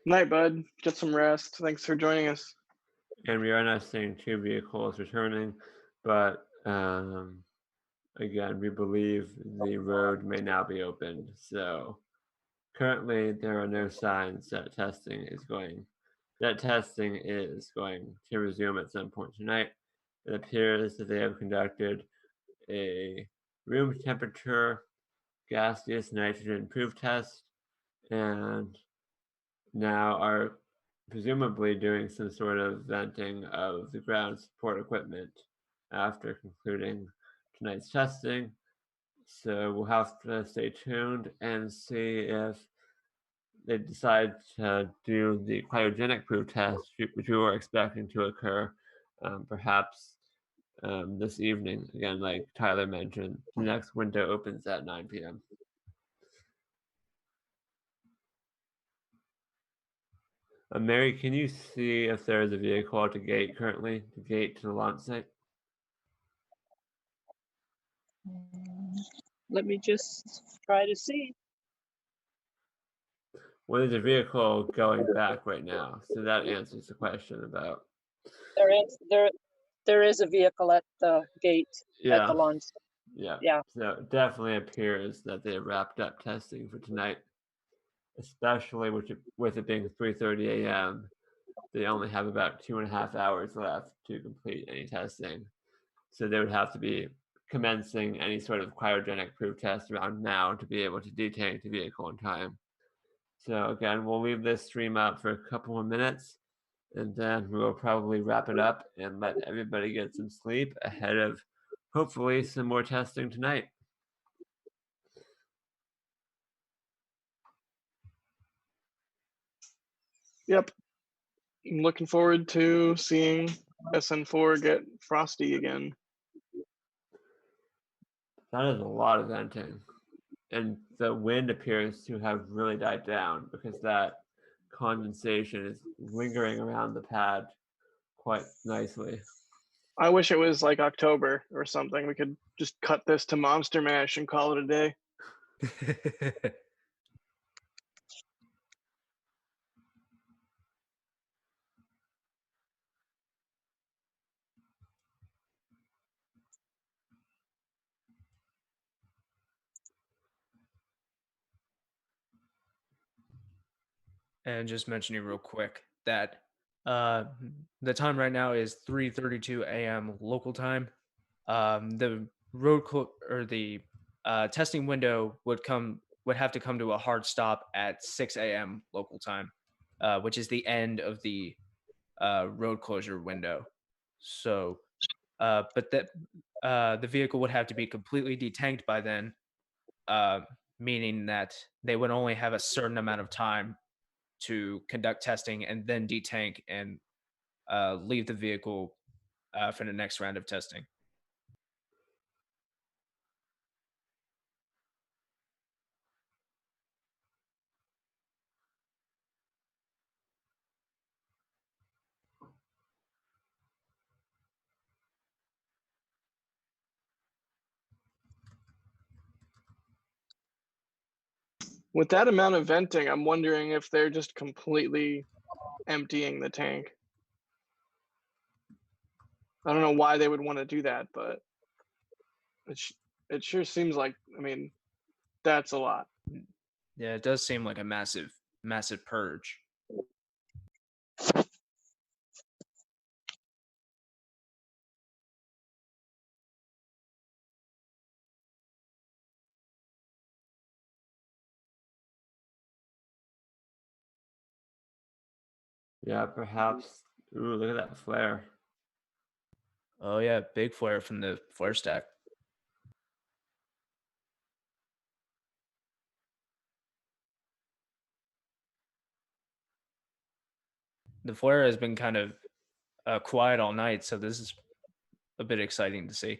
S4: Night, bud. Get some rest. Thanks for joining us.
S1: And we are not seeing 2 vehicles returning, but again, we believe the road may now be opened. So currently, there are no signs that testing is going to resume at some point tonight. It appears that they have conducted a room temperature gaseous nitrogen proof test and now are presumably doing some sort of venting of the ground support equipment after concluding tonight's testing. So we'll have to stay tuned and see if they decide to do the cryogenic proof test, which we were expecting to occur perhaps this evening. Again, like Tyler mentioned, the next window opens at 9 p.m. Mary, can you see if there is a vehicle at the gate currently, the gate to the launch site?
S6: Let me just try to see.
S1: Well, there's a vehicle going back right now, so that answers the question about.
S6: There is a vehicle at the gate at the launch.
S1: Yeah.
S6: Yeah.
S1: So it definitely appears that they wrapped up testing for tonight, especially with it being 3:30 a.m. They only have about 2.5 hours left to complete any testing. So they would have to be commencing any sort of cryogenic proof test around now to be able to detank the vehicle in time. So again, we'll leave this stream up for a couple more minutes, and then we'll probably wrap it up and let everybody get some sleep ahead of hopefully some more testing tonight.
S4: Yep. I'm looking forward to seeing SN4 get frosty again.
S1: That is a lot of venting. And the wind appears to have really died down because that condensation is lingering around the pad quite nicely.
S4: I wish it was like October or something. We could just cut this to Monster Mash and call it a day.
S5: And just mentioning real quick that the time right now is 3:32 a.m. local time. The testing window would have to come to a hard stop at 6 a.m. local time, which is the end of the road closure window. So, but the vehicle would have to be completely detanked by then, meaning that they would only have a certain amount of time to conduct testing and then detank and leave the vehicle for the next round of testing.
S4: With that amount of venting, I'm wondering if they're just completely emptying the tank. I don't know why they would want to do that, but it sure seems like, I mean, that's a lot.
S5: Yeah, it does seem like a massive purge.
S1: Yeah, perhaps. Ooh, look at that flare.
S5: Oh yeah, big flare from the flare stack. The flare has been kind of quiet all night, so this is a bit exciting to see.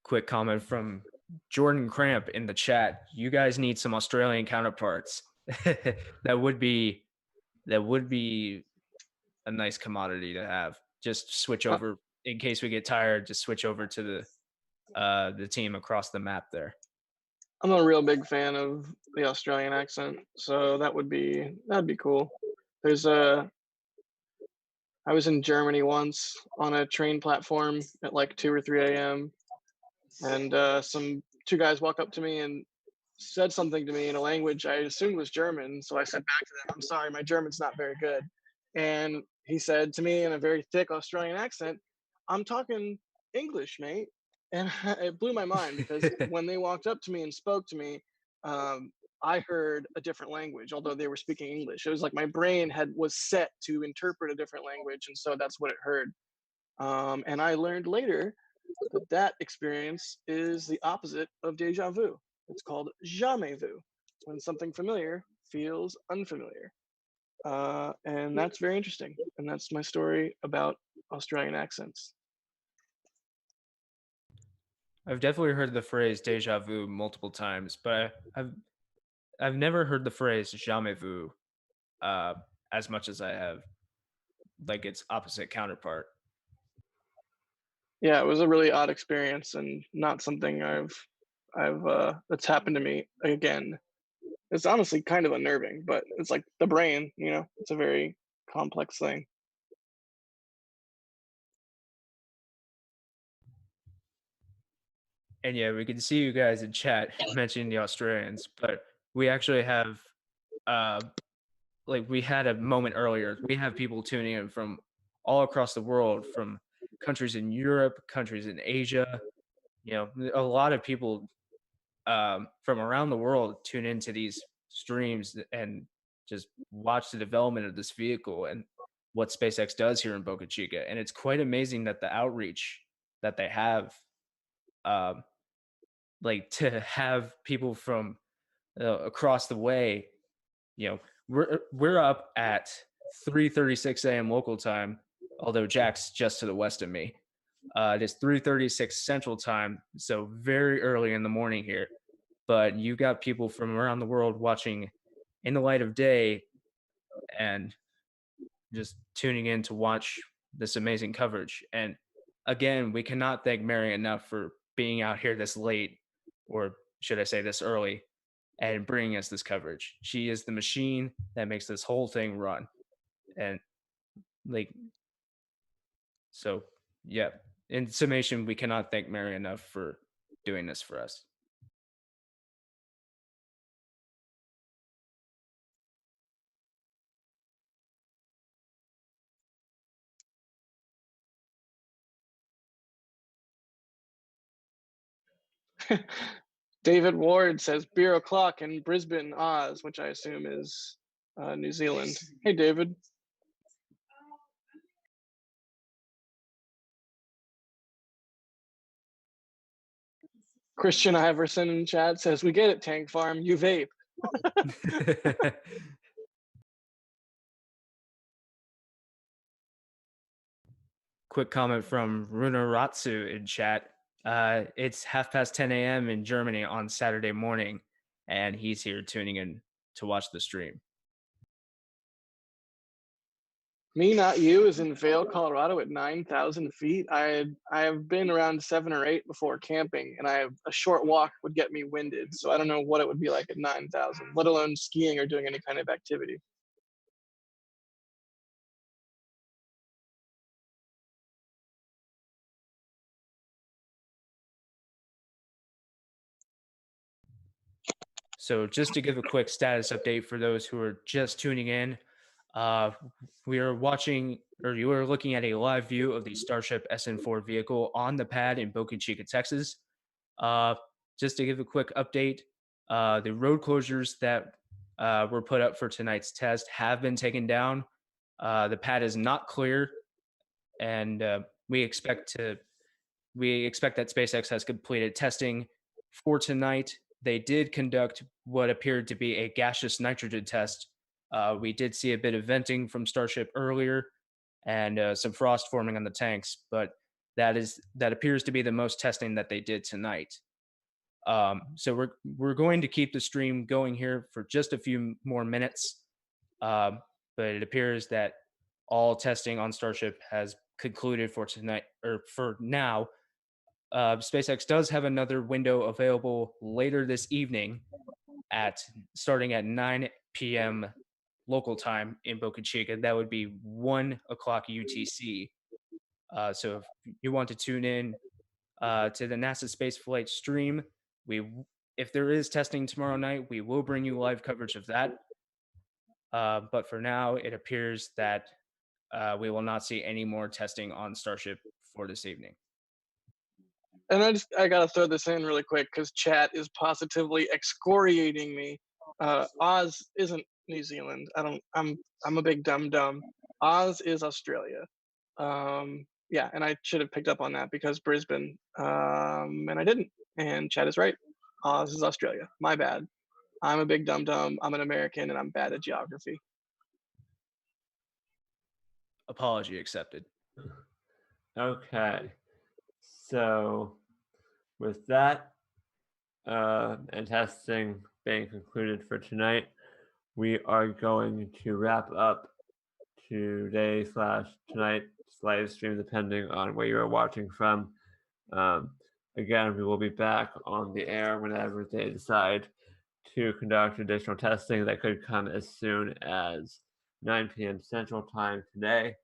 S5: Quick comment from Jordan Cramp in the chat. You guys need some Australian counterparts. that would be a nice commodity to have. Just switch over in case we get tired. Just switch over to the team across the map there.
S4: I'm a real big fan of the Australian accent, so that'd be cool. I was in Germany once on a train platform at like 2 or 3 a.m. and two guys walk up to me and said something to me in a language I assumed was German. So I said back to them, "I'm sorry, my German's not very good." And he said to me in a very thick Australian accent, "I'm talking English, mate." And it blew my mind because when they walked up to me and spoke to me, I heard a different language, although they were speaking English. It was like my brain was set to interpret a different language, and so that's what it heard. And I learned later that experience is the opposite of deja vu. It's called jamais vu, when something familiar feels unfamiliar. And that's very interesting. And that's my story about Australian accents.
S5: I've definitely heard the phrase deja vu multiple times, but I've never heard the phrase jamais vu as much as I have like its opposite counterpart.
S4: Yeah, it was a really odd experience and not something that's happened to me again. It's honestly kind of unnerving, but it's like the brain, it's a very complex thing.
S5: And yeah, we can see you guys in chat mentioning the Australians, but we actually have like we had a moment earlier. We have people tuning in from all across the world, from countries in Europe, countries in Asia. A lot of people from around the world tune into these streams and just watch the development of this vehicle and what SpaceX does here in Boca Chica. And it's quite amazing that the outreach that they have, like to have people from across the way. We're up at 3:36 a.m. local time, although Jack's just to the west of me. It is 3:36 Central Time, so very early in the morning here. But you got people from around the world watching in the light of day and just tuning in to watch this amazing coverage. And again, we cannot thank Mary enough for being out here this late, or should I say this early, and bringing us this coverage. She is the machine that makes this whole thing run. And like, so yeah, in summation, we cannot thank Mary enough for doing this for us.
S4: David Ward says beer o'clock in Brisbane, Oz, which I assume is New Zealand. Hey, David. Christian Iverson in chat says, "We get it, Tank Farm. You vape."
S5: Quick comment from Runaratsu in chat. It's 10:30 a.m. in Germany on Saturday morning, and he's here tuning in to watch the stream.
S4: Me, Not You is in Vail, Colorado at 9,000 feet. I have been around 7 or 8 before camping, and a short walk would get me winded. So I don't know what it would be like at 9,000, let alone skiing or doing any kind of activity.
S5: So just to give a quick status update for those who are just tuning in, we are watching, or you are looking at a live view of the Starship SN4 vehicle on the pad in Boca Chica, Texas. Just to give a quick update, the road closures that were put up for tonight's test have been taken down. The pad is not clear, and we expect that SpaceX has completed testing for tonight. They did conduct what appeared to be a gaseous nitrogen test. We did see a bit of venting from Starship earlier and some frost forming on the tanks, but that appears to be the most testing that they did tonight. So we're going to keep the stream going here for just a few more minutes, but it appears that all testing on Starship has concluded for tonight, or for now. SpaceX does have another window available later this evening starting at 9 p.m. local time in Boca Chica. That would be 1 o'clock UTC. So if you want to tune in to the NASASpaceflight stream, if there is testing tomorrow night, we will bring you live coverage of that. But for now, it appears that we will not see any more testing on Starship for this evening.
S4: And I gotta throw this in really quick because chat is positively excoriating me. Oz isn't New Zealand. I'm a big dumb. Oz is Australia. Yeah, and I should have picked up on that because Brisbane, and I didn't. And chat is right. Oz is Australia. My bad. I'm a big dumb. I'm an American and I'm bad at geography.
S5: Apology accepted.
S1: Okay. So with that and testing being concluded for tonight, we are going to wrap up today/tonight's live stream, depending on where you are watching from. Again, we will be back on the air whenever they decide to conduct additional testing that could come as soon as 9 p.m. Central Time today.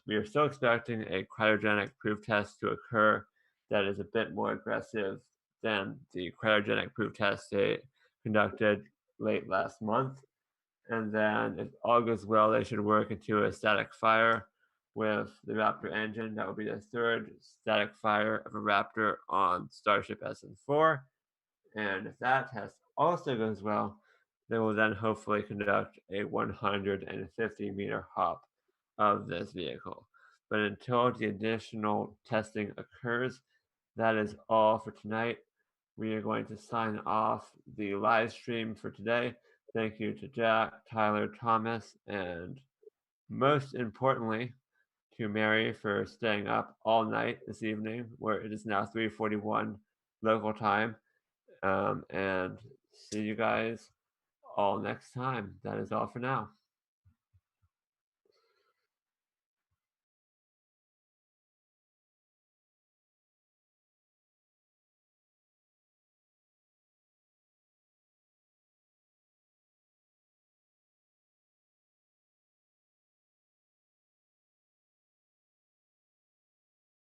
S1: We are still expecting a cryogenic proof test to occur that is a bit more aggressive than the cryogenic proof test they conducted late last month. And then if all goes well, they should work into a static fire with the Raptor engine. That will be the third static fire of a Raptor on Starship SN4. And if that test also goes well, they will then hopefully conduct a 150-meter hop of this vehicle. But until the additional testing occurs, that is all for tonight. We are going to sign off the live stream for today. Thank you to Jack, Tyler, Thomas, and most importantly, to Mary for staying up all night this evening, where it is now 3:41 local time. And see you guys all next time. That is all for now.